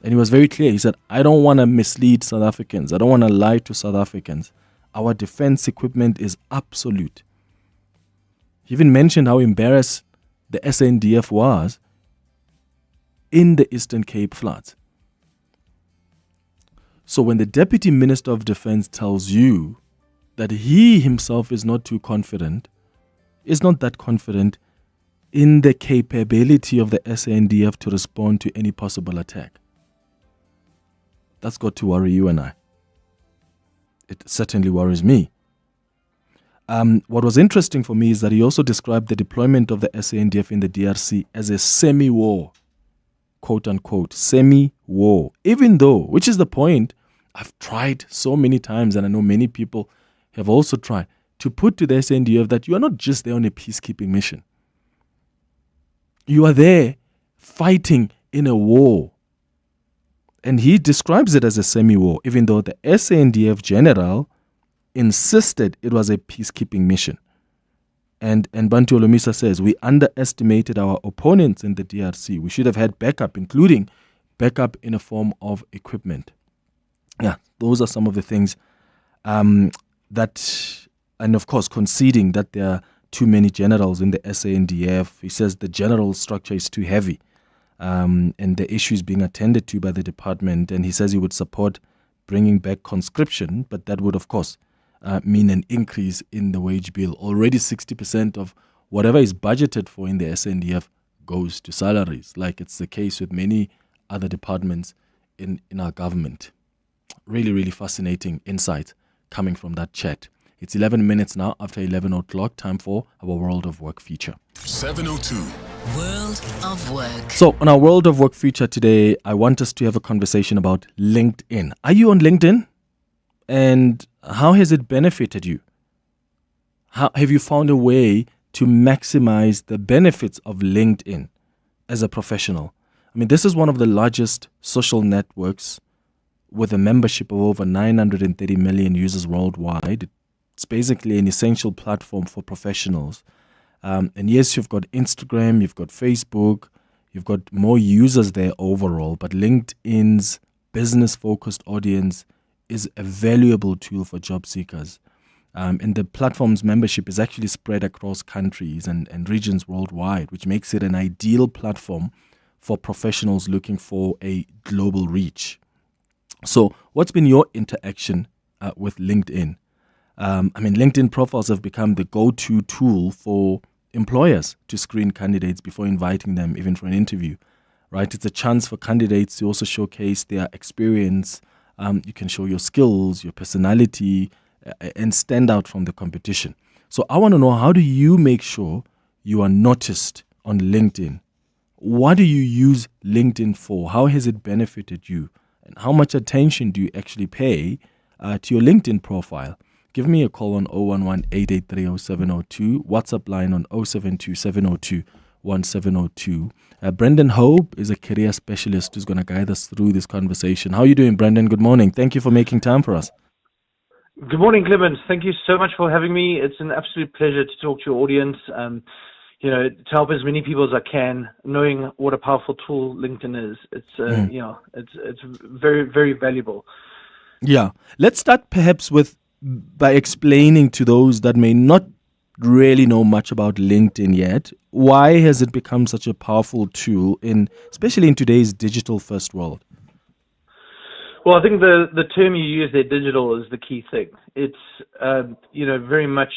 And he was very clear. He said, I don't want to mislead South Africans. I don't want to lie to South Africans. Our defense equipment is absolute. He even mentioned how embarrassed the SANDF was in the Eastern Cape floods. So when the Deputy Minister of Defense tells you that he himself is not too confident, is not that confident in the capability of the SANDF to respond to any possible attack, that's got to worry you and I. It certainly worries me. What was interesting for me is that he also described the deployment of the SANDF in the DRC as a semi-war, quote unquote, semi-war. Even though, which is the point, I've tried so many times, and I know many people have also tried, to put to the SANDF that you are not just there on a peacekeeping mission. You are there fighting in a war. And he describes it as a semi-war, even though the SANDF general insisted it was a peacekeeping mission. And Bantu Holomisa says, we underestimated our opponents in the DRC. We should have had backup, including backup in a form of equipment. Yeah, those are some of the things that, and of course, conceding that there are too many generals in the SANDF. He says the general structure is too heavy, and the issues being attended to by the department. And he says he would support bringing back conscription, but that would, of course, mean an increase in the wage bill. Already 60% of whatever is budgeted for in the SANDF goes to salaries, like it's the case with many other departments in our government. Really, really fascinating insight coming from that chat. It's 11 minutes now after 11 o'clock. Time for our World of Work feature. 702. World of Work. So on our World of Work feature today, I want us to have a conversation about LinkedIn. Are you on LinkedIn? And how has it benefited you? How have you found a way to maximize the benefits of LinkedIn as a professional? I mean, this is one of the largest social networks with a membership of over 930 million users worldwide. It's basically an essential platform for professionals. And yes, you've got Instagram, you've got Facebook, you've got more users there overall, but LinkedIn's business-focused audience is a valuable tool for job seekers. And the platform's membership is actually spread across countries and regions worldwide, which makes it an ideal platform for professionals looking for a global reach. So what's been your interaction with LinkedIn? LinkedIn profiles have become the go-to tool for employers to screen candidates before inviting them even for an interview, right? It's a chance for candidates to also showcase their experience. You can show your skills, your personality, and stand out from the competition. So I want to know, how do you make sure you are noticed on LinkedIn? What do you use LinkedIn for? How has it benefited you? And how much attention do you actually pay to your LinkedIn profile? Give me a call on 011-883-0702, WhatsApp line on 072-702-1702. Brendan Hope is a career specialist who's going to guide us through this conversation. How are you doing, Brendan? Good morning. Thank you for making time for us. Good morning, Clement. Thank you so much for having me. It's an absolute pleasure to talk to your audience. To help as many people as I can, knowing what a powerful tool LinkedIn is. It's it's very, very valuable. Yeah. Let's start perhaps by explaining to those that may not really know much about LinkedIn yet, why has it become such a powerful tool especially in today's digital first world? Well, I think the term you use there, digital, is the key thing. It's very much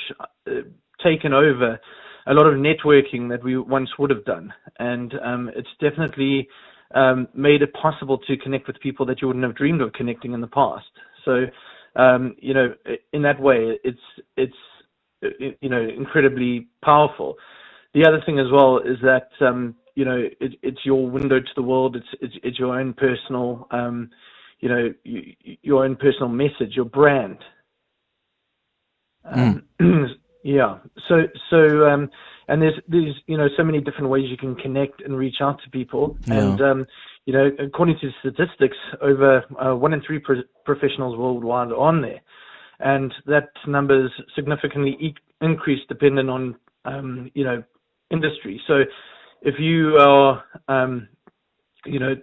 taken over a lot of networking that we once would have done, and it's definitely made it possible to connect with people that you wouldn't have dreamed of connecting in the past. So, in that way, it's incredibly powerful. The other thing as well is that it's your window to the world. It's your own personal your own personal message, your brand. Yeah. So and there's so many different ways you can connect and reach out to people. Yeah. And according to statistics, over 1 in 3 professionals worldwide are on there, and that number is significantly increased depending on industry. So if you are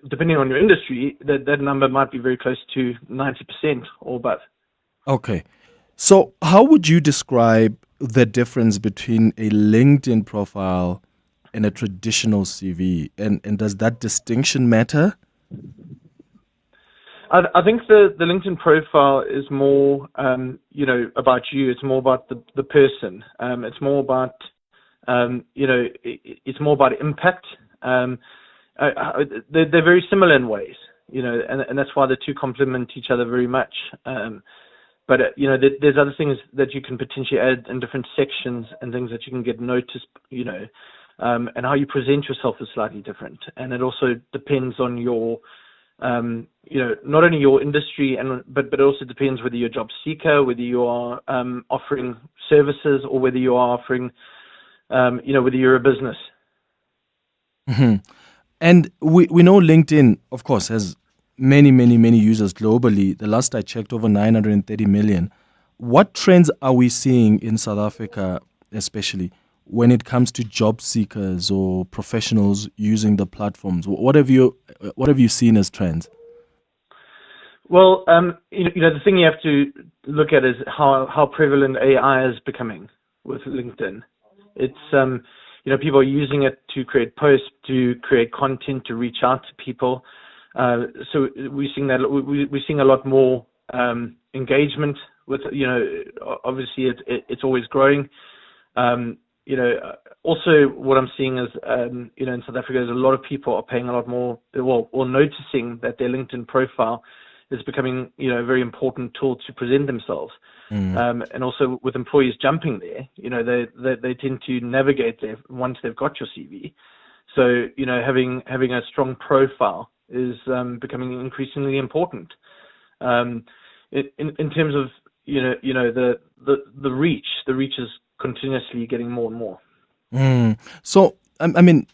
depending on your industry, that number might be very close to 90% or above. Okay. So how would you describe the difference between a LinkedIn profile and a traditional CV? And does that distinction matter? I think the LinkedIn profile is more, about you. It's more about the person. It's more about, it's more about impact. They're very similar in ways, and that's why the two complement each other very much. But there's other things that you can potentially add in different sections and things that you can get noticed, and how you present yourself is slightly different. And it also depends on your, not only your industry, but it also depends whether you're a job seeker, whether you are offering services, or whether you are offering, whether you're a business. Mm-hmm. And we know LinkedIn, of course, has many, many, many users globally. The last I checked, over 930 million. What trends are we seeing in South Africa, especially when it comes to job seekers or professionals using the platforms? What have you seen as trends? Well, the thing you have to look at is how prevalent AI is becoming with LinkedIn. It's people are using it to create posts, to create content, to reach out to people. So we're seeing that we're seeing a lot more engagement with. Obviously it's always growing. Also what I'm seeing is in South Africa is a lot of people are paying a lot more, or noticing that their LinkedIn profile is becoming a very important tool to present themselves. And also with employees jumping there, they tend to navigate there once they've got your CV. So having a strong profile is becoming increasingly important. In terms of the reach is continuously getting more and more. So I mean,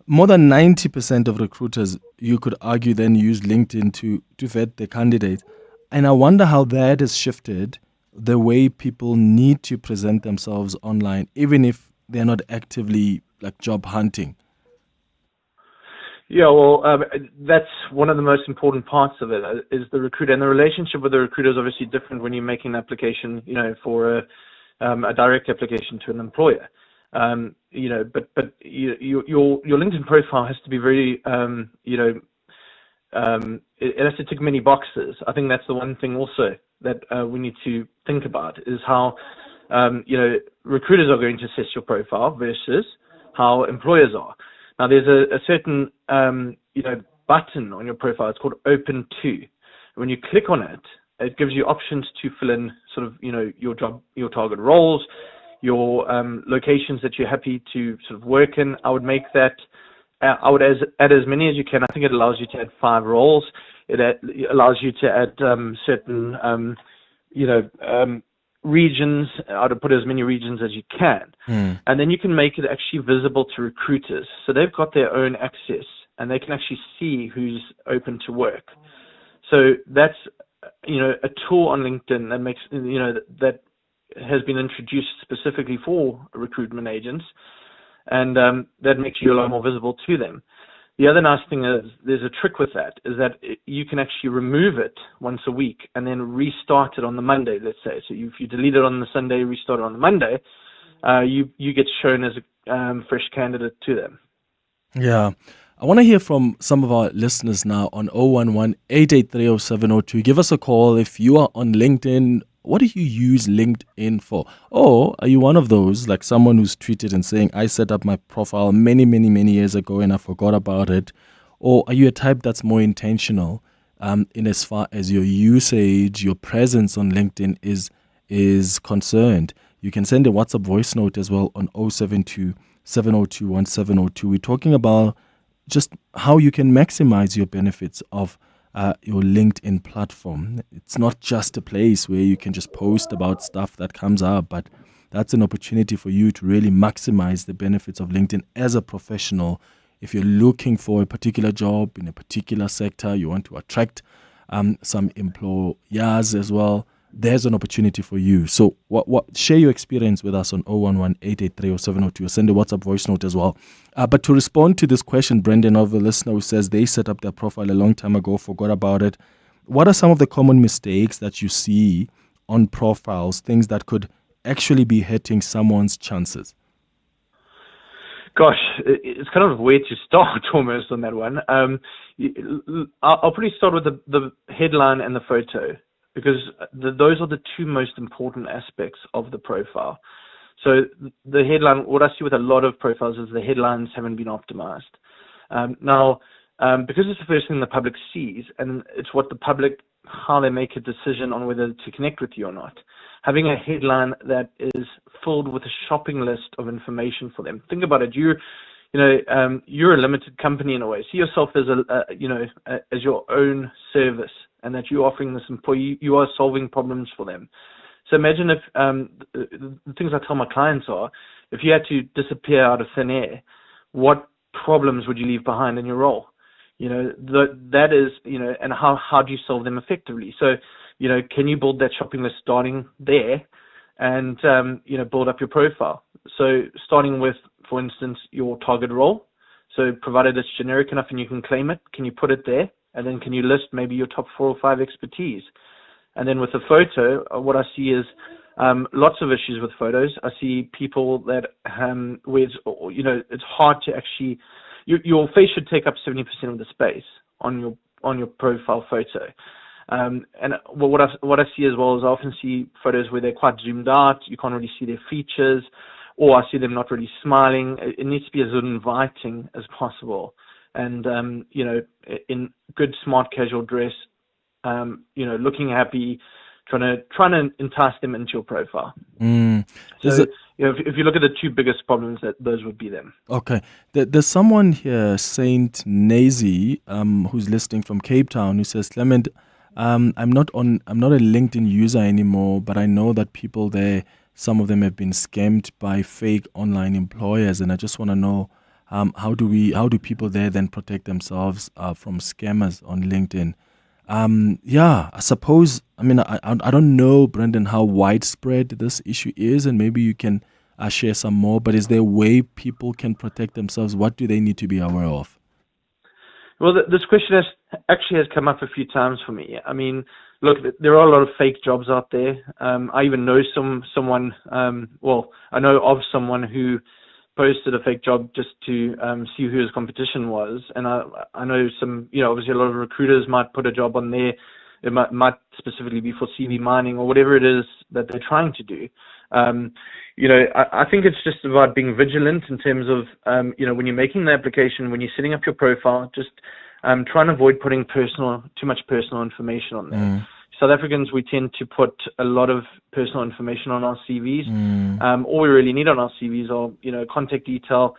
more than 90% of recruiters, you could argue, then use LinkedIn to vet the candidate. And I wonder how that has shifted the way people need to present themselves online, even if they're not actively job hunting. Yeah, well, that's one of the most important parts of it, is the recruiter. And the relationship with the recruiter is obviously different when you're making an application, for a direct application to an employer. But your LinkedIn profile has to be very, it has to tick many boxes. I think that's the one thing also that we need to think about, is how, recruiters are going to assess your profile versus how employers are. Now, there's a certain, button on your profile. It's called Open To. When you click on it, it gives you options to fill in sort of, your job, your target roles, your locations that you're happy to sort of work in. I would make that, I would add as many as you can. I think it allows you to add 5 roles. It allows you to add certain, regions. I would put as many regions as you can. And then you can make it actually visible to recruiters. So they've got their own access and they can actually see who's open to work. So that's, a tool on LinkedIn that makes, that has been introduced specifically for recruitment agents, and that makes you a lot more visible to them. The other nice thing is there's a trick with that, is that you can actually remove it once a week and then restart it on the Monday, let's say. So if you delete it on the Sunday, restart it on the Monday, you get shown as a fresh candidate to them. Yeah. I want to hear from some of our listeners now on 011-883-0702. Give us a call if you are on LinkedIn. What do you use LinkedIn for? Or are you one of those, like someone who's tweeted and saying, I set up my profile many, many, many years ago and I forgot about it? Or are you a type that's more intentional in as far as your usage, your presence on LinkedIn is concerned? You can send a WhatsApp voice note as well on 072-702-1702. We're talking about just how you can maximize your benefits of your LinkedIn platform. It's not just a place where you can just post about stuff that comes up, but that's an opportunity for you to really maximize the benefits of LinkedIn as a professional. If you're looking for a particular job in a particular sector, you want to attract some employers as well, there's an opportunity for you. So share your experience with us on 011-883-0702 or send a WhatsApp voice note as well. But to respond to this question, Brendan, of a listener who says they set up their profile a long time ago, forgot about it. What are some of the common mistakes that you see on profiles, things that could actually be hurting someone's chances? Gosh, it's kind of where to start almost on that one. I'll probably start with the headline and the photo, because those are the two most important aspects of the profile. So the headline, what I see with a lot of profiles is the headlines haven't been optimized. Now, because it's the first thing the public sees, and it's what the public how they make a decision on whether to connect with you or not. Having a headline that is filled with a shopping list of information for them. Think about it. You're a limited company in a way. See yourself as as your own service, and that you're offering this employee, you are solving problems for them. So imagine if the things I tell my clients are, if you had to disappear out of thin air, what problems would you leave behind in your role? That is, and how do you solve them effectively? So, can you build that shopping list starting there and, build up your profile? So starting with, for instance, your target role. So provided it's generic enough and you can claim it, can you put it there? And then can you list maybe your top 4 or 5 expertise? And then with a photo, what I see is lots of issues with photos. I see people that, where it's hard to actually, your face should take up 70% of the space on your profile photo. And what I see as well is I often see photos where they're quite zoomed out. You can't really see their features, or I see them not really smiling. It needs to be as inviting as possible. And, in good, smart, casual dress, looking happy, trying to entice them into your profile. So, if you look at the 2 biggest problems, those would be them. Okay. There's someone here, Saint Nazy, who's listening from Cape Town, who says, Clement, I'm not a LinkedIn user anymore, but I know that people there, some of them have been scammed by fake online employers, and I just want to know how do people there then protect themselves from scammers on LinkedIn? I suppose, I don't know, Brendan, how widespread this issue is, and maybe you can share some more, but is there a way people can protect themselves? What do they need to be aware of? Well, this question has come up a few times for me. Look, there are a lot of fake jobs out there. I even know someone, I know of someone who posted a fake job just to see who his competition was. And I know some, obviously a lot of recruiters might put a job on there. It might specifically be for CV mining or whatever it is that they're trying to do. I think it's just about being vigilant in terms of, when you're making the application, when you're setting up your profile, just try and avoid putting too much personal information on there. South Africans, we tend to put a lot of personal information on our CVs. All we really need on our CVs are, contact detail,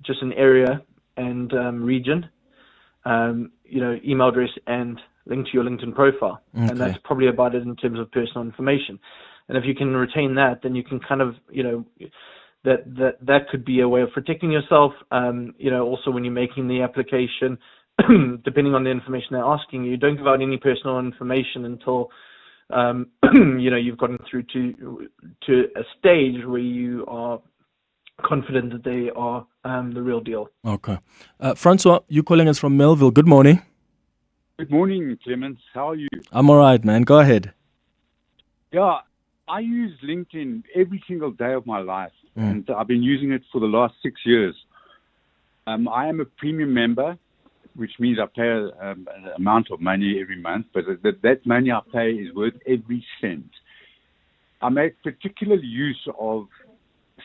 just an area and region, email address and link to your LinkedIn profile. Okay. And that's probably about it in terms of personal information. And if you can retain that, then you can kind of, that could be a way of protecting yourself. Also when you're making the application, depending on the information they're asking you, don't give out any personal information until you've gotten through to a stage where you are confident that they are the real deal. Okay. Francois, you're calling us from Melville. Good morning. Good morning, Clements. How are you? I'm all right, man. Go ahead. Yeah, I use LinkedIn every single day of my life, and I've been using it for the last 6 years. I am a premium member, which means I pay an amount of money every month, but that money I pay is worth every cent. I make particular use of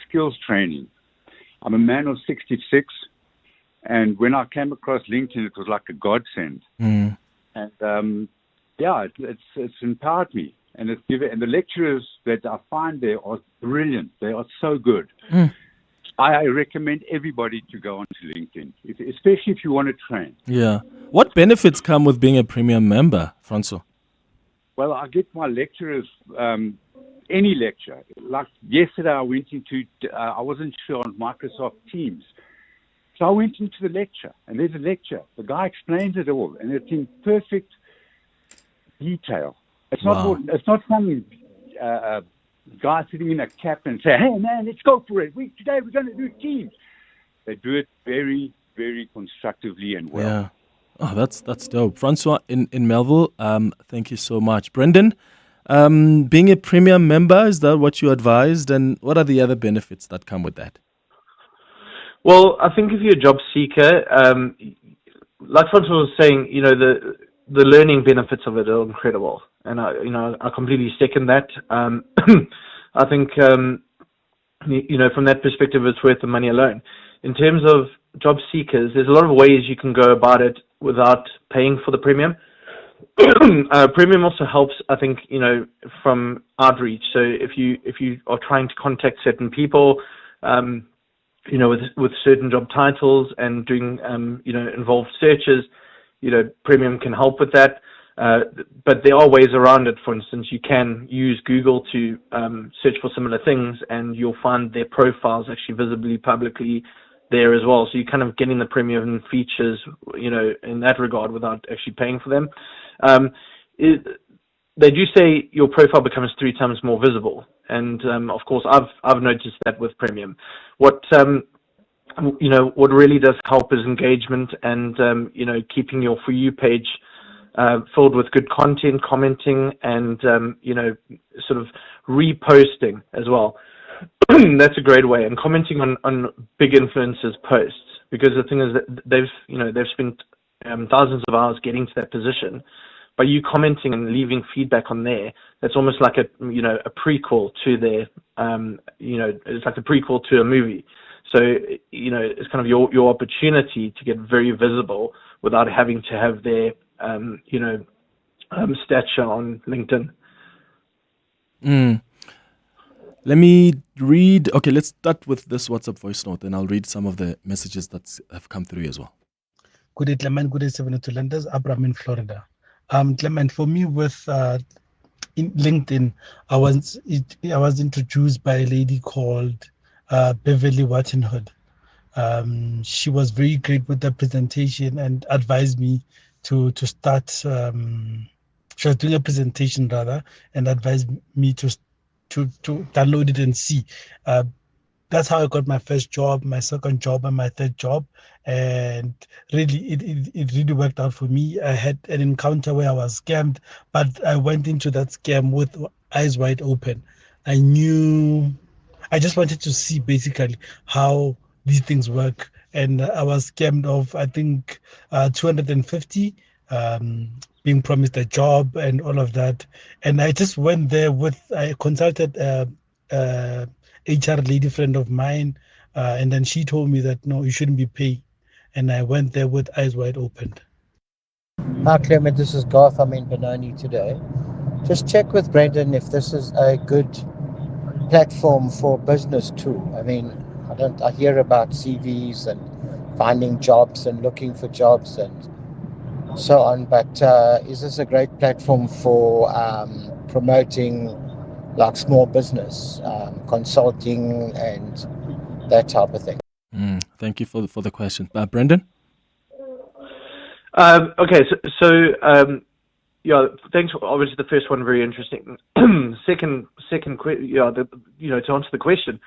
skills training. I'm a man of 66, and when I came across LinkedIn, it was like a godsend. And it's empowered me, and and the lecturers that I find there are brilliant. They are so good. I recommend everybody to go onto LinkedIn, especially if you want to train. Yeah. What benefits come with being a premium member, Francois? Well, I get my lecturers, any lecture. Like yesterday, I went into, I wasn't sure on Microsoft Teams. So I went into the lecture, and there's a lecture. The guy explains it all, and it's in perfect detail. It's not some guy sitting in a cap and say, "Hey man, let's go for it. Today we're going to do Teams." They do it very, very constructively and well. Yeah. Oh, that's dope. Francois in Melville, thank you so much. Brendan, being a premium member, is that what you advised, and what are the other benefits that come with that? Well, I think if you're a job seeker, like Francois was saying, the learning benefits of it are incredible, and I completely second that. I think from that perspective, it's worth the money alone. In terms of job seekers, there's a lot of ways you can go about it without paying for the premium. Premium also helps, I think, from outreach. So if you are trying to contact certain people, with certain job titles and doing, involved searches, Premium can help with that. But there are ways around it. For instance, you can use Google to search for similar things, and you'll find their profiles actually visibly publicly there as well. So you're kind of getting the premium features, in that regard without actually paying for them. They do say your profile becomes 3 times more visible, and of course I've noticed that with premium. What really does help is engagement and keeping your For You page filled with good content, commenting, and sort of reposting as well. That's a great way, and commenting on big influencers' posts, because the thing is that they've spent thousands of hours getting to that position. By you commenting and leaving feedback on there, that's almost like a prequel to their it's like a prequel to a movie. So it's kind of your opportunity to get very visible without having to have their stature on LinkedIn. Let me read. Okay, let's start with this WhatsApp voice note, and I'll read some of the messages that have come through as well. Good day, Clement. Good day, 72 Lenders. Abraham in Florida. Clement, for me with in LinkedIn, I was introduced by a lady called Beverly Wattenhood. She was very great with the presentation and advised me to start. She was doing a presentation rather, and advised me to download it and see. That's how I got my first job, my second job, and my third job. And really, it really worked out for me. I had an encounter where I was scammed, but I went into that scam with eyes wide open. I just wanted to see basically how these things work. And I was scammed of, I think, 250, being promised a job and all of that. And I just went there I consulted HR lady friend of mine, and then she told me that no, you shouldn't be paying, and I went there with eyes wide open. Hi Clement, this is Garth. I'm in Benoni today. Just check with Brendan if this is a good platform for business too. I mean, I hear about CVs and finding jobs and looking for jobs and so on, but is this a great platform for promoting like small business, consulting and that type of thing? Thank you for the question. Brendan? Okay, so thanks. Obviously, the first one very interesting. Second, to answer the question,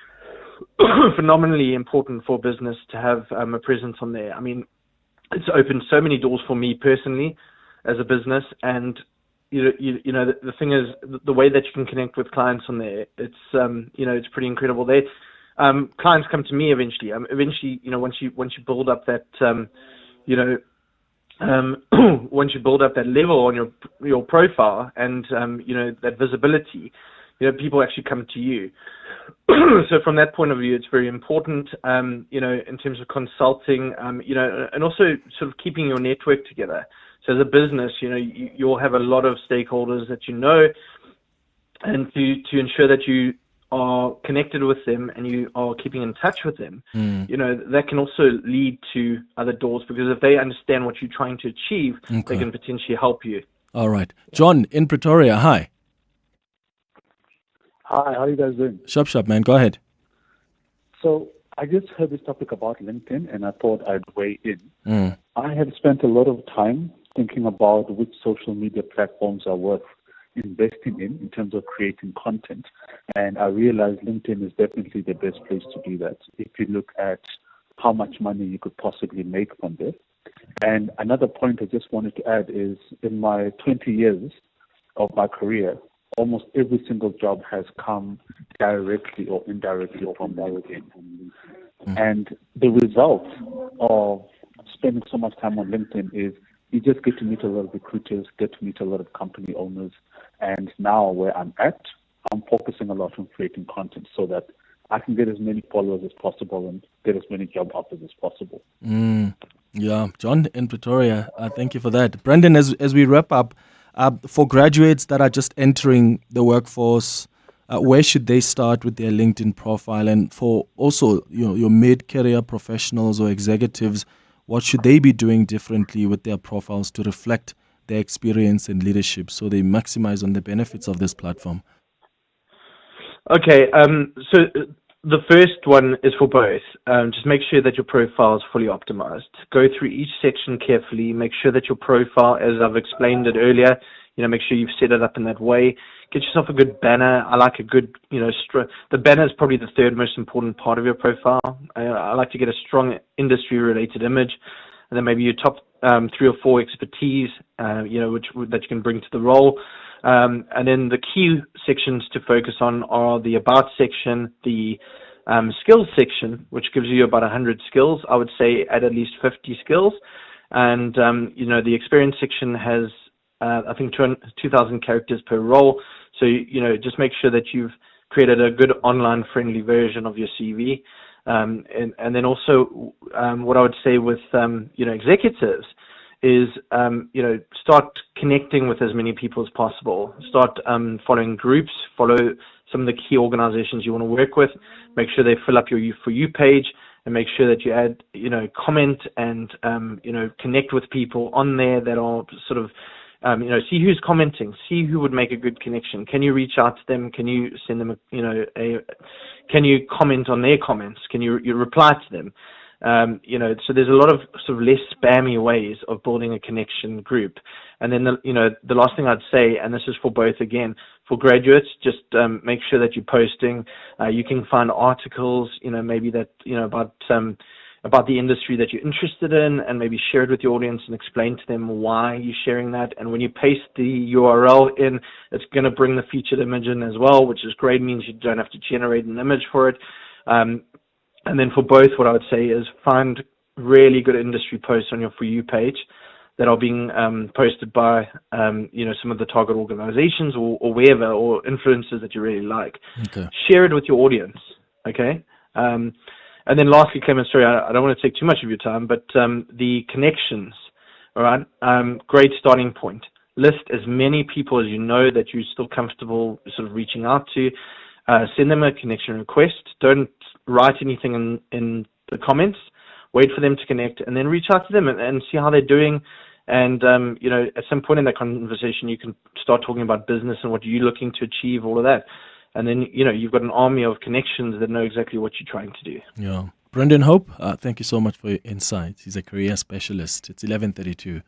phenomenally important for business to have a presence on there. I mean, it's opened so many doors for me personally as a business, and the thing is, the way that you can connect with clients on there, it's it's pretty incredible. Clients come to me eventually. Once you build up that once you build up that level on your profile and that visibility, people actually come to you. So from that point of view, it's very important, in terms of consulting, and also sort of keeping your network together. So as a business, you'll have a lot of stakeholders that and to ensure that you are connected with them and you are keeping in touch with them, that can also lead to other doors, because if they understand what you're trying to achieve, they can potentially help you. All right. John in Pretoria, hi. Hi, how are you guys doing? Shop, man. Go ahead. So I just heard this topic about LinkedIn, and I thought I'd weigh in. I have spent a lot of time thinking about which social media platforms are worth investing in terms of creating content, and I realized LinkedIn is definitely the best place to do that if you look at how much money you could possibly make from this. And another point I just wanted to add is, in my 20 years of my career, almost every single job has come directly or indirectly from LinkedIn. And the result of spending so much time on LinkedIn is you just get to meet a lot of recruiters, get to meet a lot of company owners. And now where I'm at, I'm focusing a lot on creating content so that I can get as many followers as possible and get as many job offers as possible. Yeah, John in Pretoria, thank you for that. Brendan, as we wrap up, for graduates that are just entering the workforce, where should they start with their LinkedIn profile? And for also your mid-career professionals or executives, what should they be doing differently with their profiles to reflect their experience and leadership so they maximize on the benefits of this platform? Okay, so the first one is for both. Just make sure that your profile is fully optimized. Go through each section carefully. Make sure that your profile, as I've explained it earlier, make sure you've set it up in that way. Get yourself a good banner. I like a good, the banner is probably the third most important part of your profile. I like to get a strong industry-related image, and then maybe your top 3 or 4 expertise, that you can bring to the role. And then the key sections to focus on are the About section, the Skills section, which gives you about 100 skills. I would say at least 50 skills. And, the Experience section has, I think, 2,000 characters per role. So, just make sure that you've created a good online-friendly version of your CV. And then also, what I would say with, executives is, start connecting with as many people as possible. Start following groups, follow some of the key organizations you want to work with. Make sure they fill up your For You page, and make sure that you add, comment and, connect with people on there that are sort of, see who's commenting, see who would make a good connection. Can you reach out to them? Can you send them, can you comment on their comments? Can you reply to them? So there's a lot of sort of less spammy ways of building a connection group. And then, the last thing I'd say, and this is for both again, for graduates, just make sure that you're posting. You can find articles, maybe that, about the industry that you're interested in, and maybe share it with your audience and explain to them why you're sharing that. And when you paste the URL in, it's going to bring the featured image in as well, which is great. It means you don't have to generate an image for it. And then for both, what I would say is find really good industry posts on your For You page that are being posted by, some of the target organizations or wherever, or influencers that you really like. Okay. Share it with your audience, okay? And then lastly, Clement, sorry, I don't want to take too much of your time, but the connections, all right? Great starting point. List as many people as you know that you're still comfortable sort of reaching out to. Send them a connection request. Don't write anything in the comments. Wait for them to connect, and then reach out to them and see how they're doing. And, at some point in that conversation, you can start talking about business and what you're looking to achieve, all of that. And then, you've got an army of connections that know exactly what you're trying to do. Yeah. Brendan Hope, thank you so much for your insights. He's a career specialist. It's 11:32.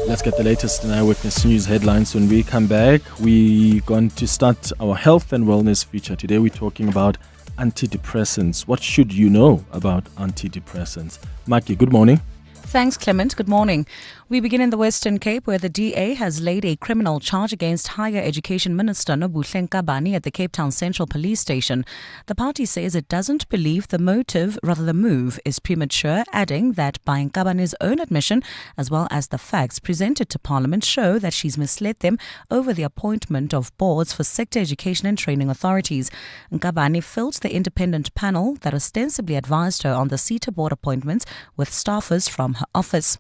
Let's get the latest in Eyewitness News headlines. When we come back, we're going to start our health and wellness feature. Today we're talking about antidepressants. What should you know about antidepressants? Maki, good morning. Thanks, Clement. Good morning. We begin in the Western Cape, where the DA has laid a criminal charge against Higher Education Minister Nobuhle Nkabani at the Cape Town Central Police Station. The party says it doesn't believe the move is premature, adding that by Nkabani's own admission, as well as the facts presented to Parliament, show that she's misled them over the appointment of boards for sector education and training authorities. Nkabani filled the independent panel that ostensibly advised her on the SETA board appointments with staffers from her office.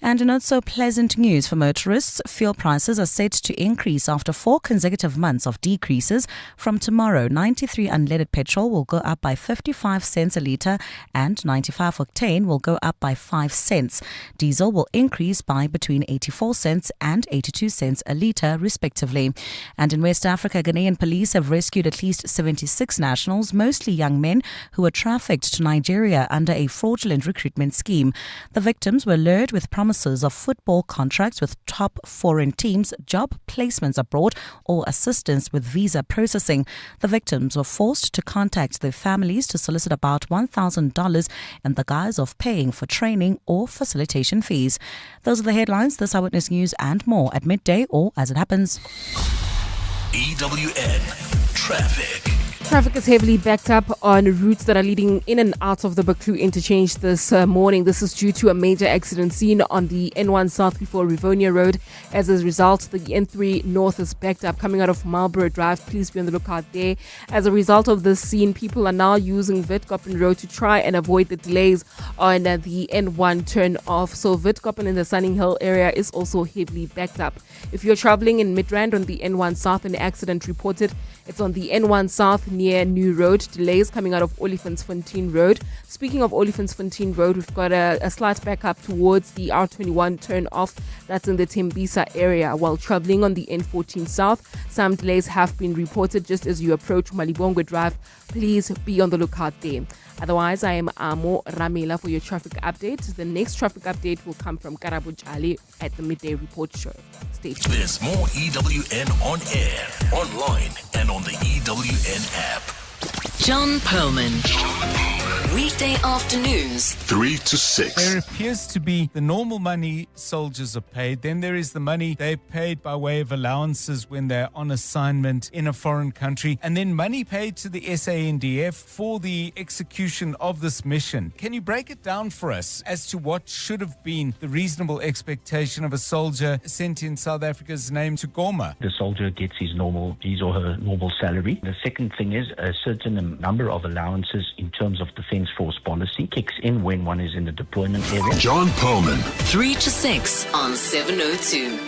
And in not so pleasant news for motorists, fuel prices are set to increase after 4 consecutive months of decreases. From tomorrow, 93 unleaded petrol will go up by 55 cents a litre and 95 octane will go up by 5 cents. Diesel will increase by between 84 cents and 82 cents a litre, respectively. And in West Africa, Ghanaian police have rescued at least 76 nationals, mostly young men, who were trafficked to Nigeria under a fraudulent recruitment scheme. The victims were lured with promises of football contracts with top foreign teams, job placements abroad, or assistance with visa processing. The victims were forced to contact their families to solicit about $1,000 in the guise of paying for training or facilitation fees. Those are the headlines. This Eyewitness News and more at midday or as it happens. EWN Traffic. Traffic is heavily backed up on routes that are leading in and out of the Baklu interchange this morning. This is due to a major accident seen on the N1 South before Rivonia Road. As a result, the N3 North is backed up coming out of Marlborough Drive. Please be on the lookout there. As a result of this scene, people are now using Witkoppen Road to try and avoid the delays on the N1 turn off. So Witkoppen in the Sunning Hill area is also heavily backed up. If you're traveling in Midrand on the N1 South, an accident reported. It's on the N1 South near New Road. Delays coming out of Olifantsfontein Road. Speaking of Olifantsfontein Road, we've got a slight backup towards the R21 turn off. That's in the Tembisa area. While traveling on the N14 South, some delays have been reported just as you approach Malibongwe Drive. Please be on the lookout there. Otherwise, I am Amo Ramela for your traffic update. The next traffic update will come from Karabo Jali at the Midday Report Show. Stay tuned. There's more EWN on air, online, and on the EWN app. John Perlman. Weekday afternoons, 3 to 6. There appears to be the normal money soldiers are paid. Then there is the money they're paid by way of allowances when they're on assignment in a foreign country. And then money paid to the SANDF for the execution of this mission. Can you break it down for us as to what should have been the reasonable expectation of a soldier sent in South Africa's name to Goma? The soldier gets his or her normal salary. The second thing is a certain number of allowances in terms of Defence Force policy kicks in when one is in the deployment area. John Perlman. 3 to 6 on 702.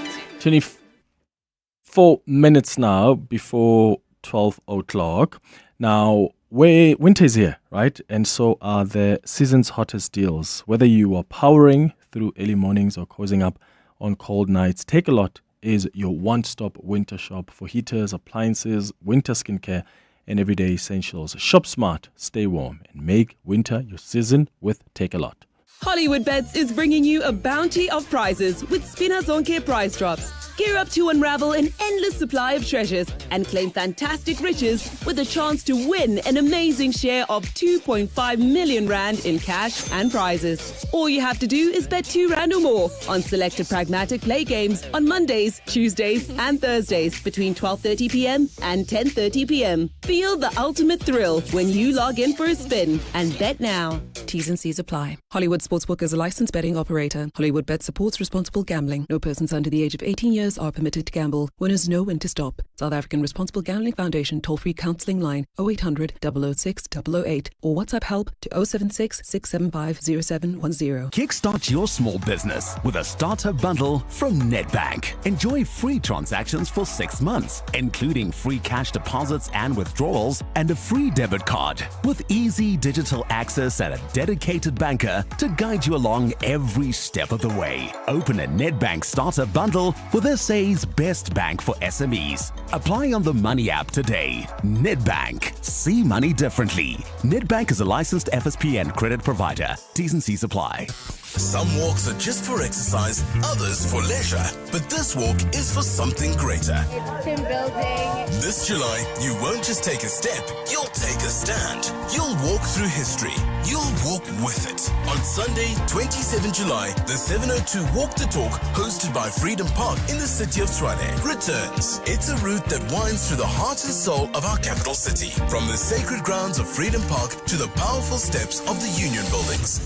24 minutes now before 12 o'clock. Now, winter is here, right? And so are the season's hottest deals. Whether you are powering through early mornings or cozying up on cold nights, Take a Lot is your one-stop winter shop for heaters, appliances, winter skincare, and everyday essentials. Shop smart, stay warm, and make winter your season with Take a Lot. Hollywood Bets is bringing you a bounty of prizes with Spina Zonke prize drops. Gear up to unravel an endless supply of treasures and claim fantastic riches with a chance to win an amazing share of 2.5 million rand in cash and prizes. All you have to do is bet 2 rand or more on selected pragmatic play games on Mondays, Tuesdays and Thursdays between 12:30 p.m. and 10:30 p.m. Feel the ultimate thrill when you log in for a spin and bet now. T's and C's apply. Hollywood Sportsbook is a licensed betting operator. Hollywood Bet supports responsible gambling. No persons under the age of 18 years are permitted to gamble. Winners know when to stop. South African Responsible Gambling Foundation toll-free counselling line 0800 006 008 or WhatsApp help to 076 675 0710. Kickstart your small business with a starter bundle from Nedbank. Enjoy free transactions for 6 months, including free cash deposits and withdrawals and a free debit card with easy digital access and a dedicated banker to guide you along every step of the way. Open a Nedbank starter bundle with SA's best bank for SMEs. Apply on the Money app today. Nedbank. See money differently. Nedbank is a licensed FSP and credit provider. T's and C's apply. Some walks are just for exercise, others for leisure. But this walk is for something greater. It's team building. This July, you won't just take a step, you'll take a stand. You'll walk through history. You'll walk with it. On Sunday, 27 July, the 702 Walk the Talk, hosted by Freedom Park in the city of Tshwane, returns. It's a route that winds through the heart and soul of our capital city. From the sacred grounds of Freedom Park to the powerful steps of the Union buildings.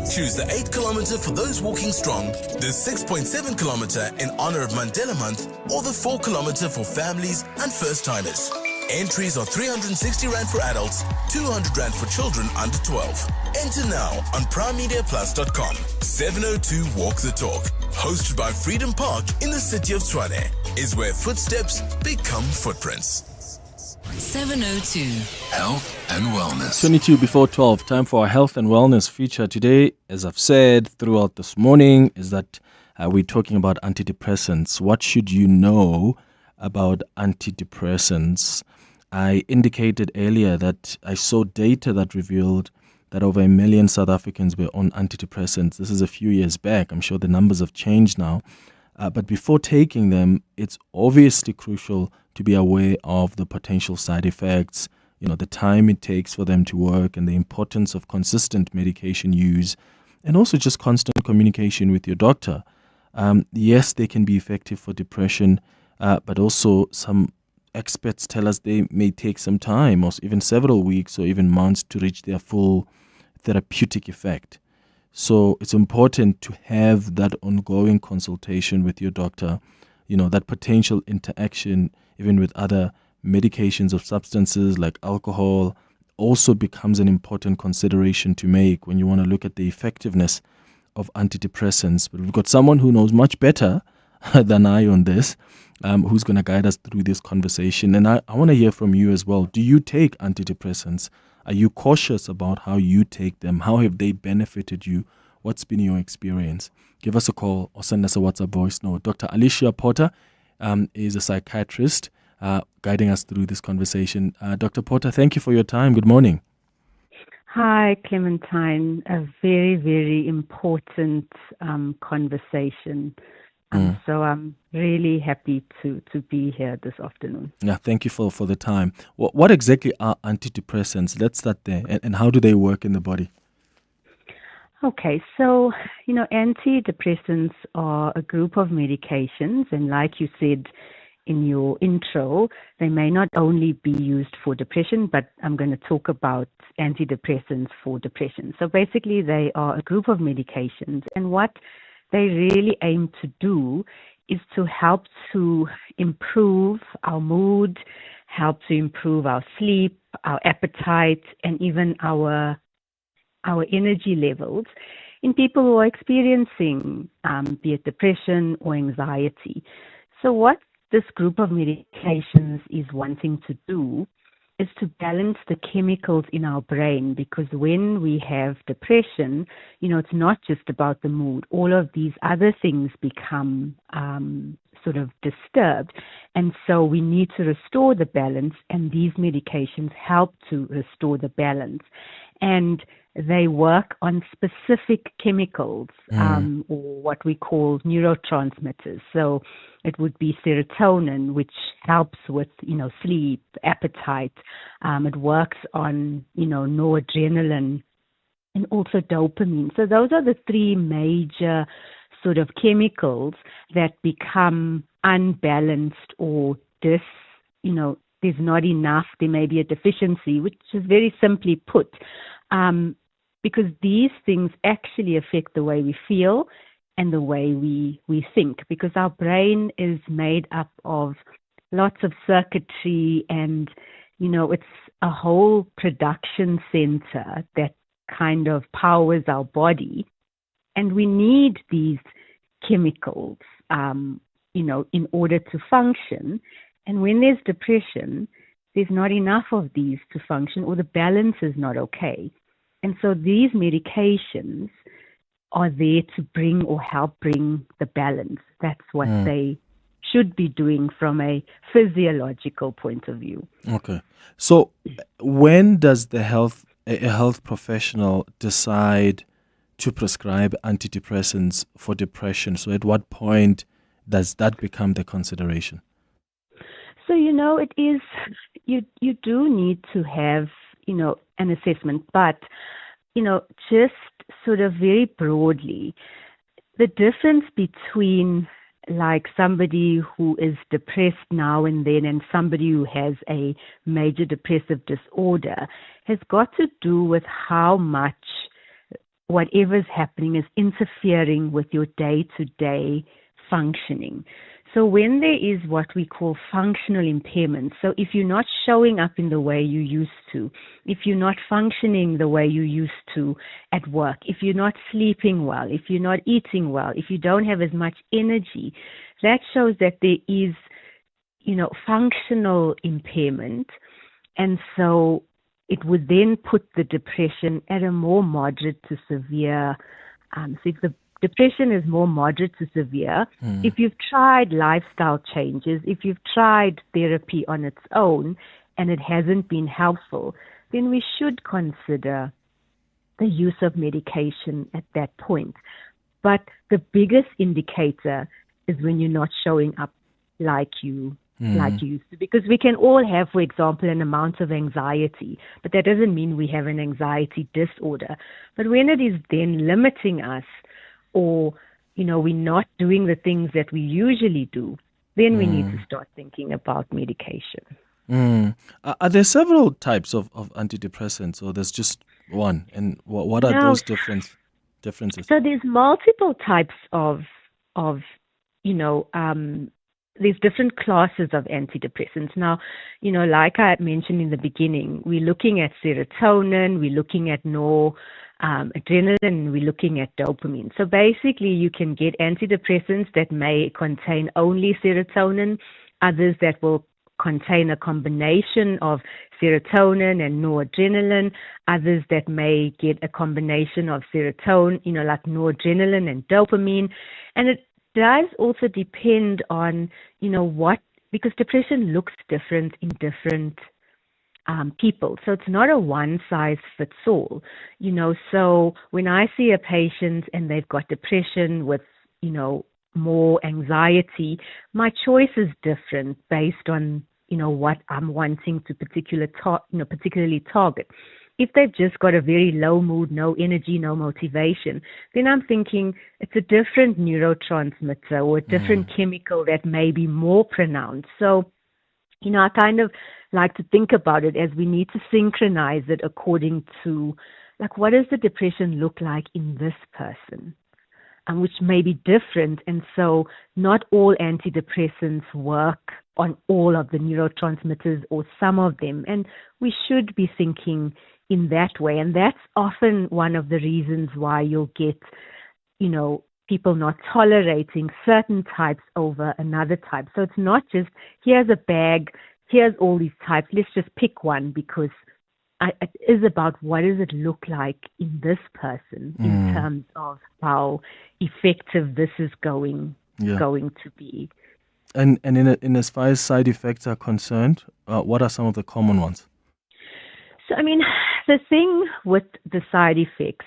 Choose the 8 kilometer for those walking strong, the 6.7 kilometer in honor of Mandela Month, or the 4 kilometer for families and first-timers. Entries are 360 Rand for adults, 200 Rand for children under 12. Enter now on primemediaplus.com. 702 Walk the Talk, hosted by Freedom Park in the city of Tshwane, is where footsteps become footprints. 702. Health and wellness. 22 before 12, time for our health and wellness feature today. As I've said throughout this morning, is that we're talking about antidepressants. What should you know about antidepressants? I indicated earlier that I saw data that revealed that over 1 million South Africans were on antidepressants. This is a few years back. I'm sure the numbers have changed now. But before taking them, it's obviously crucial to be aware of the potential side effects, the time it takes for them to work, and the importance of consistent medication use, and also just constant communication with your doctor. Yes, they can be effective for depression, but also some experts tell us they may take some time, or even several weeks or even months, to reach their full therapeutic effect. So it's important to have that ongoing consultation with your doctor, that potential interaction even with other medications of substances like alcohol also becomes an important consideration to make when you want to look at the effectiveness of antidepressants. But we've got someone who knows much better than I on this, who's going to guide us through this conversation. And I want to hear from you as well. Do you take antidepressants? Are you cautious about how you take them? How have they benefited you? What's been your experience? Give us a call or send us a WhatsApp voice note. Dr. Alicia Porter is a psychiatrist guiding us through this conversation. Dr. Porter, thank you for your time. Good morning. Hi, Clementine. A very, very important conversation. So I'm really happy to be here this afternoon. Yeah, thank you for the time. What exactly are antidepressants? Let's start there. And how do they work in the body? Okay, so, antidepressants are a group of medications, and like you said in your intro, they may not only be used for depression, but I'm going to talk about antidepressants for depression. So basically, they are a group of medications, and what they really aim to do is to help to improve our mood, help to improve our sleep, our appetite, and even our energy levels in people who are experiencing be it depression or anxiety. So what this group of medications is wanting to do is to balance the chemicals in our brain, because when we have depression, it's not just about the mood. All of these other things become sort of disturbed. And so we need to restore the balance, and these medications help to restore the balance. And they work on specific chemicals, or what we call neurotransmitters. So it would be serotonin, which helps with, sleep, appetite. It works on, noradrenaline and also dopamine. So those are the three major sort of chemicals that become unbalanced, or there's not enough, there may be a deficiency, which is very simply put, because these things actually affect the way we feel and the way we think, because our brain is made up of lots of circuitry, and, it's a whole production center that kind of powers our body. And we need these chemicals, in order to function. And when there's depression, there's not enough of these to function, or the balance is not okay. And so these medications are there to bring or help bring the balance. That's what they should be doing from a physiological point of view. Okay. So when does a health professional decide to prescribe antidepressants for depression? So at what point does that become the consideration? So, it is, you do need to have, an assessment, but, just sort of very broadly, the difference between like somebody who is depressed now and then and somebody who has a major depressive disorder has got to do with how much whatever's happening is interfering with your day-to-day functioning. So when there is what we call functional impairment, so if you're not showing up in the way you used to, if you're not functioning the way you used to at work, if you're not sleeping well, if you're not eating well, if you don't have as much energy, that shows that there is, functional impairment. And so it would then put the depression at a more moderate to severe. So if the depression is more moderate to severe, if you've tried lifestyle changes, if you've tried therapy on its own and it hasn't been helpful, then we should consider the use of medication at that point. But the biggest indicator is when you're not showing up like you used to. Because we can all have, for example, an amount of anxiety, but that doesn't mean we have an anxiety disorder. But when it is then limiting us, or, we're not doing the things that we usually do, then we need to start thinking about medication. Are there several types of antidepressants, or there's just one? And what are those differences? So there's multiple types of there's different classes of antidepressants. Now, like I mentioned in the beginning, we're looking at serotonin, we're looking at adrenaline, we're looking at dopamine. So basically, you can get antidepressants that may contain only serotonin, others that will contain a combination of serotonin and noradrenaline, others that may get a combination of serotonin, like noradrenaline and dopamine. And it does also depend on, because depression looks different in different people. So it's not a one-size-fits-all, So when I see a patient and they've got depression with, more anxiety, my choice is different based on, what I'm wanting to particularly target. If they've just got a very low mood, no energy, no motivation, then I'm thinking it's a different neurotransmitter or a different chemical that may be more pronounced. So, I kind of like to think about it as we need to synchronize it according to, what does the depression look like in this person? Which may be different. And so not all antidepressants work on all of the neurotransmitters or some of them. And we should be thinking in that way. And that's often one of the reasons why you'll get, people not tolerating certain types over another type. So it's not just, here's a bag, here's all these types, let's just pick one, because it is about what does it look like in this person in terms of how effective this is going to be. And in as far as side effects are concerned, what are some of the common ones? So, the thing with the side effects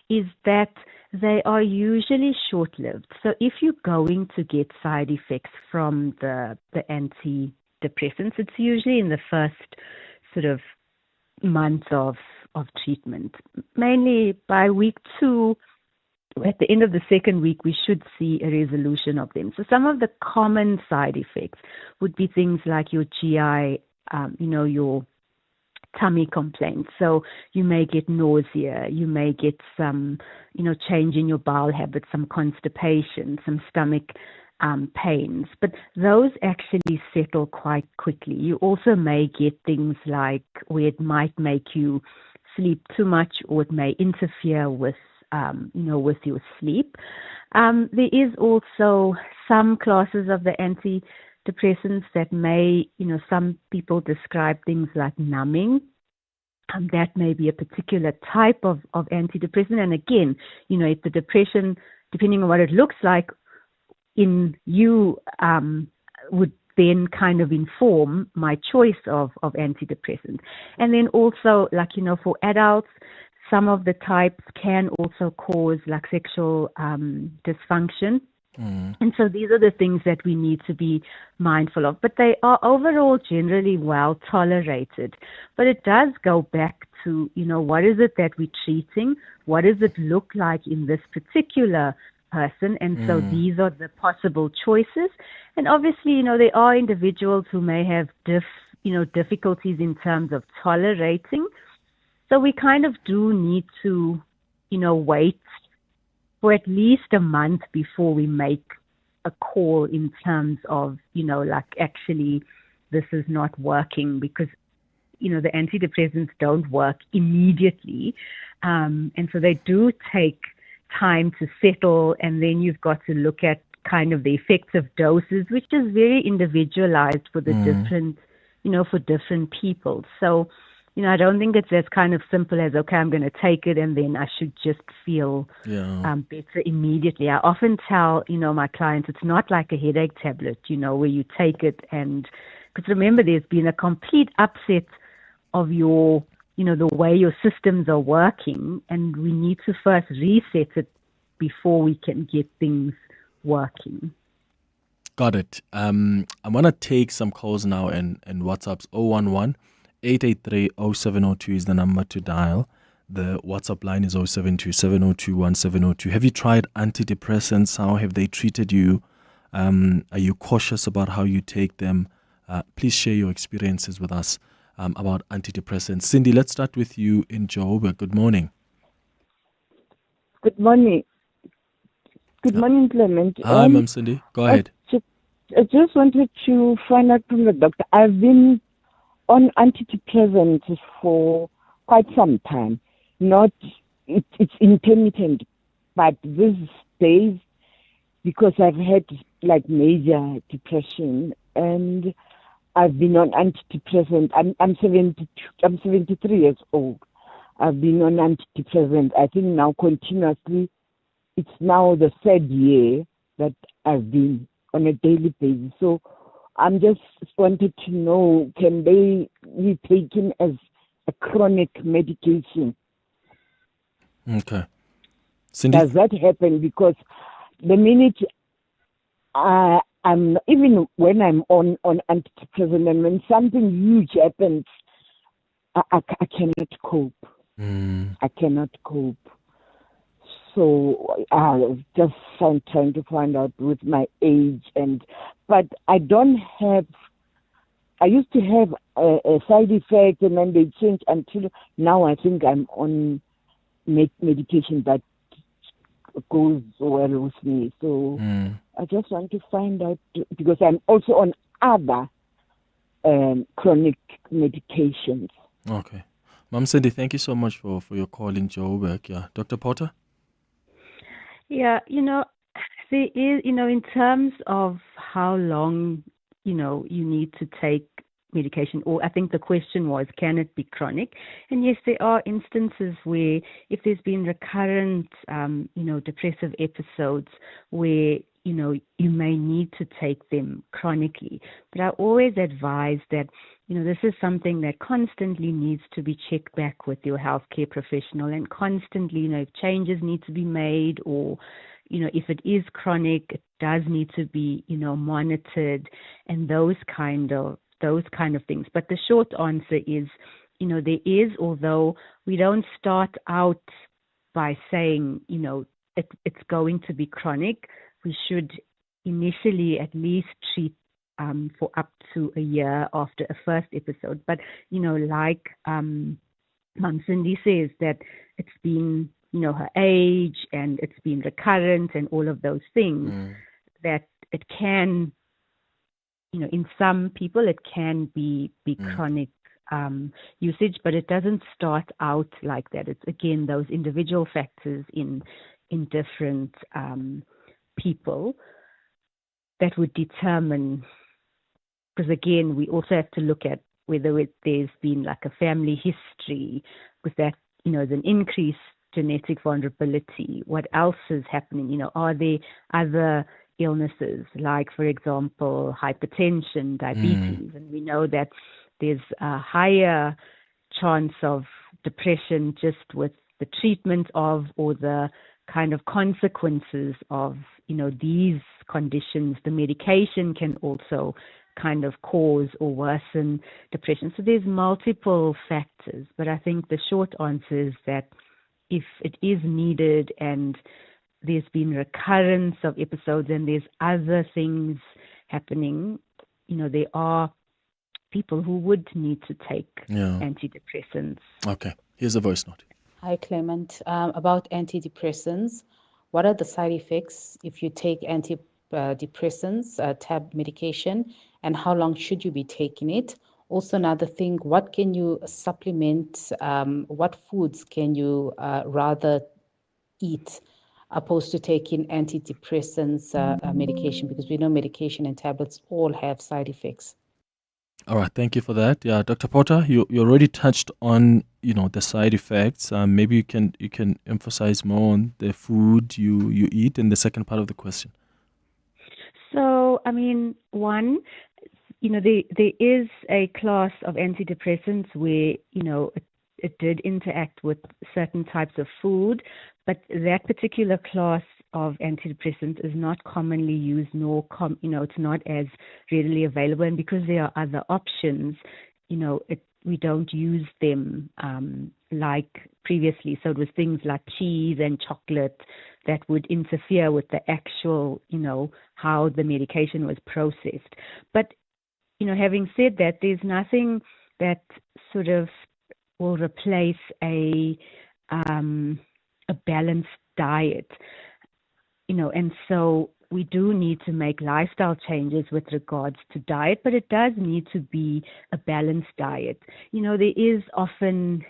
is that they are usually short-lived. So if you're going to get side effects from the antidepressants, it's usually in the first sort of month of treatment. Mainly by week 2, at the end of the second week, we should see a resolution of them. So some of the common side effects would be things like your GI, your tummy complaints. So you may get nausea, you may get some, change in your bowel habits, some constipation, some stomach pains, but those actually settle quite quickly. You also may get things like where it might make you sleep too much, or it may interfere with, with your sleep. There is also some classes of the antidepressants that may, some people describe things like numbing. That may be a particular type of antidepressant. And again, if the depression, depending on what it looks like, in you would then kind of inform my choice of antidepressants. And then also, for adults, some of the types can also cause sexual dysfunction. And so these are the things that we need to be mindful of. But they are overall generally well tolerated. But it does go back to, what is it that we're treating? What does it look like in this particular person? And so these are the possible choices. And obviously, there are individuals who may have difficulties in terms of tolerating. So we kind of do need to, wait for at least a month before we make a call in terms of, actually this is not working, because, the antidepressants don't work immediately. And so they do take time to settle, and then you've got to look at kind of the effective doses, which is very individualized for the different, for different people. So, I don't think it's as kind of simple as, okay, I'm going to take it and then I should just feel better immediately. I often tell, my clients, it's not like a headache tablet, where you take it and, because remember, there's been a complete upset of your, the way your systems are working, and we need to first reset it before we can get things working. Got it. I want to take some calls now and WhatsApps. 011-883-0702 is the number to dial. The WhatsApp line is 072-702-1702. Have you tried antidepressants? How have they treated you? Are you cautious about how you take them? Please share your experiences with us about antidepressants. Cindy, let's start with you in Joburg. Good morning. Good morning. Good morning, Clement. Hi, Ma'am Cindy. Go ahead. I just wanted to find out from the doctor. I've been on antidepressants for quite some time. It's intermittent, but these days, because I've had like major depression and I've been on antidepressant. I'm 73 years old. I've been on antidepressant. I think now continuously. It's now the third year that I've been on a daily basis. So I'm just wanted to know, can they be taken as a chronic medication? Okay. Cindy? Does that happen? Because the minute I'm, even when I'm on antidepressant, and when something huge happens, I cannot cope. I cannot cope. So just trying to find out with my age, but I don't have. I used to have a side effect, and then they changed until now. I think I'm on medication that goes well with me. So I just want to find out, because I'm also on other chronic medications. Okay. Ma'am Cindy, thank you so much for your call in Joburg. Yeah. Dr. Potter? Yeah, there is, in terms of how long, you need to take medication, or I think the question was, can it be chronic? And yes, there are instances where if there's been recurrent, depressive episodes where, you may need to take them chronically. But I always advise that, this is something that constantly needs to be checked back with your healthcare professional, and constantly, if changes need to be made, or, if it is chronic, it does need to be, monitored, and those kind of things. But the short answer is, there is, although we don't start out by saying, it's going to be chronic, we should initially at least treat for up to a year after a first episode. But, like Ma'am Cindy says, that it's been, her age, and it's been recurrent, and all of those things, that it can, in some people it can be chronic usage, but it doesn't start out like that. It's, again, those individual factors in different people that would determine, because again, we also have to look at whether there's been like a family history with that, there's an increased genetic vulnerability. What else is happening? Are there other illnesses, like, for example, hypertension, diabetes? And we know that there's a higher chance of depression just with the treatment of, or the kind of consequences of, these conditions. The medication can also kind of cause or worsen depression. So there's multiple factors, but I think the short answer is that if it is needed and there's been recurrence of episodes and there's other things happening, there are people who would need to take antidepressants. Okay, here's a voice note. Hi, Clement. About antidepressants, what are the side effects if you take antidepressants, tab medication, and how long should you be taking it? Also, another thing, what can you supplement, what foods can you rather eat opposed to taking antidepressants medication? Because we know medication and tablets all have side effects. All right, thank you for that. Yeah, Dr. Potter, you already touched on, the side effects. Maybe you can emphasize more on the food you eat in the second part of the question. So, one, there is a class of antidepressants where, it did interact with certain types of food, but that particular class of antidepressants is not commonly used, nor it's not as readily available. And because there are other options, it we don't use them like previously. So it was things like cheese and chocolate that would interfere with the actual, how the medication was processed. But, having said that, there's nothing that sort of will replace a balanced diet, and so we do need to make lifestyle changes with regards to diet, but it does need to be a balanced diet. There is often,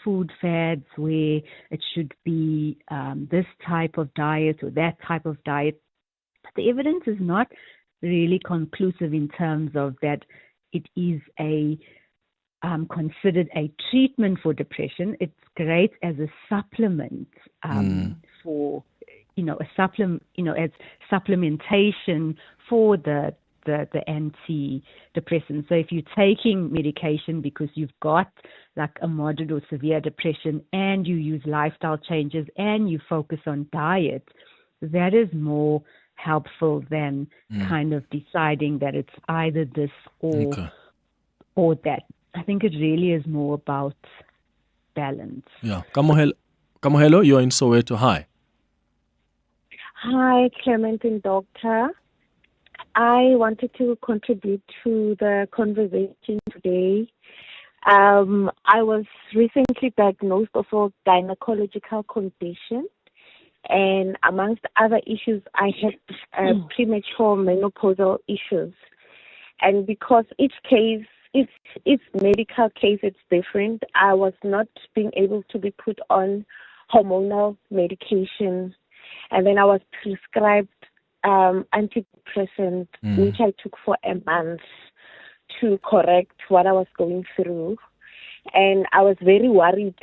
food fads where it should be this type of diet or that type of diet. But the evidence is not really conclusive in terms of that it is considered a treatment for depression. It's great as a supplement for as supplementation for the antidepressants. So if you're taking medication because you've got like a moderate or severe depression and you use lifestyle changes and you focus on diet, that is more helpful than kind of deciding that it's either this or that. I think it really is more about balance. Yeah. Kamohelo, you're in Soweto. Hi. Hi, Clement and Doctor. I wanted to contribute to the conversation today. I was recently diagnosed of a gynecological condition, and amongst other issues, I had premature menopausal issues. And because each medical case is different, I was not being able to be put on hormonal medication. And then I was prescribed antidepressants, which I took for a month to correct what I was going through. And I was very worried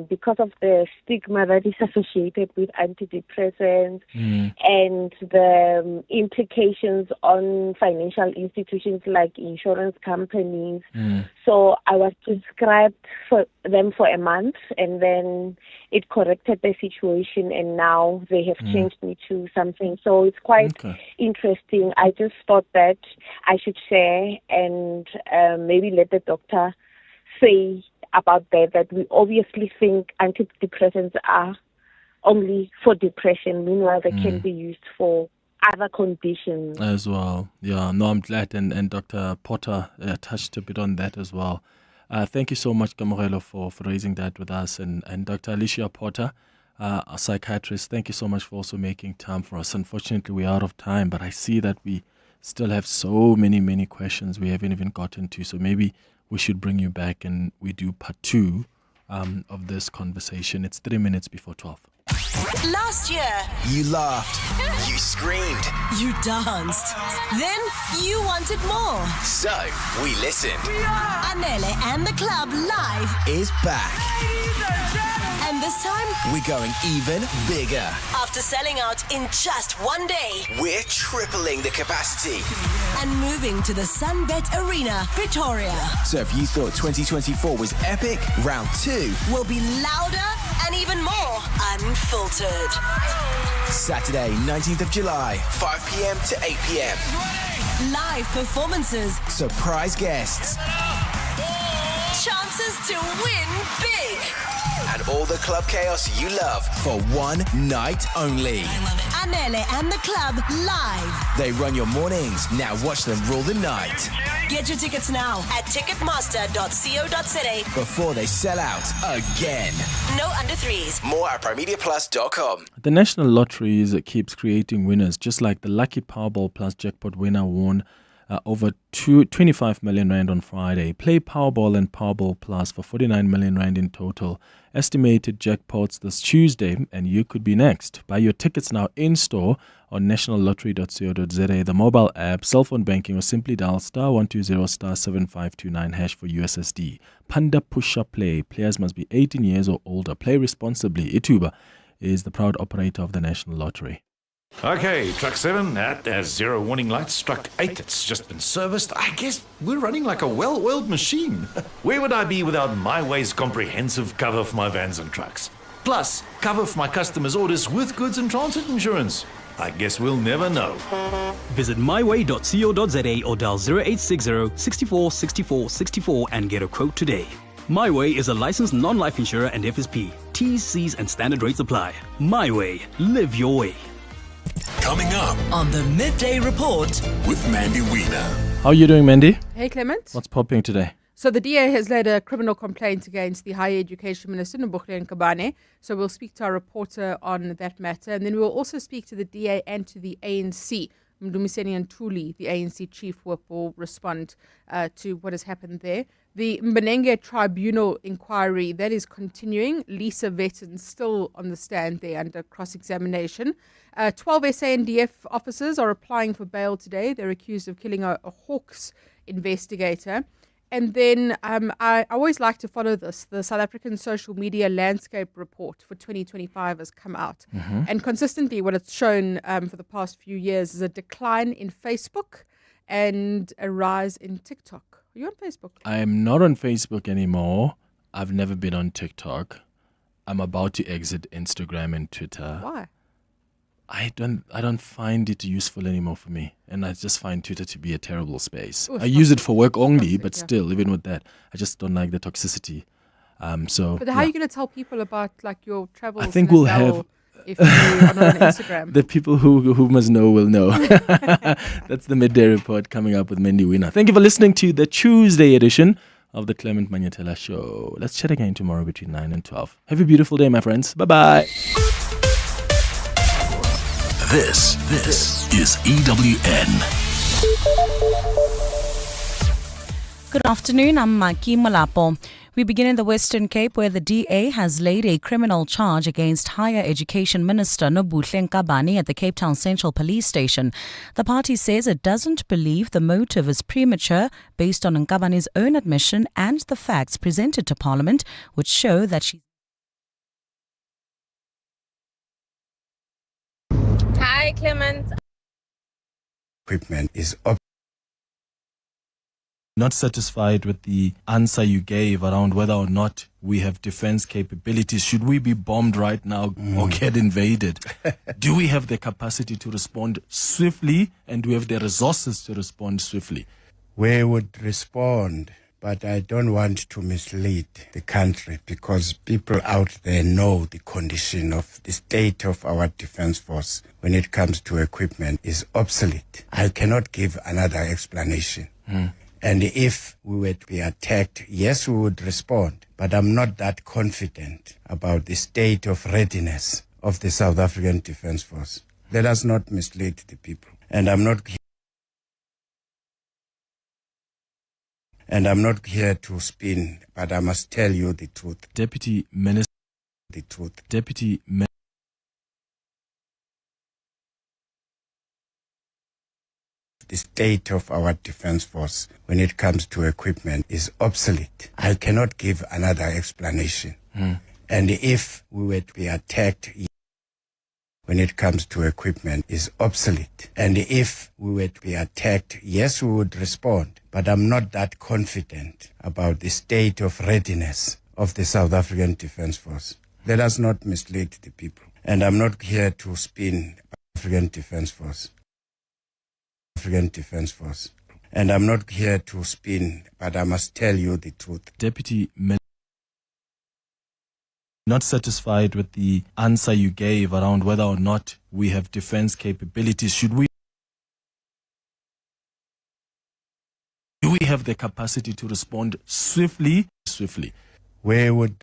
because of the stigma that is associated with antidepressants and the implications on financial institutions like insurance companies. So I was prescribed for them for a month, and then it corrected the situation, and now they have changed me to something. So it's quite interesting. I just thought that I should share and maybe let the doctor say about that we obviously think antidepressants are only for depression. Meanwhile, they can be used for other conditions as well. Yeah, no, I'm glad. And Dr. Potter touched a bit on that as well. Thank you so much, Kamorelo, for raising that with us. And Dr. Alicia Potter, a psychiatrist, thank you so much for also making time for us. Unfortunately, we're out of time, but I see that we still have so many questions we haven't even gotten to. So maybe we should bring you back and we do part 2 of this conversation. It's 3 minutes before 12. Last year, you laughed, you screamed, you danced, then you wanted more. So, we listened. Anele and the Club Live is back. And this time, we're going even bigger. After selling out in just one day, we're tripling the capacity and moving to the Sunbet Arena, Pretoria. So if you thought 2024 was epic, round 2 will be louder and even more unfiltered. Saturday, 19th of July, 5 p.m. to 8 p.m. Live performances, surprise guests, chances to win big, and all the club chaos you love for one night only. Anele and the Club Live. They run your mornings. Now watch them rule the night. Get your tickets now at ticketmaster.co.za before they sell out again. No under threes. More at primediaplus.com. The National Lottery keeps creating winners, just like the Lucky Powerball Plus jackpot winner won over 25 million rand on Friday. Play Powerball and Powerball Plus for 49 million rand in total. Estimated jackpots this Tuesday, and you could be next. Buy your tickets now in-store on nationallottery.co.za, the mobile app, cell phone banking, or simply dial *120*7529# for USSD. Panda Push-Up Play. Players must be 18 years or older. Play responsibly. Ituba is the proud operator of the National Lottery. Okay, truck 7, that has 0 warning lights. Truck 8, it's just been serviced. I guess we're running like a well-oiled machine. Where would I be without My Way's comprehensive cover for my vans and trucks? Plus, cover for my customers' orders with goods and transit insurance. I guess we'll never know. Visit myway.co.za or dial 0860 64 64 64 and get a quote today. MyWay is a licensed non-life insurer and FSP. T's, C's and standard rates apply. MyWay. Live your way. Coming up On the Midday Report with Mandy Wiener. How are you doing, Mandy? Hey, Clement. What's popping today? So the DA has laid a criminal complaint against the Higher Education Minister, Nobukhle Nkabane. So we'll speak to our reporter on that matter. And then we'll also speak to the DA and to the ANC. Mdumiseni Ntuli, the ANC chief whip, will respond to what has happened there. The Mbenenge Tribunal inquiry, that is continuing. Lisa Vetten still on the stand there under cross-examination. 12 SANDF officers are applying for bail today. They're accused of killing a Hawks investigator. And then I always like to follow this. The South African Social Media Landscape Report for 2025 has come out. And consistently what it's shown for the past few years is a decline in Facebook and a rise in TikTok. Are you on Facebook? I am not on Facebook anymore. I've never been on TikTok. I'm about to exit Instagram and Twitter. Why? I don't find it useful anymore for me, and I just find Twitter to be a terrible space. Oh, I use it for work only, toxic, but yeah. still, even with that, I just don't like the toxicity. But how are you going to tell people about like your travels? I think in we'll Adele have if you are not on Instagram. the people who must know will know. That's the Midday Report coming up with Mandy Wiener. Thank you for listening to the Tuesday edition of the Clement Manyathela Show. Let's chat again tomorrow between 9 and 12. Have a beautiful day, my friends. Bye-bye. This is EWN. Good afternoon, I'm Maki Malapo. We begin in the Western Cape, where the DA has laid a criminal charge against Higher Education Minister Nobukhle Nkabane at the Cape Town Central Police Station. The party says it doesn't believe the motive is premature based on Nkabane's own admission and the facts presented to Parliament, which show that she... Hi, Clement. Equipment is Not satisfied with the answer you gave around whether or not we have defense capabilities. Should we be bombed right now or get invaded? Do we have the capacity to respond swiftly, and do we have the resources to respond swiftly? We would respond, but I don't want to mislead the country because people out there know the condition of the state of our defense force when it comes to equipment is obsolete. I cannot give another explanation. And if we were to be attacked, yes, we would respond. But I'm not that confident about the state of readiness of the South African Defence Force. Let us not mislead the people. And I'm not here to spin, but I must tell you the truth. Deputy Minister. The truth. Deputy Minister. The state of our defense force when it comes to equipment is obsolete. I cannot give another explanation. And if we were to be attacked when it comes to equipment is obsolete. And if we were to be attacked, yes, we would respond. But I'm not that confident about the state of readiness of the South African Defence Force. Let us not mislead the people. And I'm not here to spin African Defence Force. African Defence Force. And I'm not here to spin, but I must tell you the truth. Deputy Minister. Not satisfied with the answer you gave around whether or not we have defense capabilities. Do we have the capacity to respond swiftly? Where would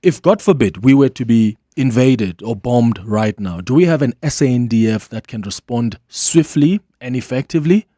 If, God forbid, we were to be invaded or bombed right now, do we have an SANDF that can respond swiftly and effectively?